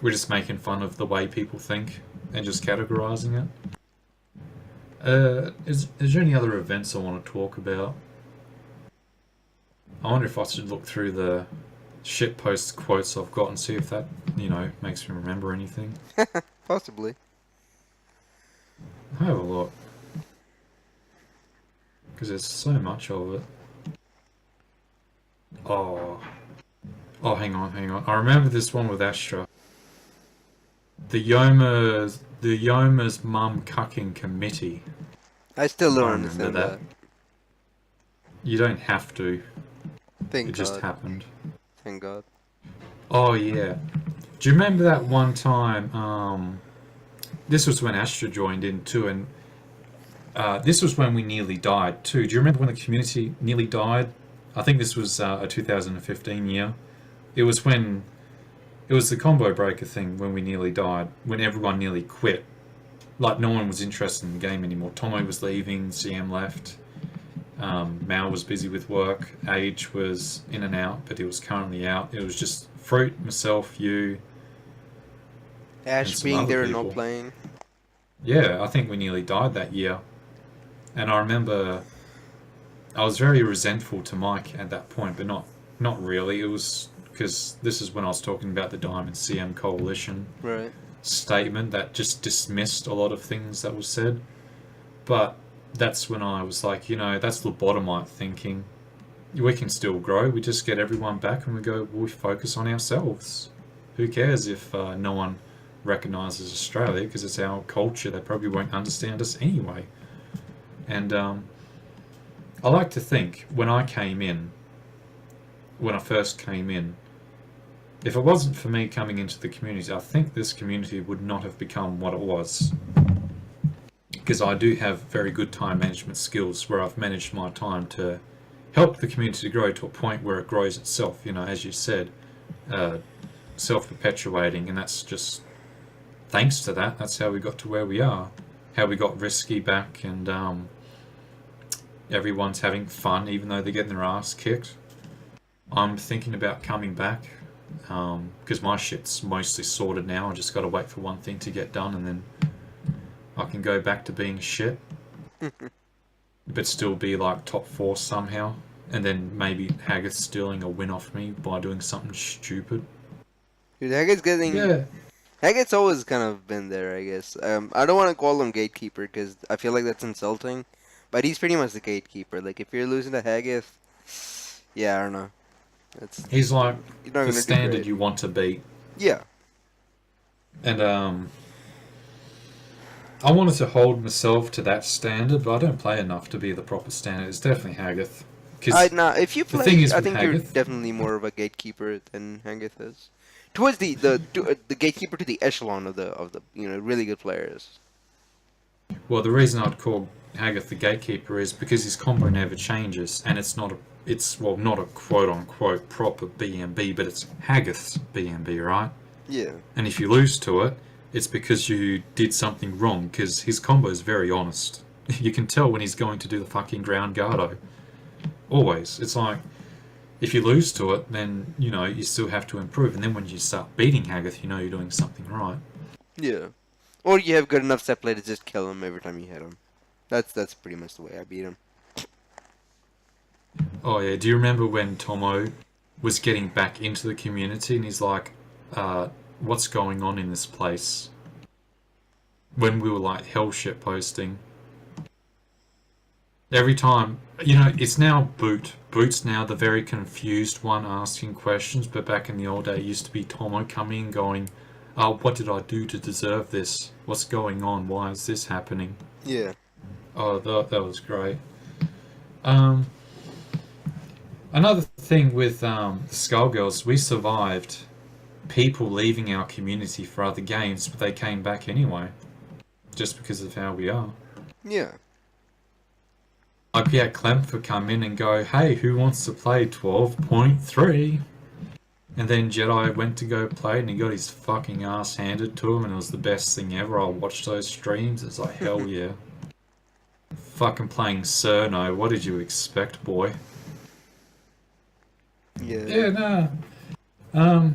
we're just making fun of the way people think and just categorizing it. Is there any other events I want to talk about? I wonder if I should look through the shitpost quotes I've got and see if that, makes me remember anything. Possibly. I'll have a look. Because there's so much of it. Oh. Oh, hang on. I remember this one with Astra. The Yoma's mum cucking committee. I still don't I remember understand that. that. You don't have to. Thank It just God. happened. Thank God. Oh, yeah. Do you remember that one time, this was when Astra joined in too, and this was when we nearly died too. Do you remember when the community nearly died? I think this was a 2015 year. It was when It was the combo breaker thing when we nearly died, when everyone nearly quit. Like, no one was interested in the game anymore. Tomo was leaving, CM left, Mal was busy with work, Age was in and out, but he was currently out. It was just Fruit, myself, you, and Ash some being other there and people. not playing. Yeah, I think we nearly died that year. And I remember I was very resentful to Mike at that point, but not really. It was because this is when I was talking about the Diamond CM Coalition Right. statement that just dismissed a lot of things that was said. But that's when I was like, that's lobotomite thinking. We can still grow. We just get everyone back and we focus on ourselves. Who cares if no one recognises Australia, because it's our culture. They probably won't understand us anyway. And I like to think when I first came in, if it wasn't for me coming into the community, I think this community would not have become what it was. Because I do have very good time management skills where I've managed my time to help the community to grow to a point where it grows itself, as you said, self-perpetuating, and that's just thanks to that. That's how we got to where we are, how we got Risky back, and everyone's having fun even though they're getting their ass kicked. I'm thinking about coming back because my shit's mostly sorted now. I just got to wait for one thing to get done and then I can go back to being shit but still be like top 4 somehow, and then maybe Haggith stealing a win off me by doing something stupid. Dude, Haggett's always kind of been there, I guess. I don't want to call him gatekeeper because I feel like that's insulting, but he's pretty much the gatekeeper. Like, if you're losing to Haggith, yeah, I don't know. He's like you're not the gonna do standard great. you want to beat. Yeah. And I wanted to hold myself to that standard, but I don't play enough to be the proper standard. It's definitely Haggith. If you The play, thing is I with think you're Haggith, definitely more of a gatekeeper than Haggith is. Towards the gatekeeper to the echelon of the really good players. well, the reason I'd call Haggith the gatekeeper is because his combo never changes, and it's not a quote-unquote proper BMB, but it's Haggith's BMB, right? Yeah. And if you lose to it, it's because you did something wrong, because his combo is very honest. You can tell when he's going to do the fucking ground guardo. Always. It's like, if you lose to it, then, you still have to improve, and then when you start beating Haggith, you're doing something right. Yeah. Or you have good enough set play to just kill him every time you hit him. That's pretty much the way I beat him. Oh yeah, do you remember when Tomo was getting back into the community and he's like, what's going on in this place? When we were like hell shit posting. Every time, it's now Boot. Boot's now the very confused one asking questions, but back in the old day it used to be Tomo coming and going, what did I do to deserve this? What's going on? Why is this happening? Yeah. Oh, that was great. Another thing with the Skullgirls, we survived people leaving our community for other games, but they came back anyway, just because of how we are. Yeah. Like, we had Clemfer come in and go, hey, who wants to play 12.3? And then Jedi went to go play and he got his fucking ass handed to him and it was the best thing ever. I watched those streams, it's like, hell yeah. Fucking playing Cerno, what did you expect, boy? Yeah. Yeah, no.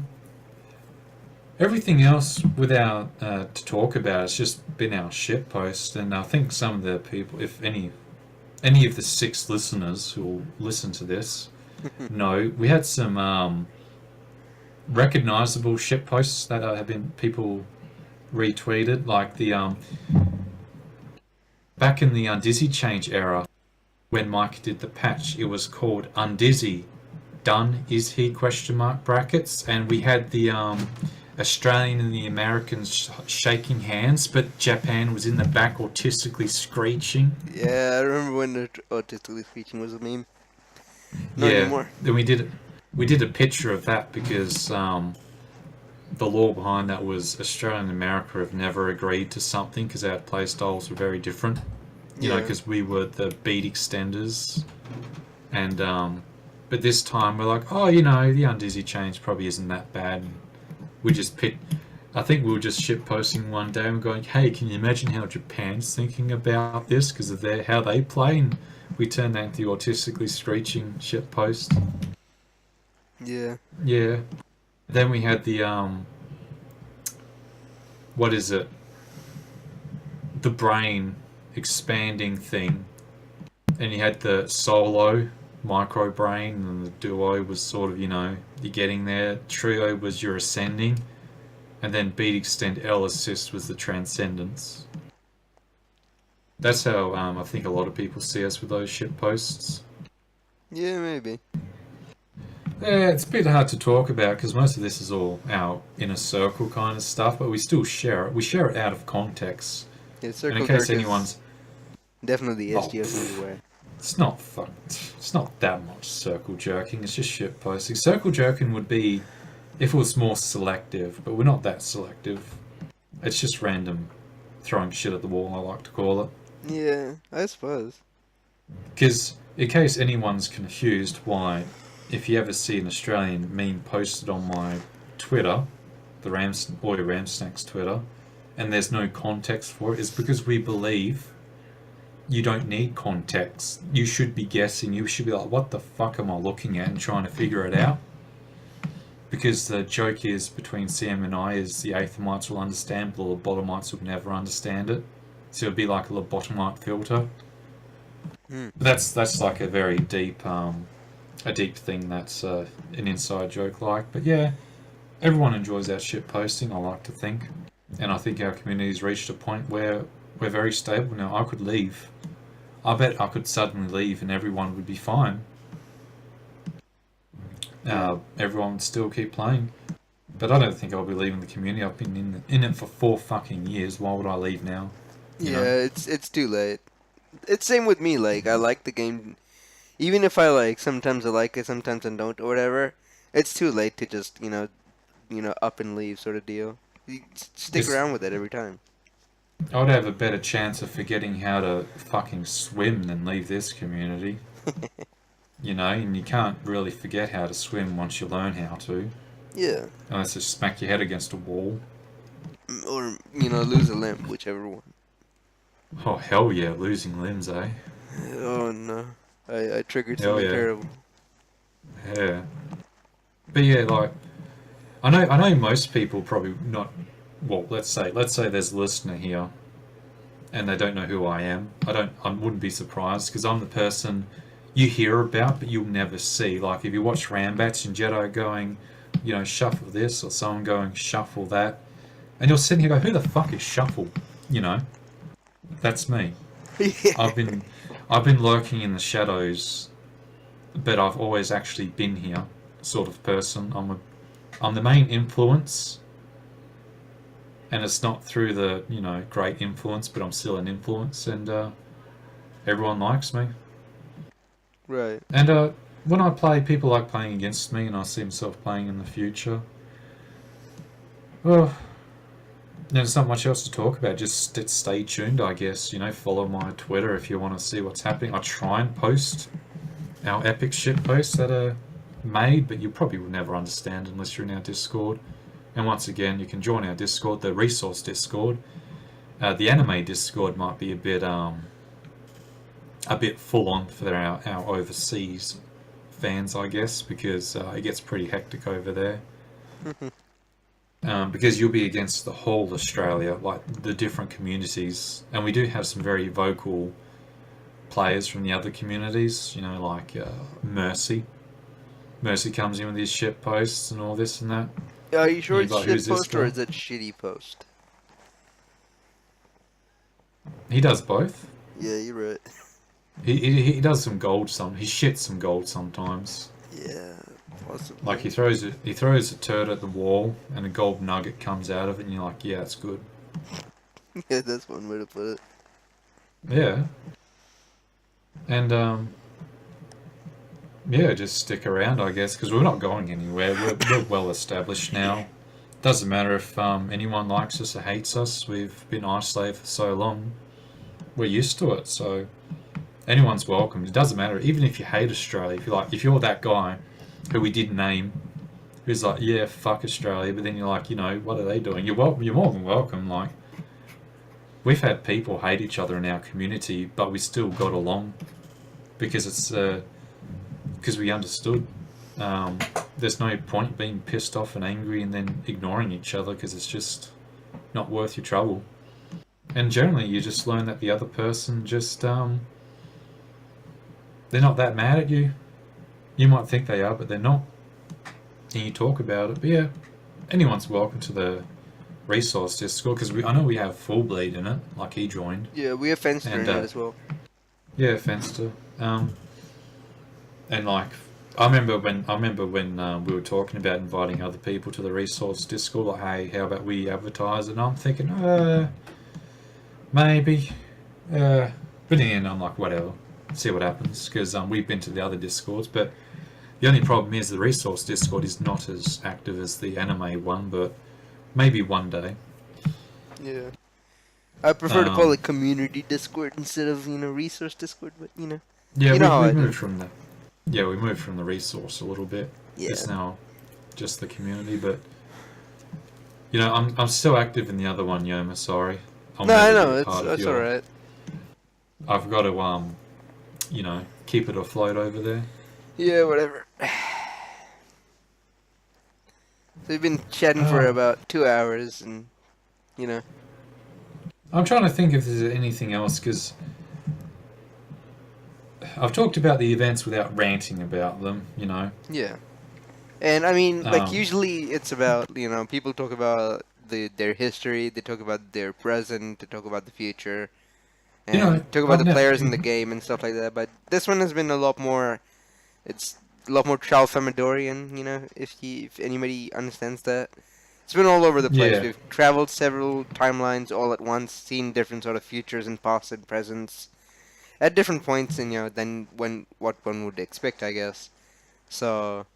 Everything else without to talk about, it's just been our shitpost, and I think some of the people, if any of the 6 listeners who will listen to this, know we had some recognizable shitposts that have been people retweeted, like the back in the Undizzy change era, when Mike did the patch, it was called Undizzy. Done is he ? Brackets, and we had the Australian and the Americans shaking hands, but Japan was in the back autistically screeching. Yeah, I remember when the autistically screeching was a meme. Not yeah, anymore. then we did a picture of that because the law behind that was Australia and America have never agreed to something because our play styles were very different. Because we were the beat extenders, and but this time we're like, the Undizzy change probably isn't that bad. we just I think we were just shit posting one day and going, hey, can you imagine how Japan's thinking about this because of how they play? And we turned that into the autistically screeching shit post. Yeah. Yeah. Then we had the what is it? The brain expanding thing, and you had the solo micro brain, and the duo was sort of, you're getting there. Trio was your ascending, and then beat extend L assist was the transcendence. That's how I think a lot of people see us with those shit posts. Yeah, maybe. Yeah, it's a bit hard to talk about because most of this is all our inner circle kind of stuff, but we still share it. We share it out of context. Yeah, circle and in case jerk anyone's definitely SGOCE aware. It's not that much circle jerking. It's just shit posting. Circle jerking would be if it was more selective, but we're not that selective. It's just random throwing shit at the wall, I like to call it. Yeah, I suppose. Because in case anyone's confused why, if you ever see an Australian meme posted on my Twitter, the Ramsnacks Twitter, and there's no context for it, it's because we believe you don't need context. You should be guessing. You should be like, what the fuck am I looking at, and trying to figure it out. Because the joke is between Sam and I is the Aethamites will understand, but the Lobotomites will never understand it. So it'll be like a lobotomite filter. But that's like a very deep thing. That's an inside joke, like. But yeah, everyone enjoys that shit posting, I like to think. And I think our community's reached a point where we're very stable now. I could leave. I bet I could suddenly leave and everyone would be fine. Everyone would still keep playing. But I don't think I'll be leaving the community. I've been in it for 4 fucking years. Why would I leave now? You know? It's too late. It's same with me. Like, I like the game. Even if I sometimes I like it, sometimes I don't, or whatever. It's too late to just, up and leave sort of deal. You stick around with it every time. I would have a better chance of forgetting how to fucking swim than leave this community. And you can't really forget how to swim once you learn how to. Yeah. Unless you smack your head against a wall. Or, lose a limb, whichever one. Oh, hell yeah, losing limbs, eh? Oh, no. I triggered Hell something yeah. terrible. Yeah. But yeah, like, I know most people probably not, well, let's say there's a listener here and they don't know who I am. I wouldn't be surprised because I'm the person you hear about but you'll never see. Like if you watch Rambats and Jedi going, shuffle this, or someone going shuffle that, and you're sitting here going, who the fuck is Shuffle? That's me. Yeah. I've been lurking in the shadows, but I've always actually been here, sort of person. I'm the main influence, and it's not through the great influence, but I'm still an influence, and everyone likes me. Right. And when I play, people like playing against me, and I see myself playing in the future. Well, there's not much else to talk about. Just stay tuned, I guess. Follow my Twitter if you want to see what's happening. I try and post our epic shit posts that are made, but you probably will never understand unless you're in our Discord. And once again, you can join our Discord, the resource Discord. The anime Discord might be a bit full on for our overseas fans, I guess, because it gets pretty hectic over there. Because you'll be against the whole Australia, like the different communities, and we do have some very vocal players from the other communities, like Mercy. Mercy comes in with his shit posts and all this and that. Are you sure it's Like, who's shit this post or guy? is it shitty post? He does both. Yeah, you're right. He does some gold he shits some gold sometimes. Yeah, possibly. Like he throws a turd at the wall and a gold nugget comes out of it and you're like, yeah, it's good. Yeah, that's one way to put it. Yeah. And yeah, just stick around, I guess, because we're not going anywhere. We're well established now. Doesn't matter if anyone likes us or hates us. We've been isolated for so long. We're used to it, so anyone's welcome. It doesn't matter, even if you hate Australia. If you're that guy who we did name, who's like, yeah, fuck Australia, but then you're like, what are they doing? You're more than welcome. Like, we've had people hate each other in our community, but we still got along because it's because we understood. There's no point being pissed off and angry and then ignoring each other because it's just not worth your trouble. And generally, you just learn that the other person just they're not that mad at you. You might think they are, but they're not. And you talk about it. But yeah, anyone's welcome to the resource Discord because I know we have Full Bleed in it, like he joined. Yeah, we have Fenster in it as well. Yeah, Fenster. And like, I remember when we were talking about inviting other people to the resource Discord. Like, hey, how about we advertise it? And I'm thinking, maybe. But in the end, I'm like, whatever. See what happens because we've been to the other Discords, but the only problem is the resource Discord is not as active as the anime one, but maybe one day. Yeah. I prefer to call it community Discord instead of, resource Discord, but, Yeah, you know we moved from the... Yeah, we moved from the resource a little bit. Yeah. It's now just the community, but... I'm still active in the other one, Yoma, sorry. No, I know, it's alright. I've got to, keep it afloat over there. Yeah, whatever. So we've been chatting for about 2 hours, and, I'm trying to think if there's anything else, because I've talked about the events without ranting about them, Yeah. And, I mean, usually it's about, people talk about their history, they talk about their present, they talk about the future, and talk about the players in the game and stuff like that, but this one has been a lot more... It's a lot more Charles Famadorian, if anybody understands that. It's been all over the place. Yeah. We've traveled several timelines all at once, seen different sort of futures and past and presents at different points, than what one would expect, I guess. So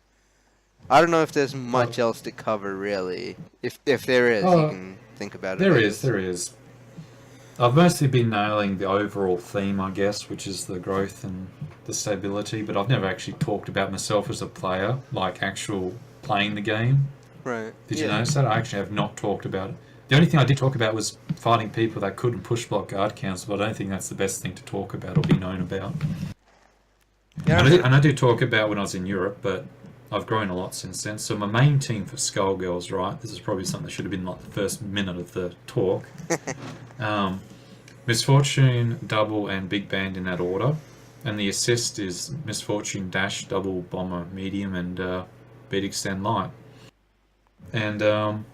I don't know if there's much else to cover, really. If there is, you can think about it. There is. I've mostly been nailing the overall theme, I guess, which is the growth and the stability, but I've never actually talked about myself as a player, like actual playing the game. Right. Did you notice that? I actually have not talked about it. The only thing I did talk about was fighting people that couldn't push block guard counts, but I don't think that's the best thing to talk about or be known about. Yeah. And I do talk about when I was in Europe, but I've grown a lot since then. So my main team for Skullgirls, right? This is probably something that should have been like the first minute of the talk. Misfortune, Double, and Big Band in that order. And the assist is Misfortune, Dash, Double, Bomber, Medium, and Beat Extend Light. And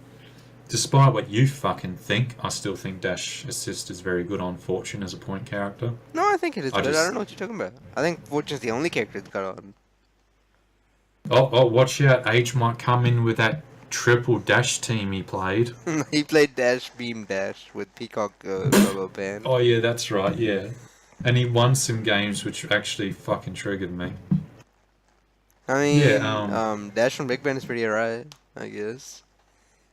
despite what you fucking think, I still think Dash Assist is very good on Fortune as a point character. No, I think it is good. I don't know what you're talking about. I think Fortune's the only character that's got on. Oh, watch out. Age might come in with that triple Dash team he played. He played Dash, Beam, Dash with Peacock Solo Band. Oh, yeah, that's right, yeah. And he won some games which actually fucking triggered me. I mean, Dash from Big Band is pretty alright, I guess.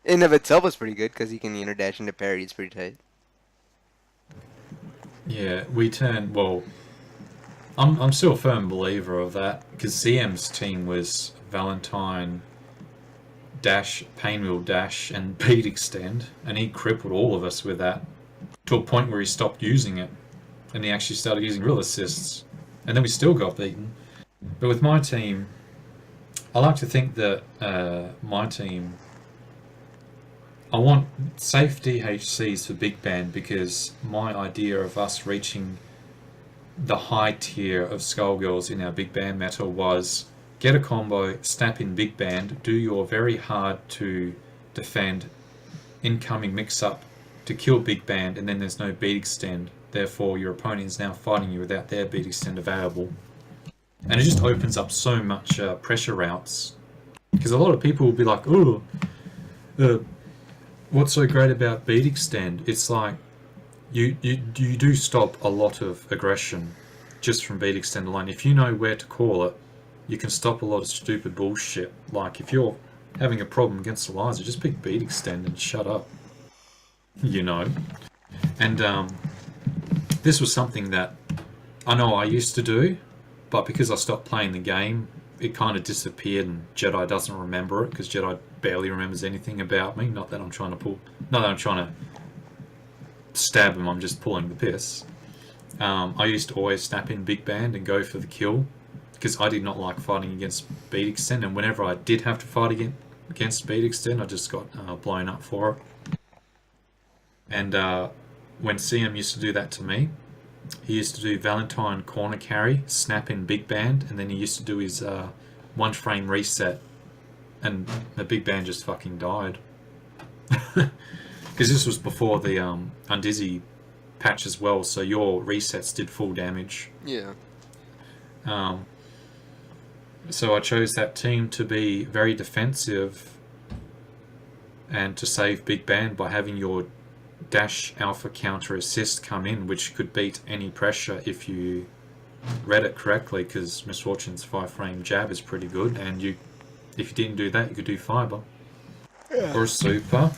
In of itself is pretty good, because he can, dash into parry, it's pretty tight. Yeah, I'm still a firm believer of that, because CM's team was Valentine, Dash, Painwheel Dash, and Beat Extend, and he crippled all of us with that, to a point where he stopped using it, and he actually started using real assists, and then we still got beaten. But with my team, I like to think that my team, I want safe DHCs for Big Band, because my idea of us reaching the high tier of Skullgirls in our Big Band meta was get a combo, snap in Big Band, do your very hard to defend incoming mix-up to kill Big Band, and then there's no beat extend. Therefore, your opponent is now fighting you without their beat extend available. And it just opens up so much pressure routes. Because a lot of people will be like, oh, what's so great about beat extend? It's like, you do stop a lot of aggression just from beat extend alone. If you know where to call it, you can stop a lot of stupid bullshit. Like, if you're having a problem against Eliza, just pick beat extend and shut up. And this was something that I know I used to do, but because I stopped playing the game, it kind of disappeared, and Jedi doesn't remember it because Jedi barely remembers anything about me. Not that I'm trying to stab him. I'm just pulling the piss. I used to always snap in big band and go for the kill because I did not like fighting against beat extend, and whenever I did have to fight against beat extend, I just got blown up for it. And when CM used to do that to me, he used to do Valentine corner carry, snap in big band, and then he used to do his 1 frame reset, and the big band just fucking died. Because this was before the Undizzy patch as well, so your resets did full damage. Yeah. So I chose that team to be very defensive and to save big band by having your dash alpha counter assist come in, which could beat any pressure if you read it correctly, because Miss Fortune's 5 frame jab is pretty good, and if you didn't do that, you could do fiber. Yeah. Or a super.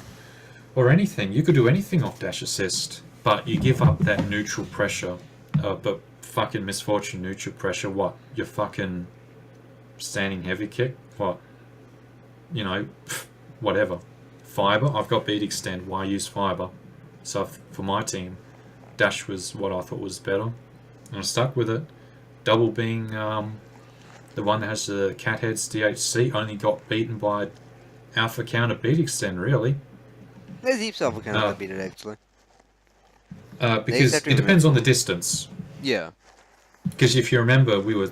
Or anything. You could do anything off dash assist, but you give up that neutral pressure. But fucking Miss Fortune neutral pressure, what? Your fucking standing heavy kick? What? You know, whatever. Fiber? I've got beat extend. Why use fiber? So for my team, dash was what I thought was better. And I stuck with it. Double being the one that has the cat heads DHC only got beaten by alpha counter beat extend, really. There's heaps of alpha counter that beat it, actually. Because it depends on the distance. Yeah. Because if you remember, we were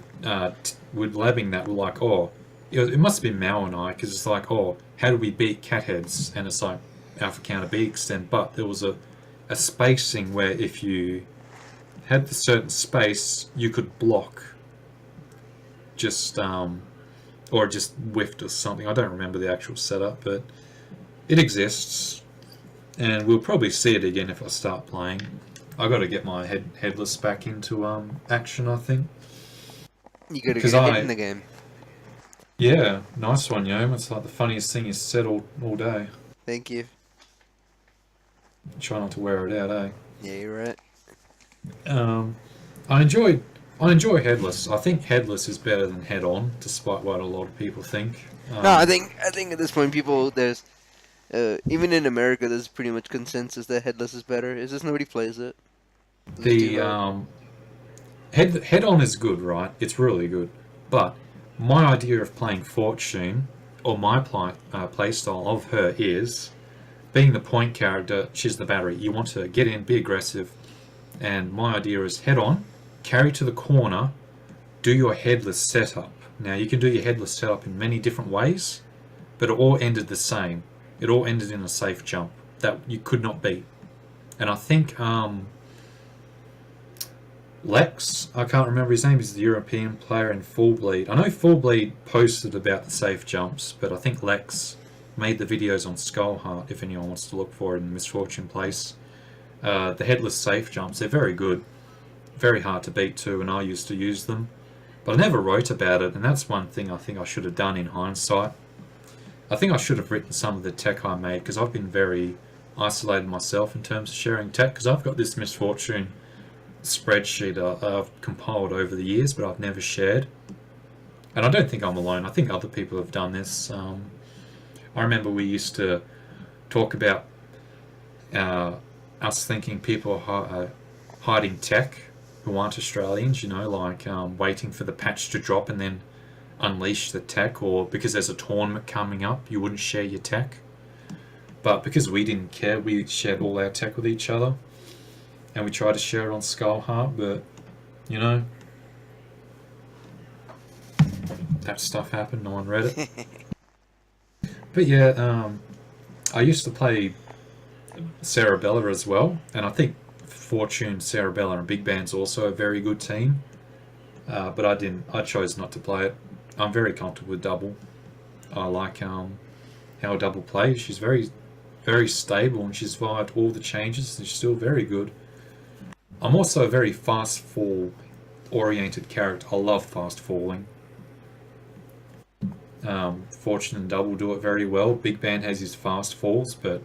labbing that, we're like, oh, it must have been Mao and I, because it's like, oh, how do we beat cat heads? And it's like, alpha counter beat extend, but there was a spacing where if you had the certain space, you could block just, or just whiffed or something. I don't remember the actual setup, but it exists, and we'll probably see it again if I start playing. I got to get my headless back into action, I think. You got to get it in the game. Yeah, nice one, Yom. It's like the funniest thing you said all day. Thank you. Try not to wear it out, eh? Yeah, you're right. I enjoy headless. I think headless is better than head on, despite what a lot of people think. No, I think at this point, there's even in America, there's pretty much consensus that headless is better. It's just nobody plays it. The head on is good, right? It's really good. But my idea of playing Fortune, or my play style of her is, being the point character, she's the battery. You want to get in, be aggressive, and my idea is head on, carry to the corner, do your headless setup. Now you can do your headless setup in many different ways, but it all ended the same. It all ended in a safe jump that you could not beat. And I think Lex, I can't remember his name, he's the European player in Full Bleed. I know Full Bleed posted about the safe jumps, but I think Lex made the videos on Skullheart, if anyone wants to look for it in Miss Fortune Place. The headless safe jumps, they're very good. Very hard to beat too, and I used to use them. But I never wrote about it, and that's one thing I think I should have done in hindsight. I think I should have written some of the tech I made, because I've been very isolated myself in terms of sharing tech, because I've got this Miss Fortune spreadsheet I've compiled over the years, but I've never shared. And I don't think I'm alone. I think other people have done this. I remember we used to talk about us thinking people are hiding tech who aren't Australians, you know, like waiting for the patch to drop and then unleash the tech, or because there's a tournament coming up, you wouldn't share your tech. But because we didn't care, we shared all our tech with each other, and we tried to share it on Skullheart, but, you know, that stuff happened, no one read it. But yeah, I used to play Cerebella as well, and I think Fortune, Cerebella and Big Band's also a very good team. But I chose not to play it. I'm very comfortable with Double. I like how Double plays. She's very, very stable, and she's survived all the changes, and she's still very good. I'm also a very fast fall oriented character. I love fast falling. Fortune and Double do it very well. Big Band has his fast falls, but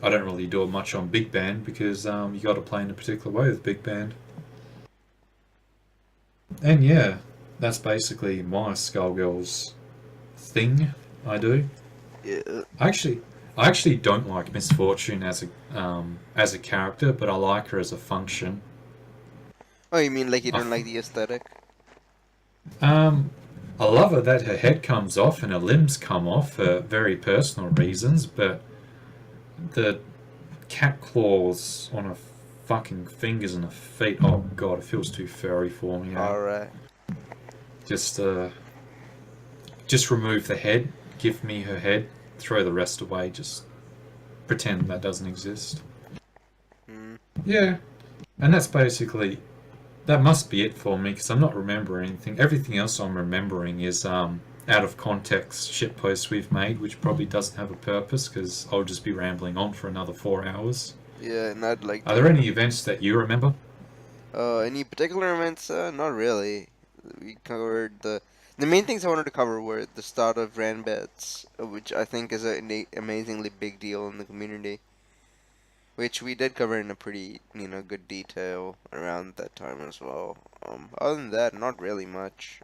I don't really do it much on Big Band because you got to play in a particular way with Big Band. And yeah, that's basically my Skullgirls thing I do. Yeah. Actually, I actually don't like Misfortune as a character, but I like her as a function. Oh, you mean like you I don't f- like the aesthetic? um, I love her that her head comes off and her limbs come off for very personal reasons, but the cat claws on her fucking fingers and her feet, oh god, it feels too furry for me now. Alright. Just just remove the head, give me her head, throw the rest away, just pretend that doesn't exist. Mm. Yeah, and that must be it for me because I'm not remembering anything. Everything else I'm remembering is out of context shit posts we've made, which probably doesn't have a purpose because I'll just be rambling on for another 4 hours. Yeah, not like Are that. there any events that you remember? Any particular events? Not really. We covered the main things I wanted to cover were the start of Ranbets, which I think is an amazingly big deal in the community, which we did cover in a pretty, good detail around that time as well. Other than that, not really much.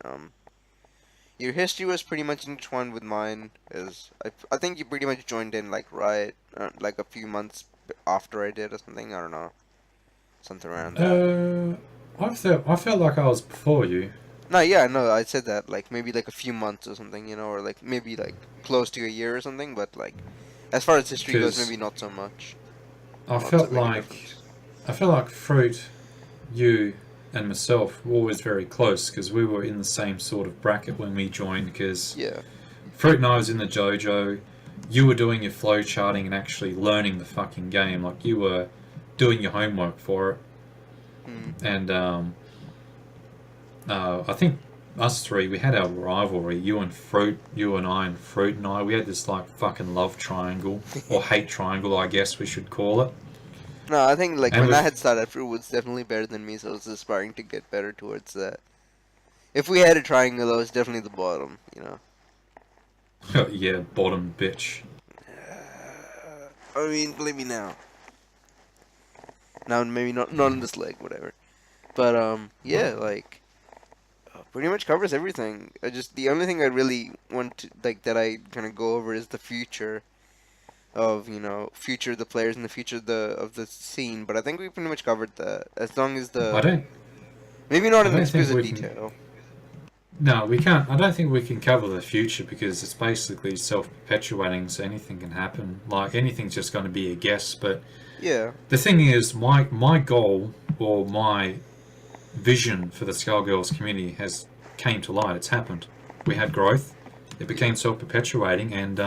Your history was pretty much intertwined with mine, as I think you pretty much joined in like a few months after I did or something. I don't know, something around that. Uh, I felt like I was before you. No, yeah, no, I said that like maybe like a few months or something, or like maybe like close to a year or something. But like as far as history goes, Because maybe not so much, I not so felt big a like difference. I felt like Fruit, you, and myself were always very close because we were in the same sort of bracket when we joined. Because Yeah, Fruit and I was in the JoJo, you were doing your flow charting and actually learning the fucking game. Like you were doing your homework for it, mm. and I think us three we had our rivalry. You and Fruit, you and I, and Fruit and I. We had this like fucking love triangle or hate triangle, I guess we should call it. No, I think like And when I with had started, Fruit was definitely better than me, so I was aspiring to get better towards that. If we had a triangle, I was definitely the bottom. yeah, bottom bitch. I mean, believe me now. Now maybe not on this leg, whatever. But yeah, like pretty much covers everything. The only thing I really want to like that I kind of go over is the future of future of the players and the future of the scene. But I think we pretty much covered that. As long as I don't. maybe not I in don't think exquisite we can. detail. No, we can't. I don't think we can cover the future because it's basically self-perpetuating, so anything can happen. Like anything's just going to be a guess. But Yeah, the thing is, my goal or my vision for the Skullgirls community has came to light. It's happened. We had growth. It yeah, became self-perpetuating, and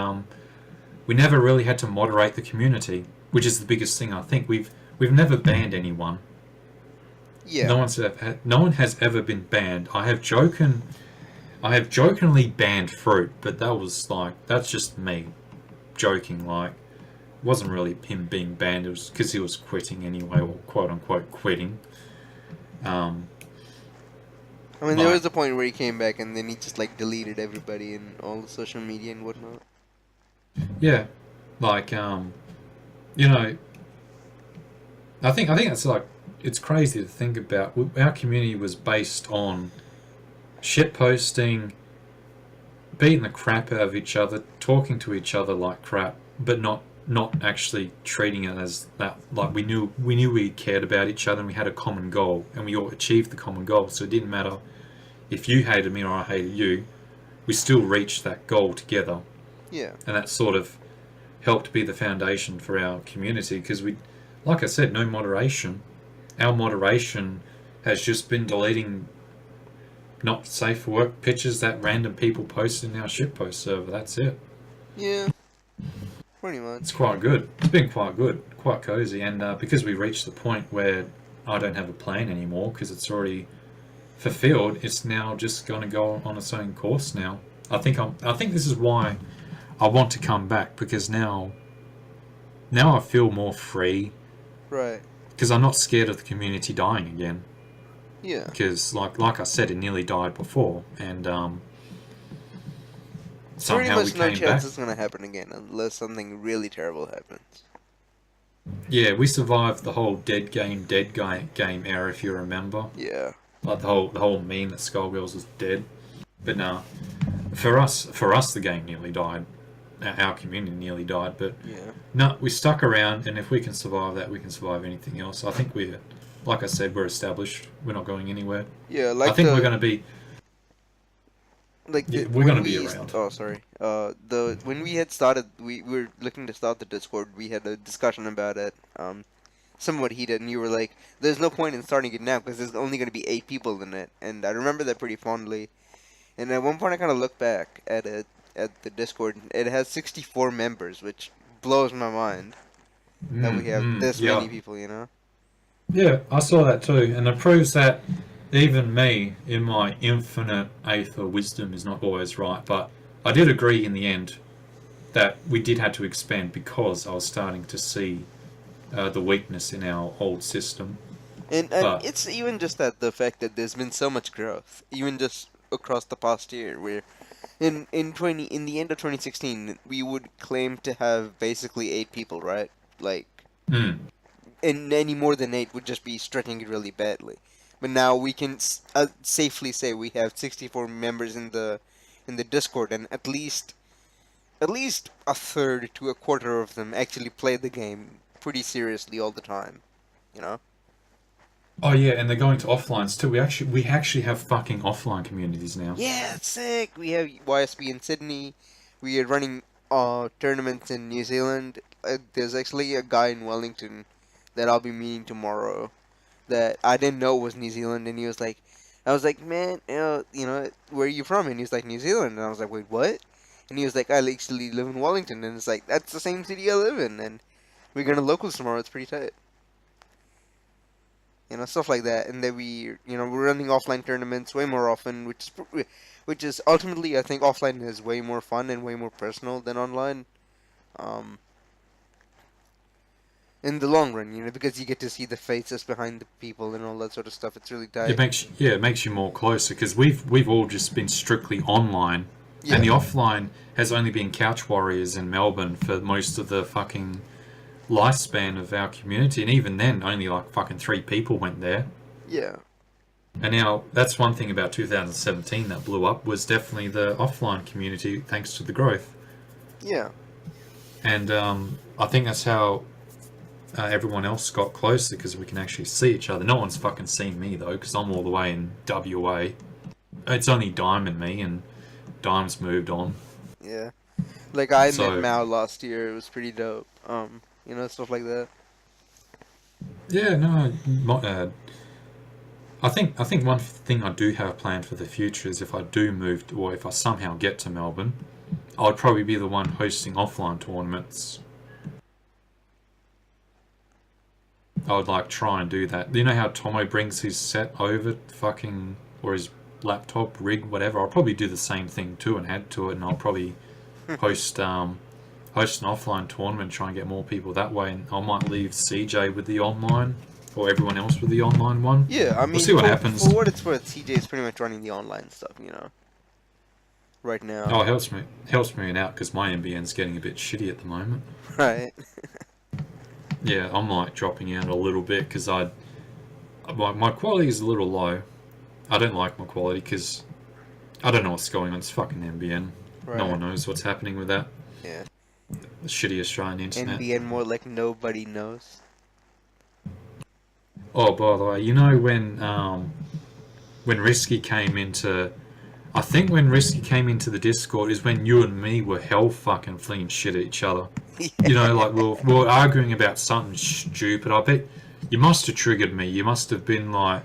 we never really had to moderate the community, which is the biggest thing. I think we've never banned anyone. yeah. No one has ever been banned. I have jokingly banned Fruit, but that's just me joking. Like, it wasn't really him being banned. It was because he was quitting anyway, or quote unquote quitting. Um, I mean, there like was a point where he came back and then he just like deleted everybody and all the social media and whatnot. yeah, like you know, I think that's like it's crazy to think about. Our community was based on shit posting, beating the crap out of each other, talking to each other like crap, but not actually treating it as that. Like we knew we cared about each other and we had a common goal and we all achieved the common goal. So it didn't matter if you hated me or I hated you. We still reached that goal together, Yeah, and that sort of helped be the foundation for our community because like I said, no moderation. Our moderation has just been deleting not safe for work pictures that random people post in our shitpost server. That's it. yeah, pretty It's much. quite good. It's been quite good, quite cozy, and because we reached the point where I don't have a plan anymore because it's already fulfilled, it's now just going to go on its own course now. I think this is why I want to come back because now I feel more free Right. because I'm not scared of the community dying again. Yeah. Because like I said, it nearly died before, and Pretty somehow we much no came chance back. it's gonna happen again unless something really terrible happens. Yeah, we survived the whole dead game era, if you remember. Yeah. Like the whole meme that Skullgirls was dead. But no, for us, the game nearly died. Our community nearly died. But Yeah. no, we stuck around, and if we can survive that, we can survive anything else. I think we're, like I said, we're established. We're not going anywhere. Yeah, I think we're going to be. the We're when going to be we around. oh sorry the when we had started, we were looking to start the Discord. We had a discussion about it, somewhat heated, and you were like, "There's no point in starting it now because there's only going to be 8 people in it." And I remember that pretty fondly. And at one point, I kind of looked back at it at the Discord. It has 64 members, which blows my mind that we have this Yeah. many people. You know? Yeah, I saw that too, and it proves that even me, in my infinite aether wisdom, is not always right. But I did agree in the end that we did have to expand because I was starting to see the weakness in our old system. And But it's even just that the fact that there's been so much growth, even just across the past year, where in the end of 2016 we would claim to have basically 8 people, right? Like, mm, and any more than 8 would just be stretching it really badly. But now we can safely say we have 64 members in the Discord, and at least a third to a quarter of them actually play the game pretty seriously all the time. You know? oh yeah, and they're going to offlines too. We actually have fucking offline communities now. Yeah, it's sick. We have YSB in Sydney. We are running tournaments in New Zealand. There's actually a guy in Wellington that I'll be meeting tomorrow that I didn't know was New Zealand, and he was like, I was like, man, where are you from? And he was like, New Zealand, and I was like, wait, what? And he was like, I actually live in Wellington, and it's like, that's the same city I live in, and we're gonna locals tomorrow. It's pretty tight. Stuff like that, and then we're running offline tournaments way more often, which is ultimately, I think offline is way more fun and way more personal than online. Um, in the long run, because you get to see the faces behind the people and all that sort of stuff. It's really tight. It makes you more closer because we've all just been strictly online, and Yeah, the offline has only been couch warriors in Melbourne for most of the fucking lifespan of our community, and even then, only like fucking 3 people went there. yeah, And now that's one thing about 2017 that blew up was definitely the offline community, thanks to the growth. yeah. And I think that's how everyone else got closer because we can actually see each other. No one's fucking seen me though, because I'm all the way in WA. It's only Dime and me, and Dime's moved on. Yeah. Like I met So Mao last year. It was pretty dope. Stuff like that. yeah, no, I think one thing I do have planned for the future is if I do move, or if I somehow get to Melbourne, I'd probably be the one hosting offline tournaments. I would like try and do that. You know how Tomo brings his set over fucking, or his laptop rig, whatever. I'll probably do the same thing too and add to it, and I'll probably host host an offline tournament, try and get more people that way. And I might leave CJ with the online, or everyone else with the online one. Yeah, I We'll mean, see what happens. for what it's worth, CJ is pretty much running the online stuff, right now. Oh, it helps me out because my NBN's getting a bit shitty at the moment. Right. Yeah, I'm like dropping out a little bit because my quality is a little low. I don't like my quality because I don't know what's going on. It's fucking NBN. No Right. one knows what's happening with that. Yeah. The shitty Australian internet. NBN more like nobody knows. Oh, by the way, when Risky came into, I think when Risky came into the Discord is when you and me were hell fucking flinging shit at each other. Like we were arguing about something stupid. I bet you must have triggered me. You must have been like,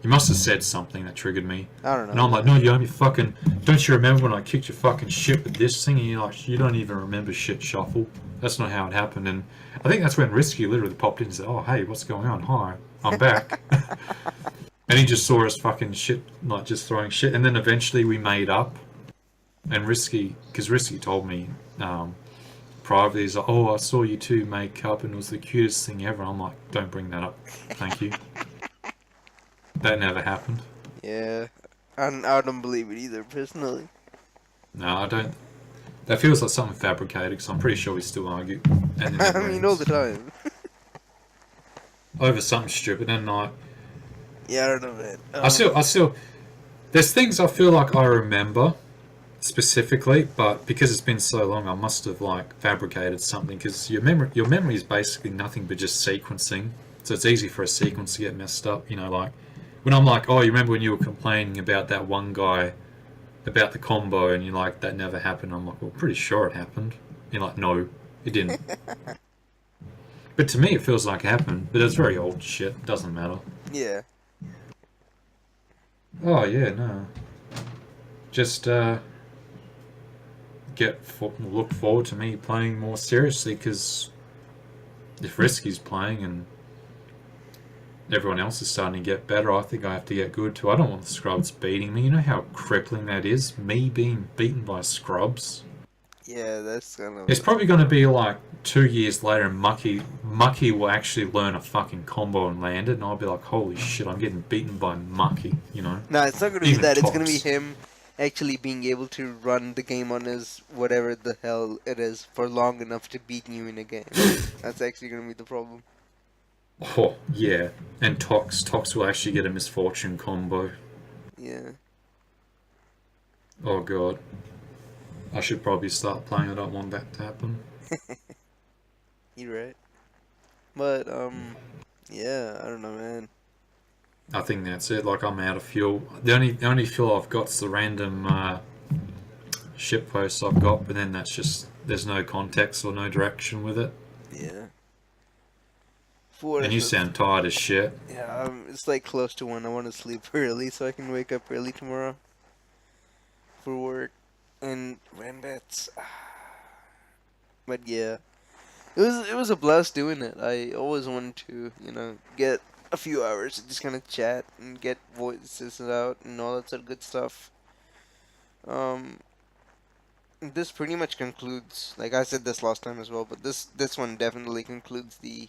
you must have said something that triggered me. I don't know. And I'm like, no, you owe me fucking. Don't you remember when I kicked your fucking shit with this thing? And you're like, you don't even remember shit, Shuffle. That's not how it happened. And I think that's when Risky literally popped in and said, oh, hey, what's going on? Hi, I'm back. And he just saw us fucking shit, like just throwing shit. And then eventually we made up. And Risky, because Risky told me privately, he's like, oh, I saw you two make up and it was the cutest thing ever. I'm like, don't bring that up. Thank you. That never happened. Yeah. I don't believe it either, personally. No, I don't. That feels like something fabricated because I'm pretty sure we still argue. And I mean, all the time. over something stupid. And like, Yeah, I don't know, man. I still, there's things I feel like I remember specifically, but because it's been so long, I must have like fabricated something. Because your memory is basically nothing but just sequencing, so it's easy for a sequence to get messed up. You know, like when I'm like, oh, you remember when you were complaining about that one guy about the combo, and you're like, that never happened. I'm like, well, pretty sure it happened. You're like, no, it didn't. But to me, it feels like it happened. But it's very old shit. It doesn't matter. Yeah. Oh yeah, no. Just look forward to me playing more seriously, because if Risky's playing and everyone else is starting to get better, I think I have to get good too. I don't want the scrubs beating me. You know how crippling that is? Me being beaten by scrubs? Yeah, that's kind of... It's probably going to be like 2 years later and Mucky will actually learn a fucking combo and land it, and I'll be like, holy shit, I'm getting beaten by Mucky, you know? No, it's not going to be Even that. It's going to be Tox. him actually being able to run the game on his whatever the hell it is for long enough to beat you in a game. That's actually going to be the problem. Oh, yeah. And Tox will actually get a misfortune combo. Yeah. Oh god. I should probably start playing. I don't want that to happen. You're right. But, yeah, I don't know, man. I think that's it. Like, I'm out of fuel. The only fuel I've got's the random ship posts I've got, but then that's just, there's no context or no direction with it. Yeah. And you sound tired as shit. Yeah, it's like close to 1. I want to sleep early so I can wake up early tomorrow for work and run bets. But yeah, it was a blast doing it. I always wanted to, get a few hours to just kind of chat and get voices out and all that sort of good stuff. This pretty much concludes. Like I said this last time as well, but this one definitely concludes the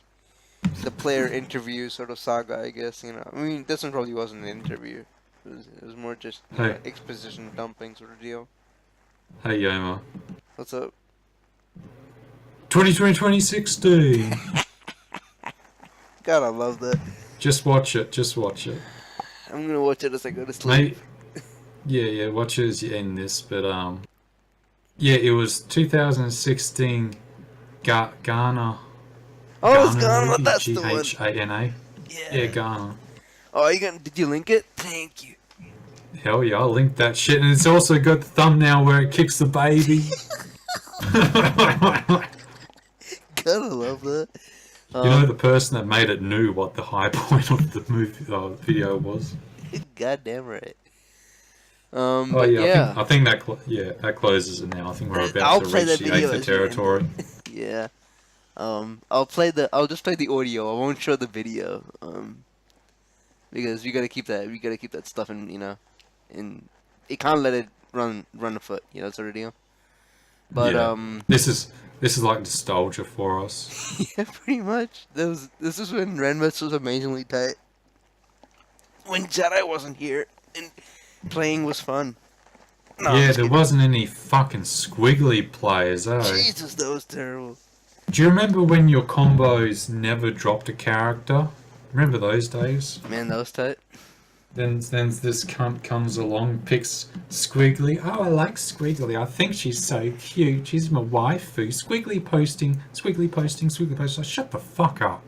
player interview sort of saga, I guess. I mean, this one probably wasn't an interview. It was more just Hey. exposition dumping sort of deal. Hey, Yoma. What's up? 2020-2016. God, I love that. Just watch it. Just watch it. I'm gonna watch it as I go to sleep. Yeah, watch it as you end this. But yeah, it was 2016 Ghana. Oh, it's Ghana. That's the one. Ghana. Yeah, Ghana. Oh, did you link it? Thank you. Hell yeah, I'll link that shit, and it's also got the thumbnail where it kicks the baby. Gotta love that. You know, the person that made it knew what the high point of the video was. Goddamn right. Oh but yeah, I think that that closes it now. I think we're about to reach the Aether territory. Yeah. I'll just play the audio. I won't show the video. Because we gotta keep that stuff in, and you can't let it run afoot, sort of deal. But yeah. This is like nostalgia for us. Yeah, pretty much. This is when Renvets was amazingly tight. When Jedi wasn't here and playing was fun. No, yeah, there wasn't any fucking squiggly players, eh? Jesus, that was terrible. Do you remember when your combos never dropped a character? Remember those days? Man, that was tight. Then this cunt comes along, picks Squiggly. Oh, I like Squiggly. I think she's so cute. She's my waifu. Squiggly posting. Oh, shut the fuck up.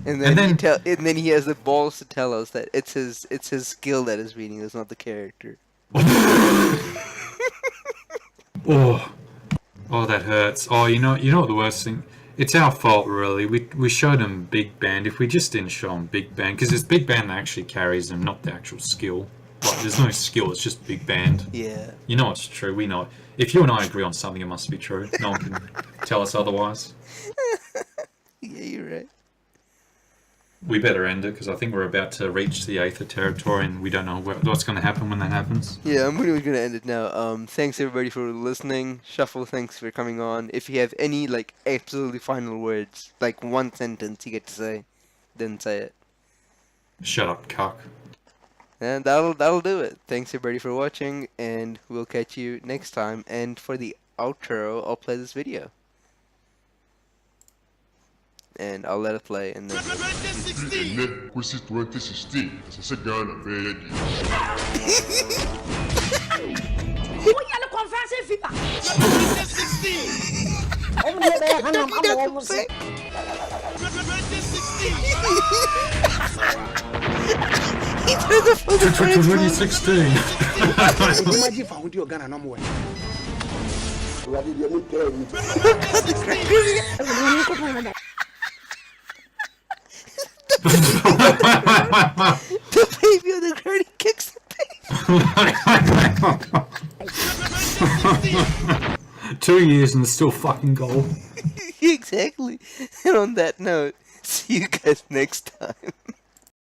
And then he has the balls to tell us that it's his skill that is reading. It's not the character. Oh, that hurts. Oh, you know what the worst thing? It's our fault, really. We showed him Big Band. If we just didn't show him Big Band, because it's Big Band that actually carries him, not the actual skill. Like, there's no skill. It's just Big Band. Yeah. You know it's true. We know it. If you and I agree on something, it must be true. No one can tell us otherwise. Yeah, you're right. We better end it, because I think we're about to reach the Aether territory, and we don't know what's going to happen when that happens. Yeah, I'm really gonna end it now. Thanks everybody for listening. Shuffle, thanks for coming on. If you have any absolutely final words, one sentence you get to say, then say it. Shut up, cuck. And that'll do it. Thanks everybody for watching, and we'll catch you next time. And for the outro, I'll play this video. and I'll let it play, and then. Questi 2016, se si gana vedi. He took it for the first 2016. The baby on the ground, he kicks the baby. 2 years and it's still fucking gold. Exactly. And on that note, see you guys next time.